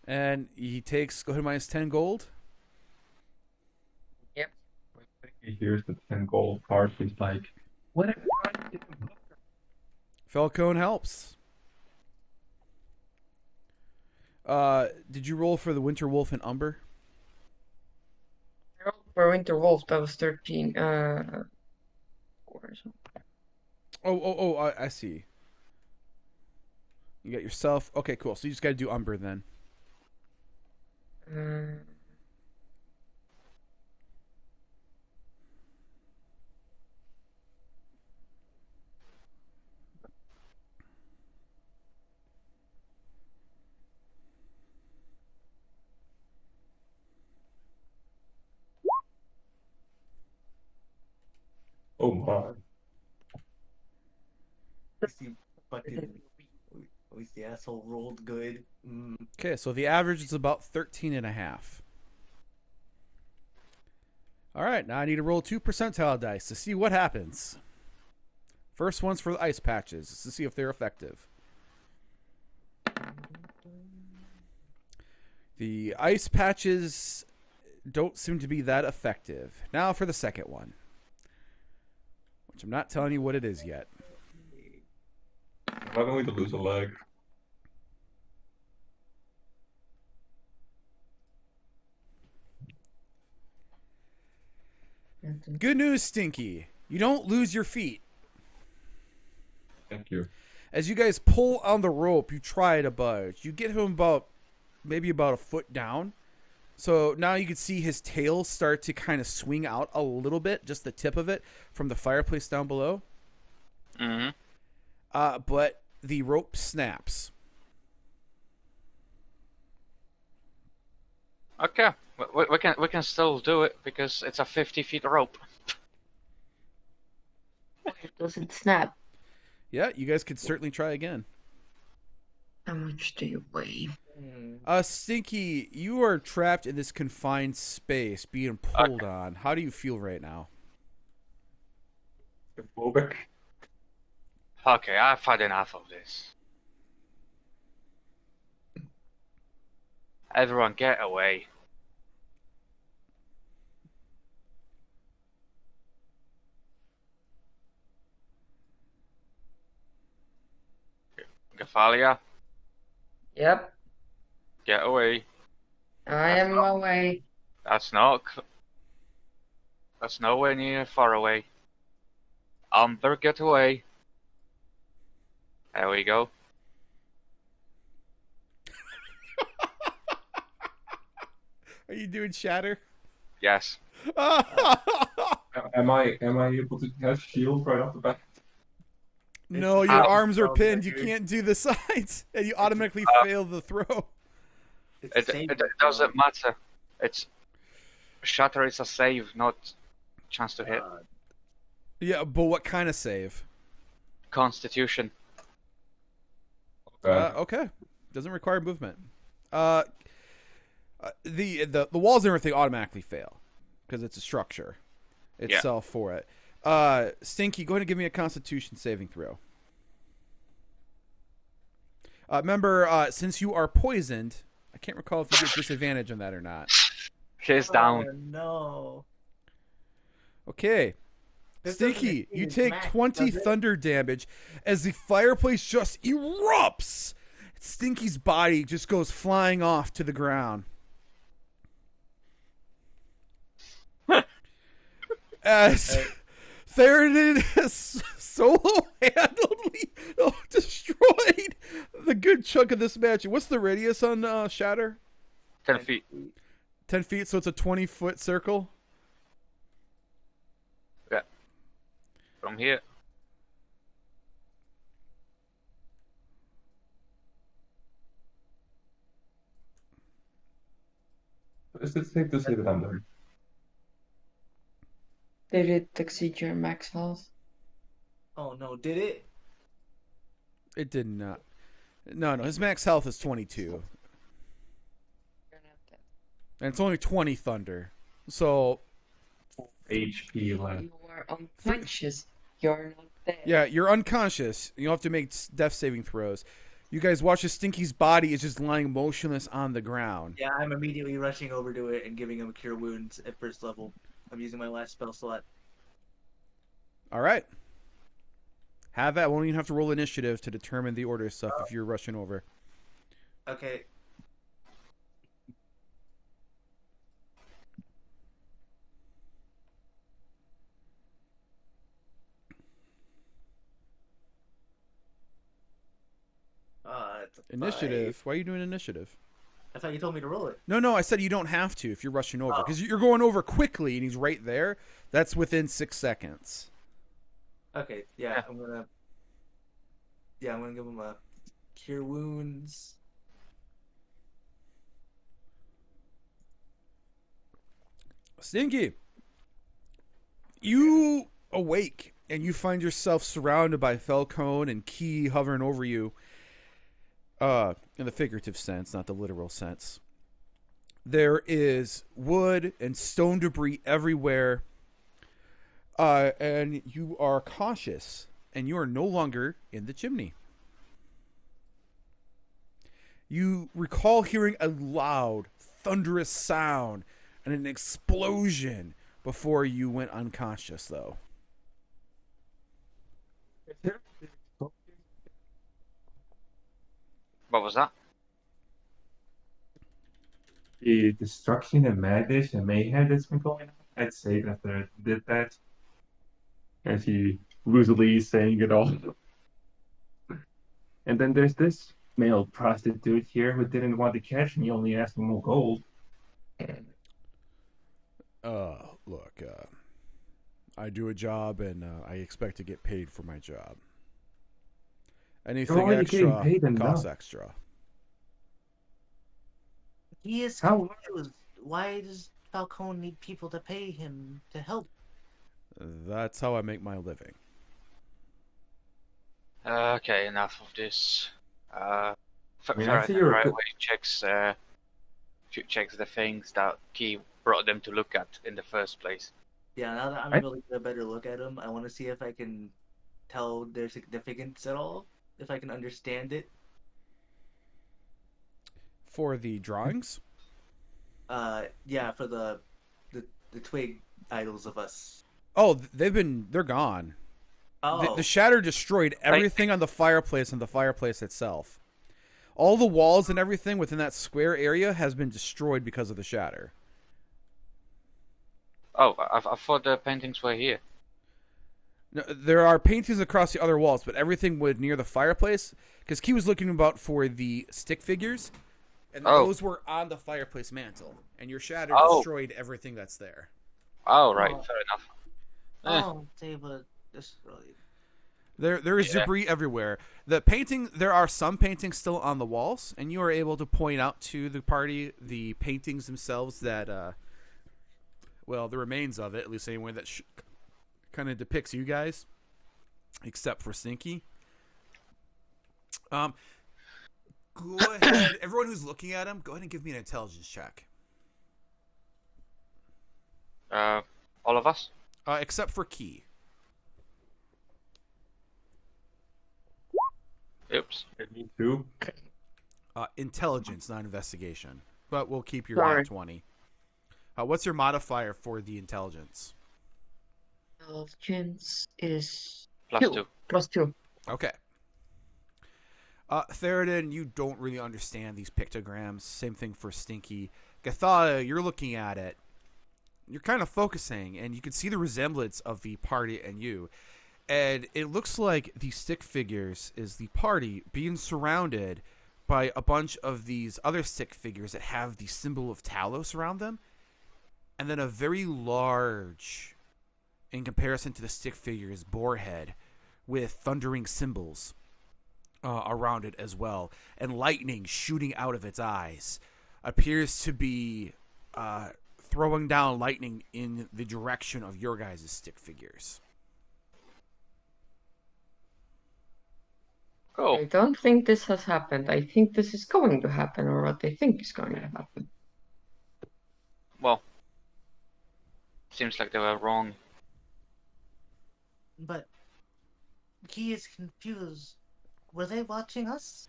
And he takes, go ahead, minus 10 gold. He hears the 10 gold part. He's like, what? Falcone helps. Did you roll for the Winter Wolf and Umber? For Winter Wolf, that was 13. I see. You got yourself. Okay, cool. So you just got to do Umber then. Oh my. At least the asshole rolled good. Okay, so the average is about 13.5. All right, now I need to roll 2 percentile dice to see what happens. First one's for the ice patches to see if they're effective. The ice patches don't seem to be that effective. Now for the second one, which I'm not telling you what it is yet. I'm not going to lose a leg. Good news, Stinky. You don't lose your feet. Thank you. As you guys pull on the rope, you try to budge. You get him maybe about a foot down. So now you can see his tail start to kind of swing out a little bit, just the tip of it, from the fireplace down below. Mm-hmm. But the rope snaps. Okay, we can still do it because it's a 50 feet rope. Does it snap? Yeah, you guys could certainly try again. How much do you weigh? Stinky, you are trapped in this confined space, being pulled on. How do you feel right now? Urobach. Okay, I've had enough of this. Everyone get away. Gothalia, Yep, get away. I am on my way. That's nowhere near far away. Umber, get away. There we go. Are you doing shatter? Yes. Am I able to cast shield right off the bat? No, your Ow. arms are pinned. You can't do the sides, and you automatically fail the throw. It doesn't matter. It's shatter is a save, not chance to hit. Yeah, but what kind of save? Constitution. Okay, doesn't require movement. The walls and everything automatically fail because it's a structure itself for it. Stinky, go ahead and give me a Constitution saving throw. Remember, since you are poisoned, I can't recall if you get disadvantage on that or not. He's down. Oh, no. Okay. This Stinky, doesn't you hit take max, 20 does it? thunder damage as the fireplace just erupts. Stinky's body just goes flying off to the ground. As Theradin has solo-handedly destroyed the good chunk of this match. What's the radius on Shatter? 10 feet. 10 feet, so it's a 20-foot circle. Yeah. From here. Is it safe to say that I'm done? Did it exceed your max health? Oh no, did it? It did not. No, his max health is 22. You're not dead. And it's only 20 thunder. So, HP left. You are unconscious. You're not dead. yeah, you're unconscious. You have to make death saving throws. You guys watch as Stinky's body is just lying motionless on the ground. Yeah, I'm immediately rushing over to it and giving him a cure wounds at first level. I'm using my last spell slot. All right. Have that. Won't even have to roll initiative to determine the order stuff if you're rushing over. Okay. It's a Initiative? 5. Why are you doing initiative? I thought you told me to roll it. No, I said you don't have to if you're rushing over. Because you're going over quickly and he's right there. That's within 6 seconds. Okay, yeah, I'm gonna give him a cure wounds. Stinky, you awake and you find yourself surrounded by Falcone and Key hovering over you. In the figurative sense, not the literal sense. There is wood and stone debris everywhere. And you are cautious, and you are no longer in the chimney. You recall hearing a loud, thunderous sound and an explosion before you went unconscious, though. What was that? The destruction and madness and mayhem that's been going on, I'd say that they did that. As he loosely is saying it all. And then there's this male prostitute here who didn't want to catch me, only asked for more gold. Look, I do a job and I expect to get paid for my job. Anything already getting extra paid costs enough. extra. He is How- confused. Why does Falcone need people to pay him to help? That's how I make my living. Okay, enough of this. mean, I Faerun see you're a right good- away checks the things that Key brought them to look at in the first place. Yeah, now that I'm I- able to get a better look at him, I want to see if I can tell their significance at all. If I can understand it. For the drawings? Yeah, for the twig idols of us. Oh, they're gone. Oh, The shatter destroyed everything on the fireplace and the fireplace itself. All the walls and everything within that square area has been destroyed because of the shatter. Oh, I thought the paintings were here. No, there are paintings across the other walls, but everything would near the fireplace, because Key was looking about for the stick figures, and those were on the fireplace mantle, and your shatter destroyed everything that's there. Oh, right, Oh. fair enough. oh, they were destroyed. There is debris everywhere. There are some paintings still on the walls, and you are able to point out to the party the paintings themselves that, the remains of it, at least anyway, that kind of depicts you guys, except for Stinky. Go ahead, everyone who's looking at him, go ahead and give me an intelligence check. All of us? Except for Key. Oops. Me too. Intelligence, not investigation. But we'll keep your Sorry. 20. What's your modifier for the intelligence? Intelligence is +2. +2. Okay. Theradin, you don't really understand these pictograms. Same thing for Stinky. Gothalia, you're looking at it. You're kind of focusing, and you can see the resemblance of the party and you. And it looks like the stick figures is the party being surrounded by a bunch of these other stick figures that have the symbol of Talos around them. And then a very large, in comparison to the stick figures, boar head with thundering symbols around it as well. And lightning shooting out of its eyes. Appears to be throwing down lightning in the direction of your guys' stick figures. Go. I don't think this has happened. I think this is going to happen, or what they think is going to happen. Well, seems like they were wrong. But Key is confused. Were they watching us?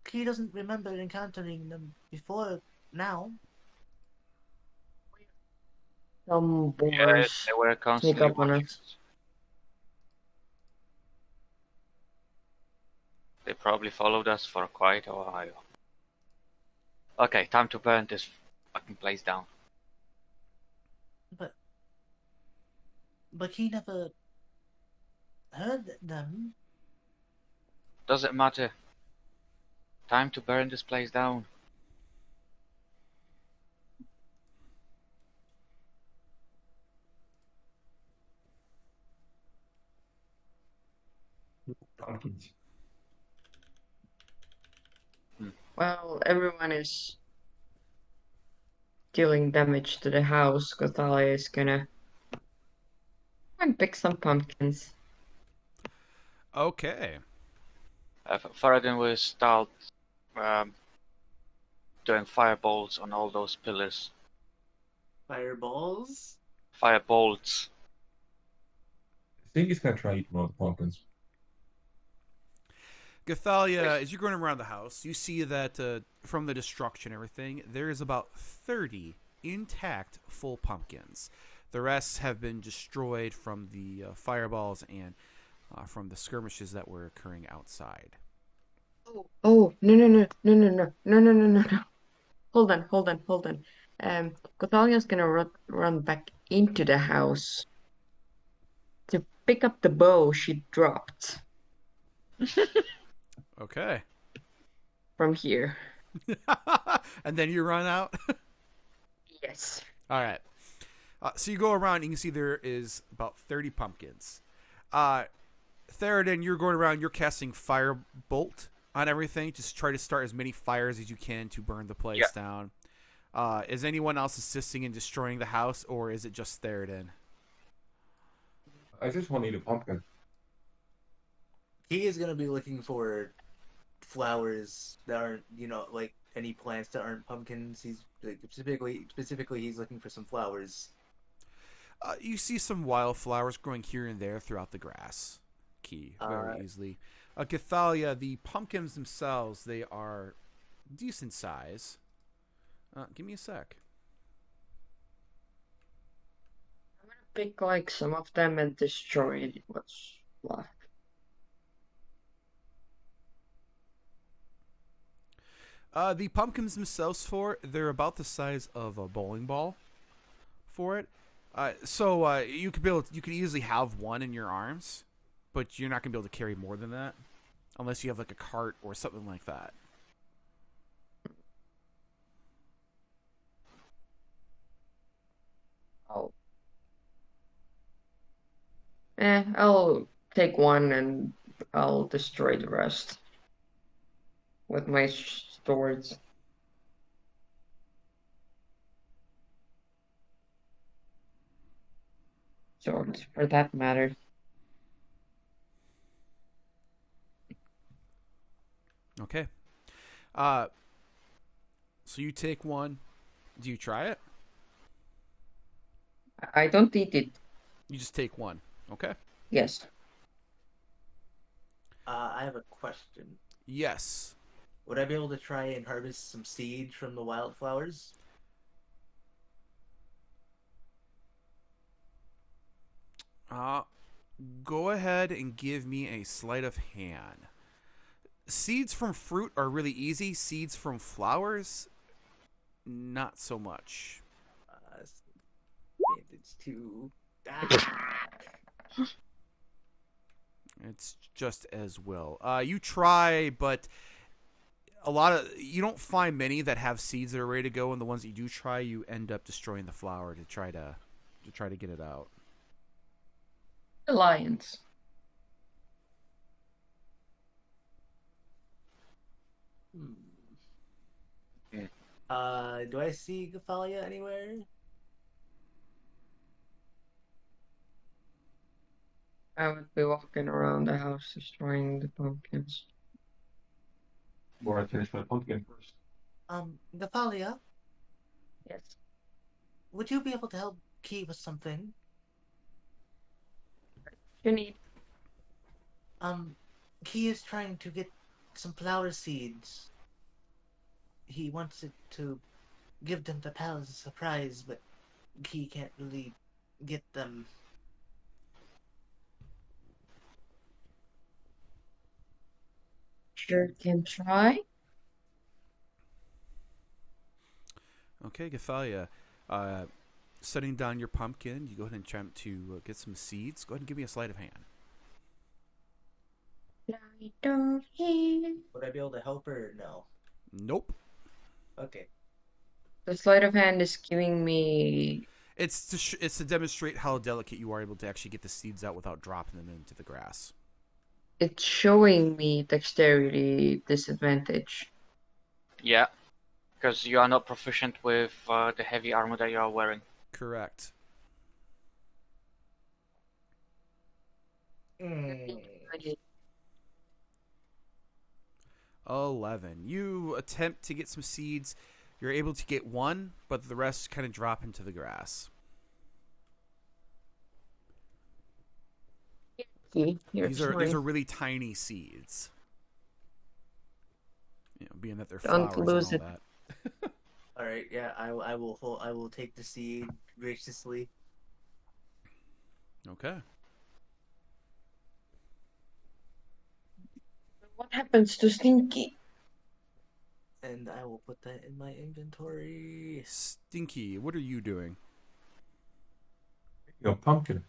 Key doesn't remember encountering them before now. Some Yes, boars they were sneak constantly up on watching us. us. They probably followed us for quite a while. Okay, time to burn this fucking place down. But he never heard them. Doesn't matter. Time to burn this place down. Pumpkins. Well, everyone is dealing damage to the house. Gothalia is gonna go and pick some pumpkins. Okay. Theradin will start doing fireballs on all those pillars. Fireballs? Firebolts. I think he's gonna try eating all the pumpkins. Gothalia, as you're going around the house, you see that from the destruction and everything, there is about 30 intact full pumpkins. The rest have been destroyed from the fireballs and from the skirmishes that were occurring outside. Oh, no. Hold on. Gothalia's gonna run back into the house to pick up the bow she dropped Okay. from here. And then you run out? Yes. All right. So you go around, you can see there is about 30 pumpkins. Theradin, you're going around, you're casting firebolt on everything. Just try to start as many fires as you can to burn the place down. Is anyone else assisting in destroying the house, or is it just Theradin? I just want to eat a pumpkin. He is gonna be looking for flowers that aren't, like any plants that aren't pumpkins. He's like, specifically, he's looking for some flowers. You see some wildflowers growing here and there throughout the grass. Key, very easily. Gothalia, the pumpkins themselves, they are decent size. Give me a sec. I'm gonna pick like some of them and destroy what's left. The pumpkins themselves, they're about the size of a bowling ball. For it, so you could easily have one in your arms, but you're not gonna be able to carry more than that, unless you have like a cart or something like that. I'll take one and I'll destroy the rest with my swords. Swords, for that matter. Okay. So you take one. Do you try it? I don't eat it. You just take one. Okay. Yes. I have a question. Yes. Would I be able to try and harvest some seeds from the wildflowers? Go ahead and give me a sleight of hand. Seeds from fruit are really easy. Seeds from flowers, not so much. It's too. It's just as well. You try, but you don't find many that have seeds that are ready to go, and the ones that you do try, you end up destroying the flower to try to get it out. Alliance. Do I see Gothalia anywhere? I would be walking around the house destroying the pumpkins. Or I finish my pumpkin first. Gothalia, Yes. would you be able to help Key with something? You need. Key is trying to get some flower seeds. He wants it to give them to Pal as a surprise, but Key can't really get them. Sure can try. Okay, Gothalia. Setting down your pumpkin, you go ahead and attempt to get some seeds. Go ahead and give me a sleight of hand. Would I be able to help her or no? Nope. Okay. The sleight of hand is giving me. It's to demonstrate how delicate you are able to actually get the seeds out without dropping them into the grass. It's showing me dexterity disadvantage. Yeah, because you are not proficient with the heavy armor that you are wearing. Correct. Mm. 11. You attempt to get some seeds. You're able to get one, but the rest kind of drop into the grass. These are really tiny seeds. You know, being that they're Don't flowers lose and all it. that. All right. Yeah, I will take the seed graciously. Okay. What happens to Stinky? And I will put that in my inventory. Stinky, what are you doing? A pumpkin.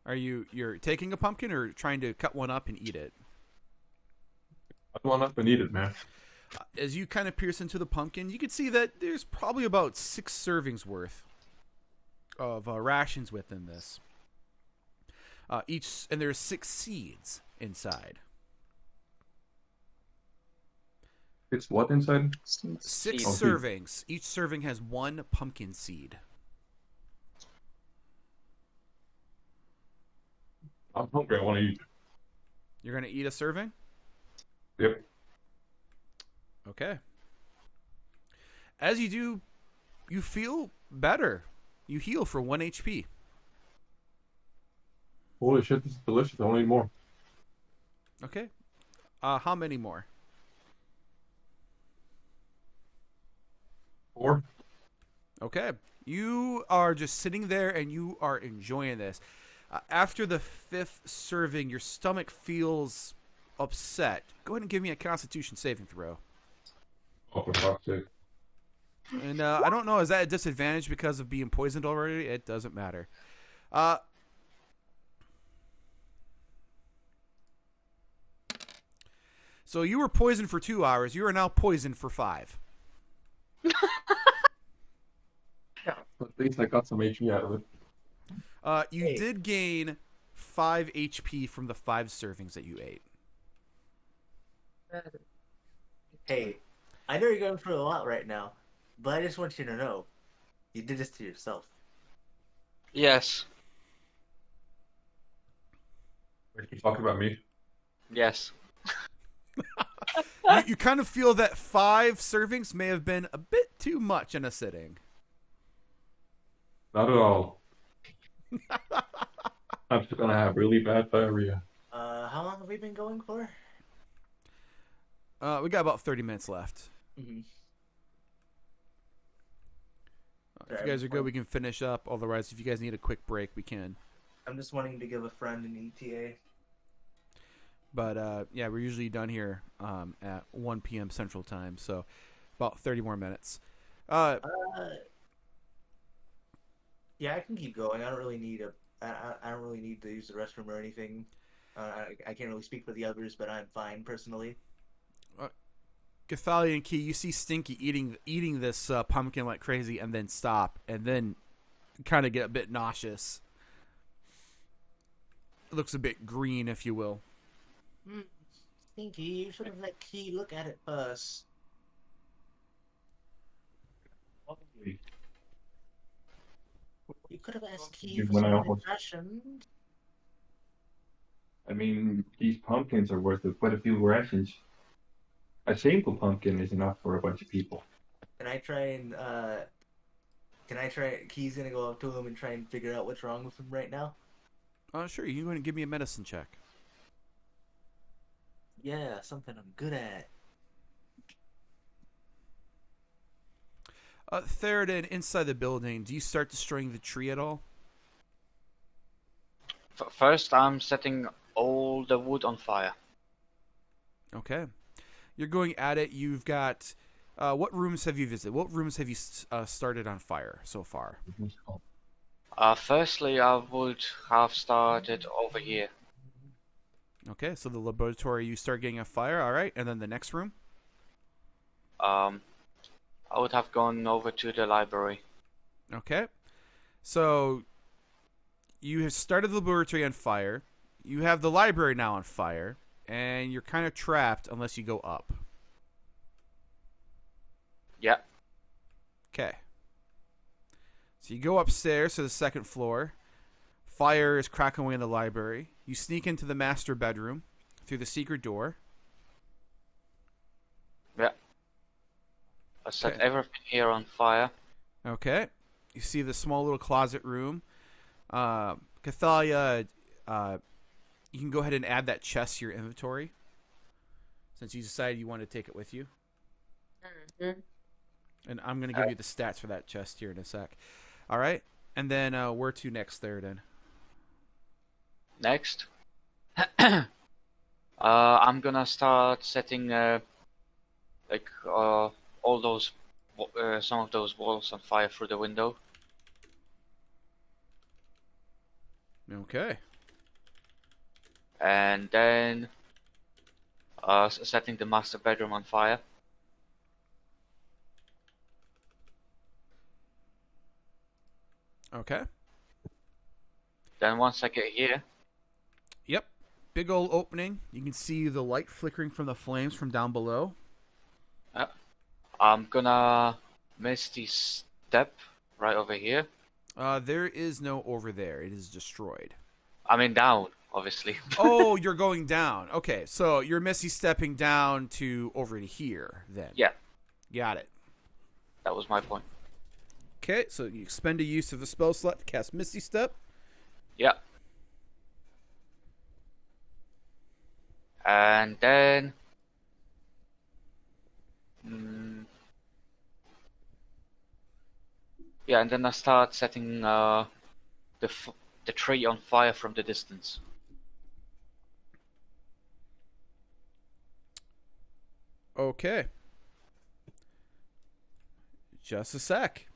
You're taking a pumpkin or trying to cut one up and eat it? I want up and eat it, man. As you kind of pierce into the pumpkin, you can see that there's probably about 6 servings worth of rations within this. And there's 6 seeds inside. It's what inside? 6 Seeds. servings. Each serving has 1 pumpkin seed. I'm hungry. I want to eat. You're going to eat a serving? Yep. Okay. As you do, you feel better. You heal for 1 HP. Holy shit, this is delicious. I want to eat more. Okay. How many more? 4. Okay. You are just sitting there and you are enjoying this. After the 5th serving, your stomach feels upset. Go ahead and give me a Constitution saving throw. Oh, for fuck's sake. And I don't know, is that a disadvantage because of being poisoned already? It doesn't matter. So you were poisoned for 2 hours. You are now poisoned for 5. At least I got some HP out of it. You did gain 5 HP from the 5 servings that you ate. Hey, I know you're going through a lot right now, but I just want you to know, you did this to yourself. Yes. Wait, you talking about me? Yes. You kind of feel that 5 servings may have been a bit too much in a sitting. Not at all. I'm just gonna have really bad diarrhea. How long have we been going for? We got about 30 minutes left. Mm-hmm. If you guys are good, we can finish up. Otherwise, if you guys need a quick break, we can. I'm just wanting to give a friend an ETA. But, yeah, we're usually done here at 1 p.m. Central Time, so about 30 more minutes. Yeah, I can keep going. I don't really need I don't really need to use the restroom or anything. I can't really speak for the others, but I'm fine personally. Gothalia and Key, you see Stinky eating this pumpkin like crazy and then stop and then kind of get a bit nauseous. It looks a bit green, if you will. Stinky, you should have let Key look at it first. You could have asked Key You for went some out of with- the rations. I mean, these pumpkins are worth quite a few rations. A single pumpkin is enough for a bunch of people. Can I try and Key's gonna go up to him and try and figure out what's wrong with him right now? Sure. You going to give me a medicine check? Yeah, something I'm good at. Theradin, inside the building, do you start destroying the tree at all? First, I'm setting all the wood on fire. Okay. You're going at it. You've got... what rooms have you visited? What rooms have you started on fire so far? Firstly, I would have started over here. Okay, so the laboratory, you start getting a fire, all right. And then the next room? I would have gone over to the library. Okay. So you have started the laboratory on fire. You have the library now on fire. And you're kind of trapped unless you go up. Yeah. Okay. So you go upstairs to the second floor. Fire is cracking away in the library. You sneak into the master bedroom through the secret door. Yeah. I set Okay. everything here on fire. Okay. You see the small little closet room. Gothalia, you can go ahead and add that chest to your inventory. Since you decided you want to take it with you. Mhm. And I'm going to give you the stats for that chest here in a sec. All right. And then where to next, Theradin? Next, I'm gonna start setting all those some of those walls on fire through the window. Okay. And then setting the master bedroom on fire. Okay. Then once I get here, Yep. Big old opening. You can see the light flickering from the flames from down below. I'm gonna misty step right over here. There is no over there. It is destroyed. I mean down, obviously. Oh, you're going down. Okay, so you're Missy stepping down to over to here then. Yeah. Got it. That was my point. Okay, so you expend a use of the spell slot to cast Misty Step. Yeah. And then yeah, and then I start setting the tree on fire from the distance. Okay. Just a sec.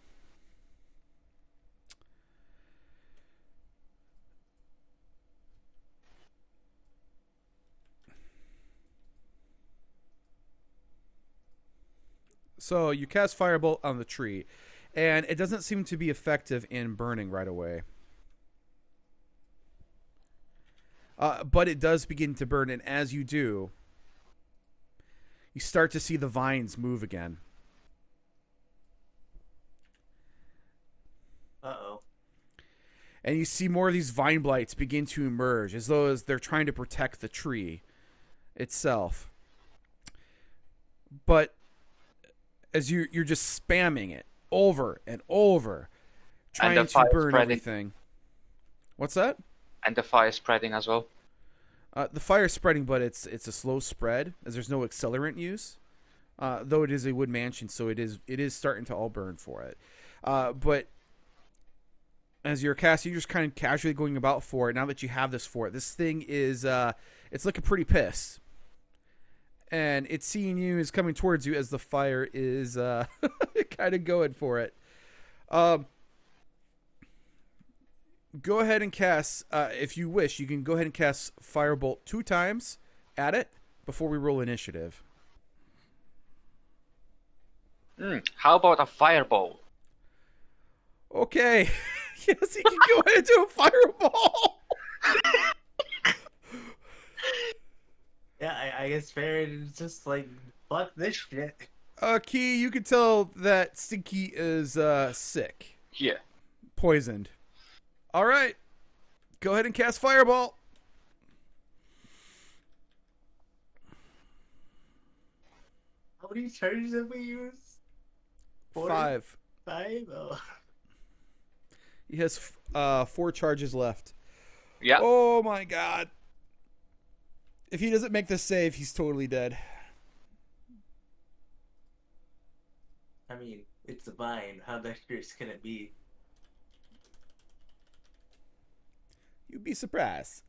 So you cast Firebolt on the tree, and it doesn't seem to be effective in burning right away. But it does begin to burn, and as you do, you start to see the vines move again. Uh-oh. And you see more of these vine blights begin to emerge, as though they're trying to protect the tree itself. But as you're just spamming it over and over, trying And the to fire burn spreading. everything. What's that? And the fire spreading as well. The fire's spreading, but it's a slow spread, as there's no accelerant use. Though it is a wood mansion, so it is starting to all burn for it. But as you're casting, you're just kind of casually going about for it. Now that you have this for it, this thing is it's looking pretty pissed. And it's seeing you, is coming towards you as the fire is kind of going for it. Go ahead and cast, if you wish, you can go ahead and cast Firebolt 2 times at it before we roll initiative. How about a fireball? Okay. Yes, you can go ahead and do a fireball. Yeah, I guess Faerun is just like, fuck this shit. Key, you can tell that Stinky is sick, Yeah. poisoned. All right, go ahead and cast Fireball. How many charges have we used? 5. 5? Oh. He has 4 charges left. Yeah. Oh my god. If he doesn't make the save, he's totally dead. I mean, it's a vine. How dangerous can it be? You'd be surprised.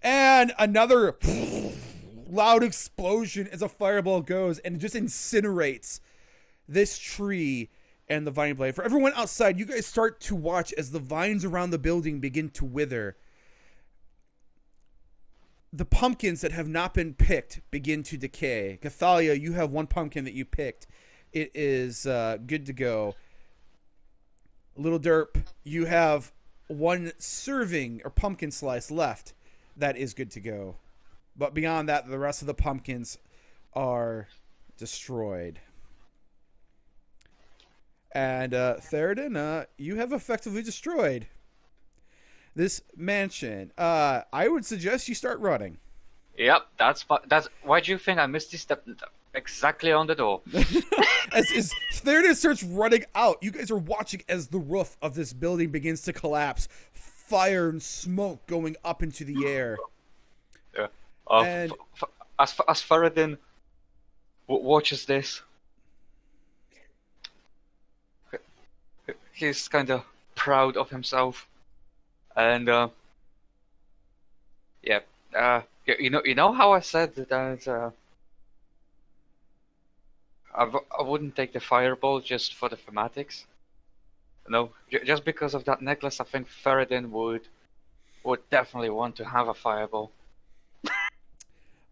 And another loud explosion as a fireball goes and it just incinerates this tree and the vine blade. For everyone outside, you guys start to watch as the vines around the building begin to wither. The pumpkins that have not been picked begin to decay. Gothalia, you have 1 pumpkin that you picked. It is good to go. Little Derp, you have 1 serving or pumpkin slice left. That is good to go. But beyond that, the rest of the pumpkins are destroyed. And Theradin, you have effectively destroyed this mansion. I would suggest you start running. Yep. That's why do you think I missed this step exactly on the door? As Theradin starts running out, you guys are watching as the roof of this building begins to collapse. Fire and smoke going up into the air. Yeah. And- As Theradin watches this, he's kind of proud of himself, and yeah, you know how I said that I wouldn't take the fireball just for the thematics. No, just because of that necklace, I think Theradin would definitely want to have a fireball.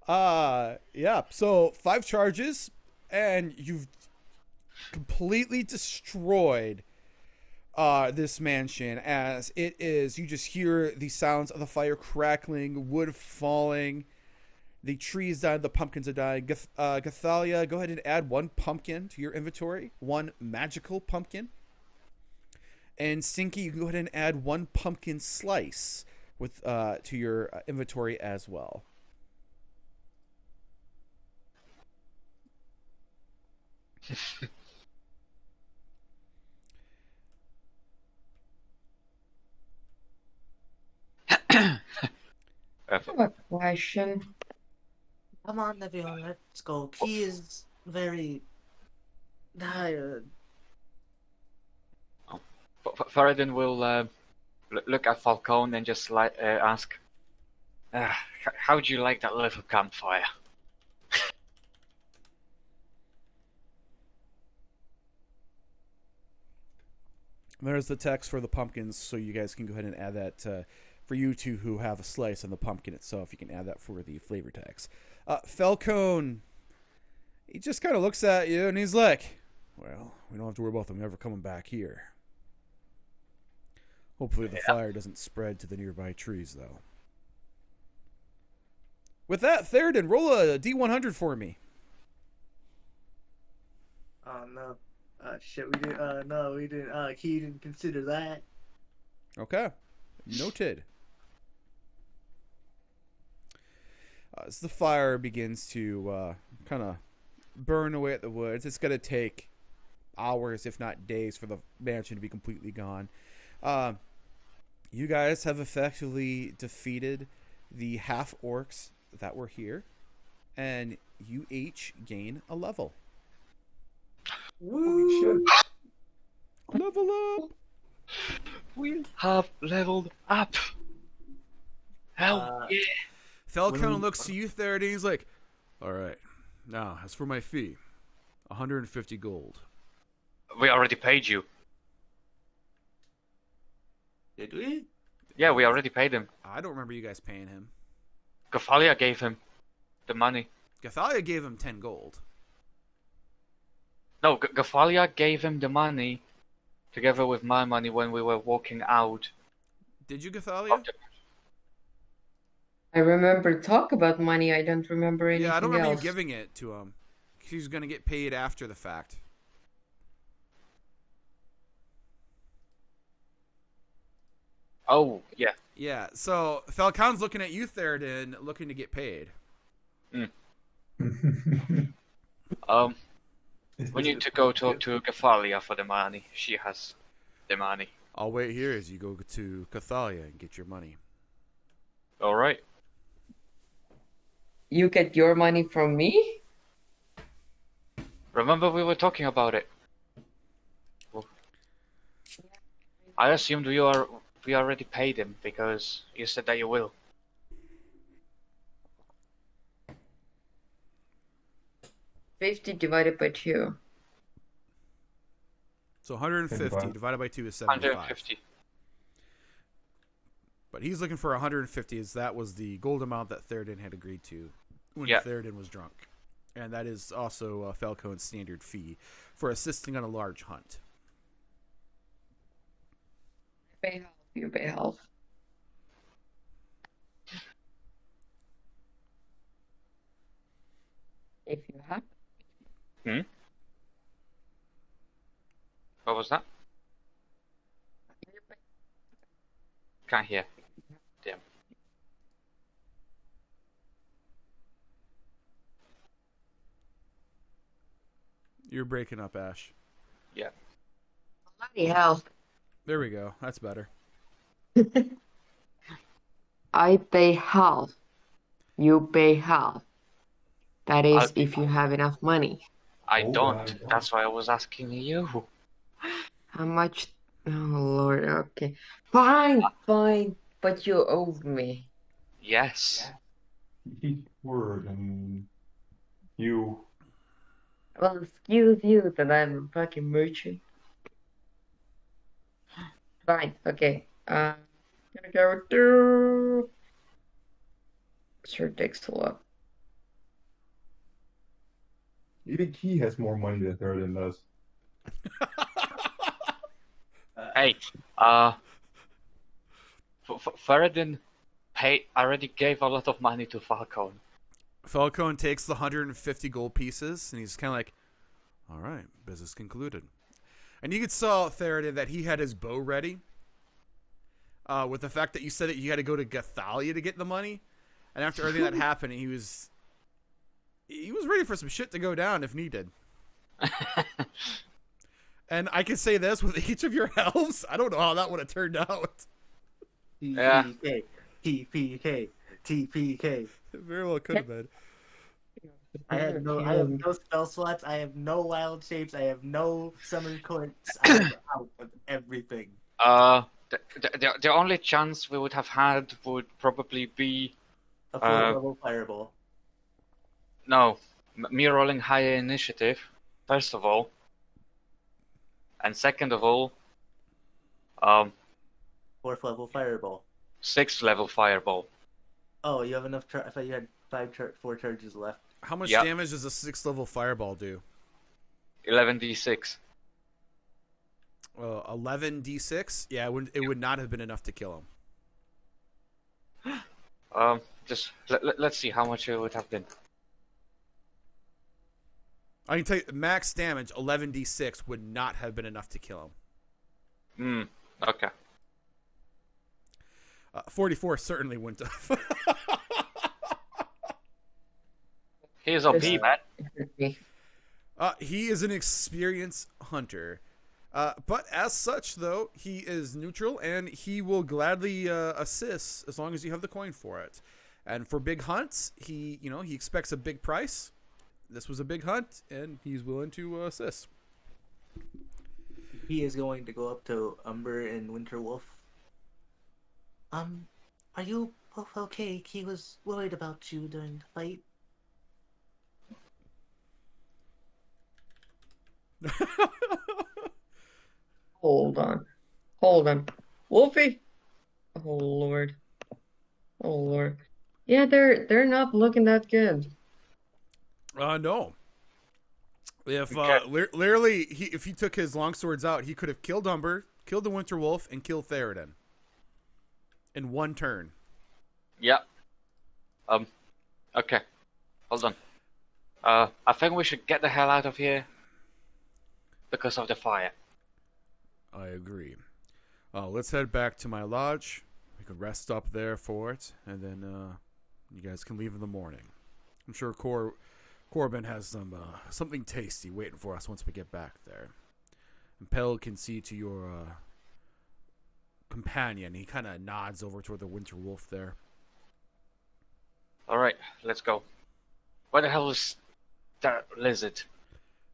Yeah. So 5 charges, and you've completely destroyed this mansion. As it is, you just hear the sounds of the fire crackling, wood falling, the trees died, the pumpkins are dying. Gothalia, go ahead and add 1 pumpkin to your inventory, 1 magical pumpkin. And Stinky, you can go ahead and add 1 pumpkin slice with to your inventory as well. I have a question. Come on, Nevion, let's go. Key is very tired. Theradin will look at Falcone and just ask, "How'd you like that little campfire?" There's the text for the pumpkins, so you guys can go ahead and add that for you two who have a slice on the pumpkin itself. You can add that for the flavor text. Falcone, he just kind of looks at you and he's like, "Well, we don't have to worry about them ever coming back here. Hopefully the fire doesn't spread to the nearby trees, though." With that, Theradin, roll a D100 for me. Oh no. Shit, we didn't, no, we didn't, Key didn't consider that. Okay. Noted. As the fire begins to kind of burn away at the woods, it's going to take hours, if not days, for the mansion to be completely gone. You guys have effectively defeated the half-orcs that were here, and you each gain a level. Holy shit. Level up! We have leveled up. Hell yeah! Falcone looks to you, Theradin, and he's like, "All right, now, as for my fee, 150 gold. We already paid you. Did we? Yeah, we already paid him. I don't remember you guys paying him. Gothalia gave him the money. Gothalia gave him 10 gold. No, Gothalia gave him the money together with my money when we were walking out. Did you, Gothalia? I remember talk about money. I don't remember anything Yeah, I don't remember else. you giving it to him. He's going to get paid after the fact. Oh, yeah. Yeah, so Falcon's looking at you, Theradin, looking to get paid. Um, we need to go talk to Gothalia for the money. She has the money. I'll wait here as you go to Gothalia and get your money. All right. You get your money from me? Remember we were talking about it. Well, I assumed we already paid him because you said that you will. $50 divided by 2. So 150 75. divided by 2 is 75. 150. But he's looking for 150 as that was the gold amount that Theradin had agreed to when Yeah. Theradin was drunk. And that is also Falcone's standard fee for assisting on a large hunt. Pay half. You pay half. If you have. What was that? Can't hear. Damn. You're breaking up, Ash. Yeah. Bloody hell. There we go. That's better. I pay half. You pay half. That is I'll- if you have enough money. I Oh, don't. wow. That's why I was asking you. How much? Oh Lord, okay. Fine, fine. But you owe me. Yes. Each word, and you. Well, excuse you that I'm a fucking merchant. Fine, okay. Gonna go to. Sure takes a lot. You think he has more money than Theradin does? Hey, Theradin already gave a lot of money to Falcone. Falcone takes the 150 gold pieces and he's kind of like, all right, business concluded. And you could saw Theradin that he had his bow ready. With the fact that you said that you had to go to Gothalia to get the money. And after everything that happened, he was ready for some shit to go down if needed. And I can say this with each of your elves, I don't know how that would have turned out. Yeah. TPK. TPK. It very well could have been. I have no spell slots. I have no wild shapes. I have no summon courts. I'm out of everything. The only chance we would have had would probably be A 4-level fireball. no, me rolling higher initiative, first of all, and second of all, 4th level fireball. 6th level fireball. Oh, you have enough. I thought you had 4 charges left. How much Yep. damage does a 6th level fireball do? 11d6. 11d6? Yeah, it would not have been enough to kill him. Just let's see how much it would have been. I can tell you, max damage, 11d6, would not have been enough to kill him. Okay. 44 certainly wouldn't have. Here's OP, man. He is an experienced hunter. But as such, though, he is neutral and he will gladly assist as long as you have the coin for it. And for big hunts, he expects a big price. This was a big hunt, and he's willing to assist. He is going to go up to Umber and Winterwolf. Are you both okay? He was worried about you during the fight. Hold on. Wolfie. Oh Lord. Yeah, they're not looking that good. No. If Okay. literally, if he took his longswords out, he could have killed Umber, killed the Winter Wolf, and killed Theradin in one turn. Yeah. Okay. Hold on. I think we should get the hell out of here because of the fire. I agree. Let's head back to my lodge. We can rest up there for it, and then you guys can leave in the morning. I'm sure Corbin has something tasty waiting for us once we get back there. And Pell can see to your companion. He kind of nods over toward the winter wolf there. All right, let's go. Where the hell is that lizard?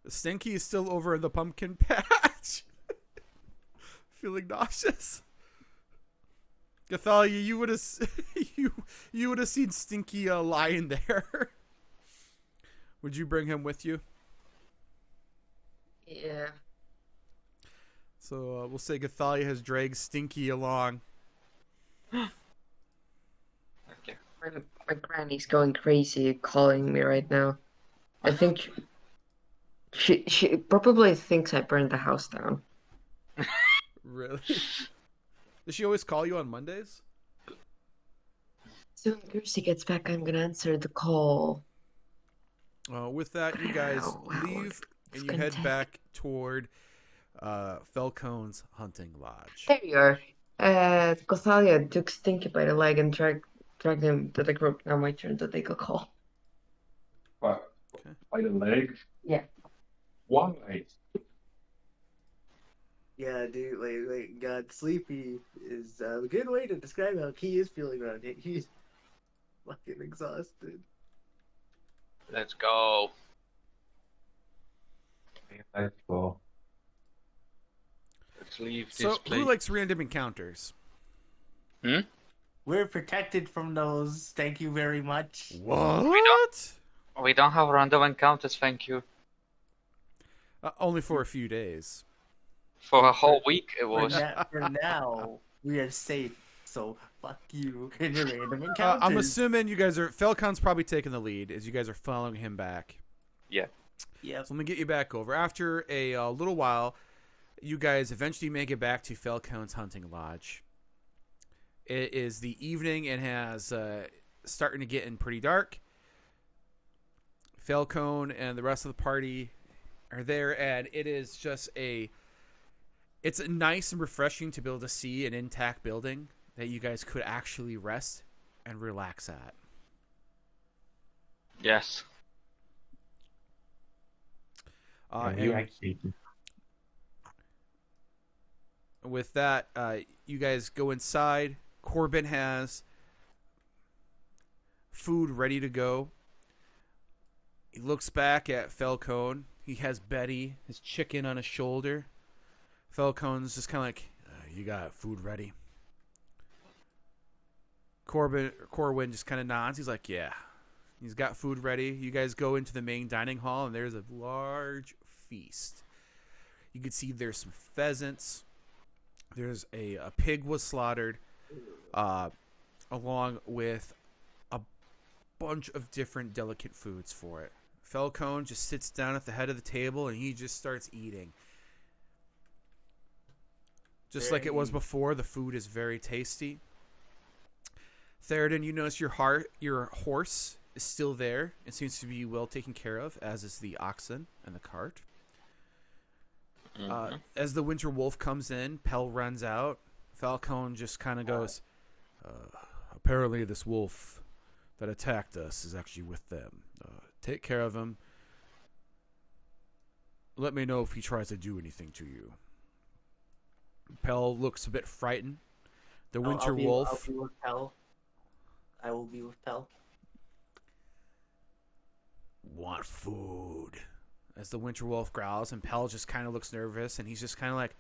Stinky is still over in the pumpkin patch. Feeling nauseous. Gothalia, you would have you would have seen Stinky lying there. Would you bring him with you? Yeah. So we'll say Gothalia has dragged Stinky along. Okay. My granny's going crazy calling me right now. I think she probably thinks I burned the house down. Really? Does she always call you on Mondays? So when Cursey gets back, I'm gonna answer the call. With that, you guys Wow, leave it's and you gonna head take- back toward Falcone's hunting lodge. There you are. Gothalia took Stinky by the leg and dragged him to the group. Now my turn to take a call. What? Okay. By the leg? Yeah. Why? Yeah, dude, like, God, sleepy is a good way to describe how Key is feeling around it. He's fucking exhausted. Let's go. Well, Let's leave this So, place. who likes random encounters? We're protected from those, thank you very much. What? We don't have random encounters, thank you. Only for a few days. For a whole week it For, was. for now, we are safe, so fuck you and your random encounters. I'm assuming you guys are... Falcon's probably taking the lead as you guys are following him back. Yeah. Yep. So let me get you back over. After a little while, you guys eventually make it back to Falcone's hunting lodge. It is the evening and has starting to get in pretty dark. Falcone and the rest of the party are there, and it is just it's nice and refreshing to be able to see an intact building that you guys could actually rest and relax at. Yes. you And actually. with that, you guys go inside. Corbin has food ready to go. He looks back at Falcone. He has Betty, his chicken on his shoulder. Falcone's just kind of like, you got food ready? Corwin just kind of nods. He's like, yeah. He's got food ready. You guys go into the main dining hall, and there's a large feast. You can see there's some pheasants. There's a pig was slaughtered, along with a bunch of different delicate foods for it. Falcone just sits down at the head of the table, and he just starts eating. Just like it was before, the food is very tasty. Theradin, you notice your horse is still there. It seems to be well taken care of, as is the oxen and the cart. As the winter wolf comes in, Pell runs out. Falcone just kind of goes, apparently this wolf that attacked us is actually with them. Take care of him. Let me know if he tries to do anything to you. Pell looks a bit frightened. The winter wolf... I'll be with Pell. I will be with Pell. Want food. As the winter wolf growls, and Pell just kind of looks nervous, and he's just kind of like,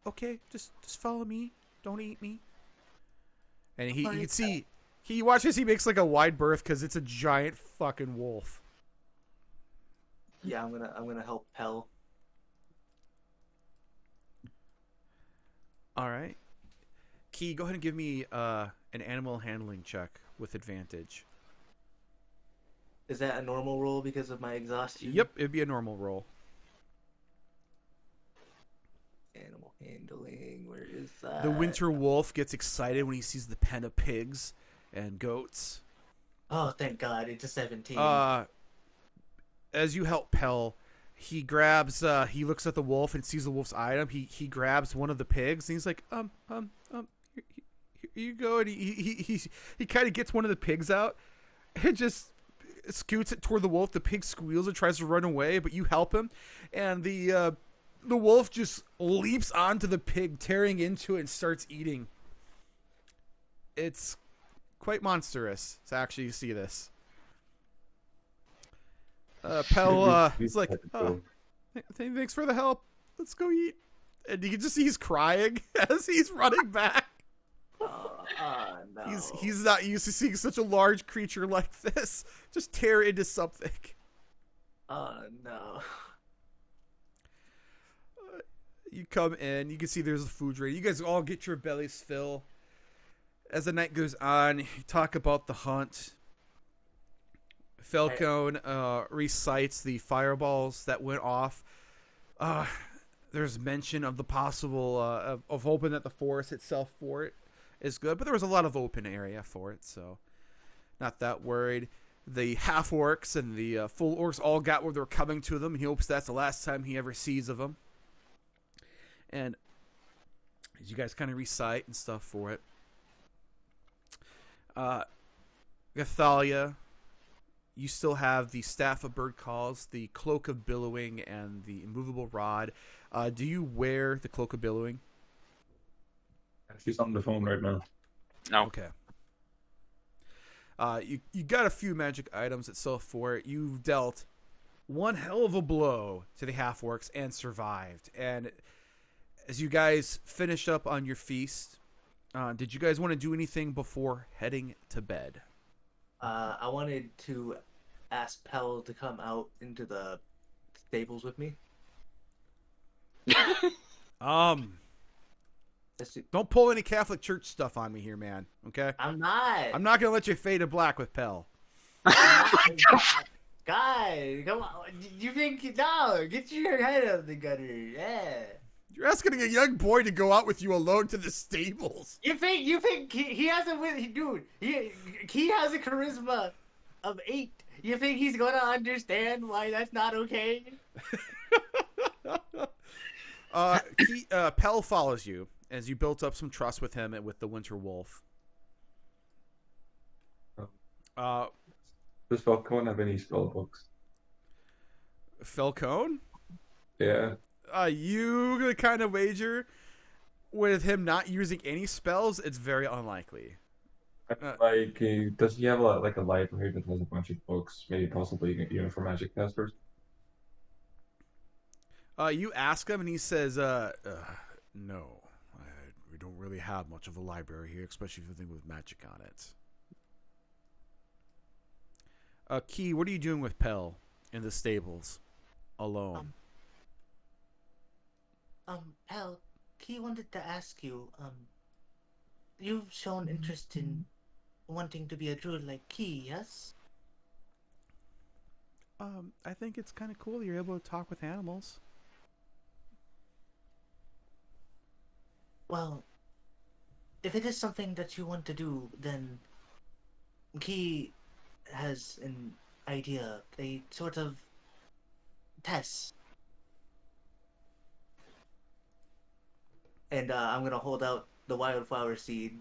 okay, just follow me. Don't eat me. And you can see, he watches, he makes like a wide berth because it's a giant fucking wolf. Yeah, I'm gonna help Pell. All right. Key, go ahead and give me an animal handling check with advantage. Is that a normal roll because of my exhaustion? Yep, it'd be a normal roll. Animal handling. Where is that? The winter wolf gets excited when he sees the pen of pigs, and goats. Oh, thank God, it's a 17. As you help Pell, he grabs. He looks at the wolf and sees the wolf's item. He grabs one of the pigs and he's like, here you go. And he kind of gets one of the pigs out and just scoots it toward the wolf. The pig squeals and tries to run away, but you help him, and the wolf just leaps onto the pig, tearing into it, and starts eating. It's quite monstrous to actually see this. Pell is like, thanks for the help. Let's go eat. And you can just see he's crying as he's running back. No. He's not used to seeing such a large creature like this just tear into something. Oh, no. You come in. You can see there's a food ready. You guys all get your bellies fill. As the night goes on, you talk about the hunt. Falcone recites the fireballs that went off. There's mention of the possible of hoping that the forest itself for it is good, but there was a lot of open area for it, so not that worried. The half orcs and the full orcs all got where they're coming to them. He hopes that's the last time he ever sees of them. And as you guys kind of recite and stuff for it, Gothalia, you still have the Staff of Bird Calls, the Cloak of Billowing, and the Immovable Rod. Do you wear the Cloak of Billowing? She's on the phone right now. No. Okay. You got a few magic items itself for it. You've dealt one hell of a blow to the half-orcs and survived. And as you guys finish up on your feast, did you guys want to do anything before heading to bed? I wanted to ask Pell to come out into the stables with me. Don't pull any Catholic Church stuff on me here, man. Okay? I'm not. I'm not gonna let you fade to black with Pell. Guys, come on. You think no? Get your head out of the gutter. Yeah. You're asking a young boy to go out with you alone to the stables. You think he has a dude? He has a charisma of 8. You think he's gonna understand why that's not okay? Pell follows you as you built up some trust with him and with the Winter Wolf. Does Falcone have any spell books? Falcone? Yeah. You gonna kind of wager with him not using any spells? It's very unlikely. Does he have a library that has a bunch of books, maybe possibly even for magic casters? You ask him, and he says, "No, we don't really have much of a library here, especially if you think with magic on it." Key, what are you doing with Pell in the stables, alone? Pell, Key wanted to ask you, you've shown interest in wanting to be a druid like Key, yes? I think it's kind of cool you're able to talk with animals. Well, if it is something that you want to do, then Key has an idea, a sort of test. And I'm gonna hold out the wildflower seed.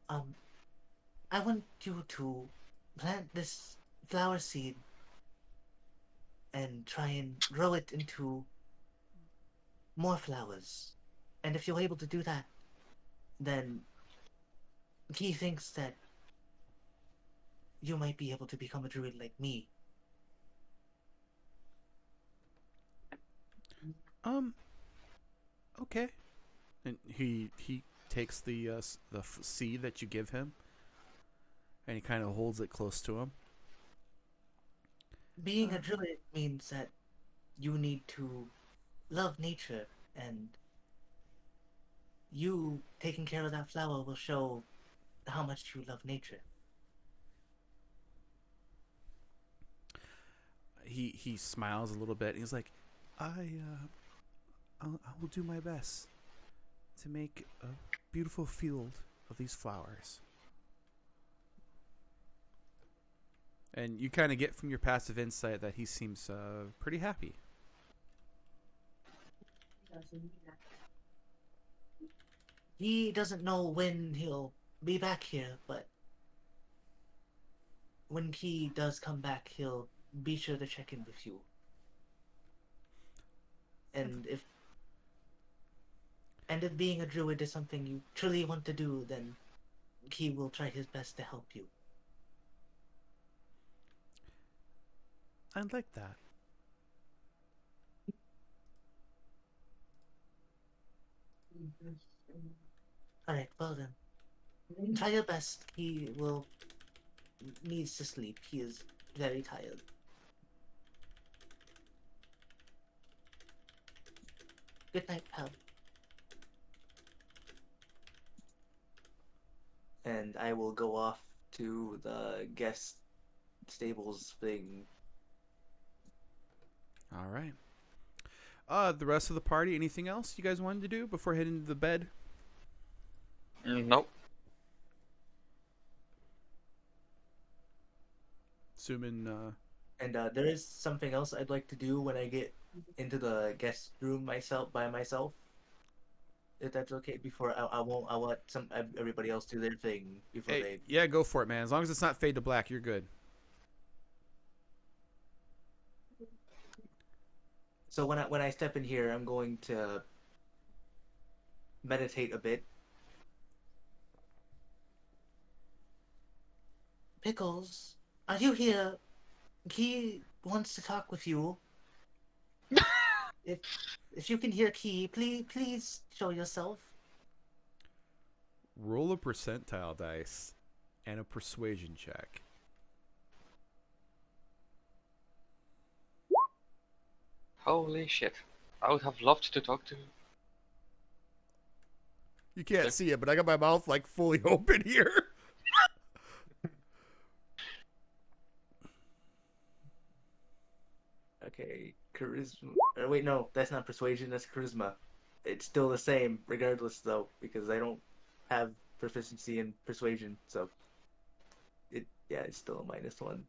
I want you to plant this flower seed and try and grow it into more flowers. And if you're able to do that, then he thinks that you might be able to become a druid like me. Okay. And he takes the seed that you give him, and he kind of holds it close to him. Being a druid means that you need to love nature, and you taking care of that flower will show how much you love nature. He smiles a little bit, and he's like, I will do my best to make a beautiful field of these flowers. And you kind of get from your passive insight that he seems pretty happy. He doesn't know when he'll be back here, but when he does come back, he'll be sure to check in with you. And if being a druid is something you truly want to do, then he will try his best to help you. I'd like that. Alright, well then. Try your best. He will needs to sleep. He is very tired. Good night, pal. And I will go off to the guest stables thing. All right. The rest of the party, anything else you guys wanted to do before heading to the bed? Nope. Assuming, And there is something else I'd like to do when I get into the guest room by myself. If that's okay, before I let everybody else do their thing before hey, they. yeah, go for it, man. As long as it's not fade to black, you're good. So when I step in here, I'm going to meditate a bit. Pickles, are you here? Key wants to talk with you. If you can hear Key, please show yourself. Roll a percentile dice and a persuasion check. Holy shit. I would have loved to talk to you. You can't see it, but I got my mouth like fully open here. Okay, charisma. Wait, no, that's not persuasion. That's charisma. It's still the same, regardless, though, because I don't have proficiency in persuasion. So, it's still a -1.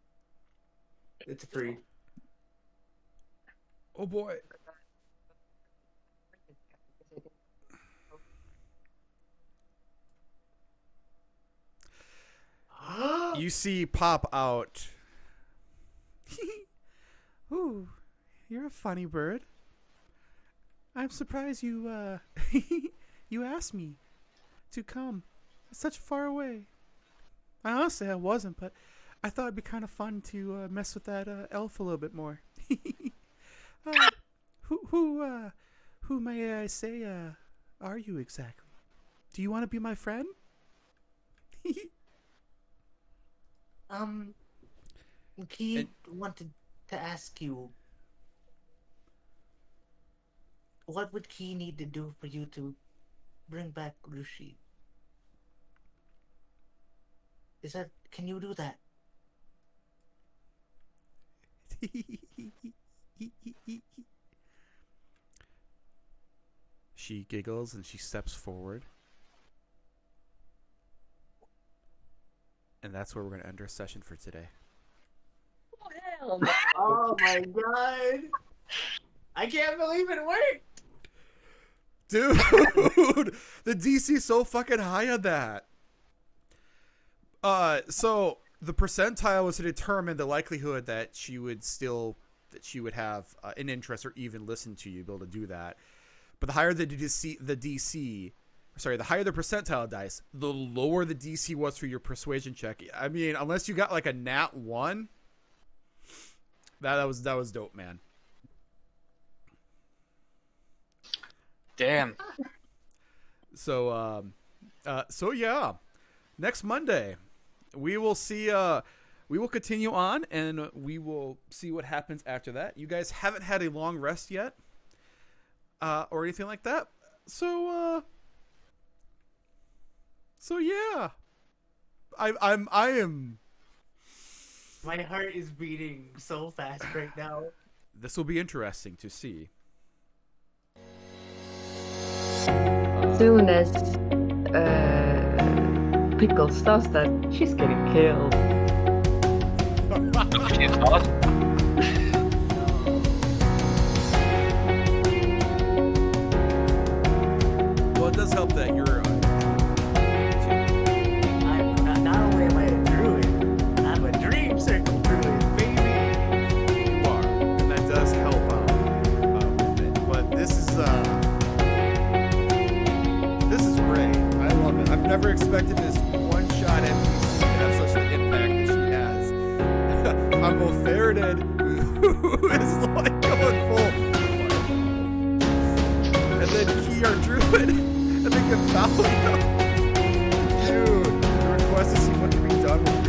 It's a 3. Oh boy. You see pop out. Ooh, you're a funny bird. I'm surprised you you asked me to come. It's such far away. I wasn't, but I thought it'd be kind of fun to mess with that elf a little bit more. Who may I say are you exactly? Do you want to be my friend? He wanted to ask you, what would Key need to do for you to bring back Rushi? Can you do that? She giggles and she steps forward. And that's where we're going to end our session for today. Oh, hell no. Oh my god! I can't believe it worked! Dude, the DC's so fucking high on that. So the percentile was to determine the likelihood that she would have an interest or even listen to you, be able to do that. But the higher the higher the percentile dice, the lower the DC was for your persuasion check. I mean, unless you got like a nat 1, that was dope, man. Damn. So yeah, next Monday we will see. We will continue on, and we will see what happens after that. You guys haven't had a long rest yet, or anything like that. So yeah, I am. My heart is beating so fast right now. This will be interesting to see. Soon as Pickles does that, she's getting killed. She's not. Well, it does help that you're. Not only am I a druid, I'm a dream circle druid, baby. You are, and that does help with it. But this is great. I love it. I've never expected this one-shot NPC to have such an impact as she has on both Theradin, who is like going full, and then Key, our druid, and then Gothalia. Dude, the request to see what can be done with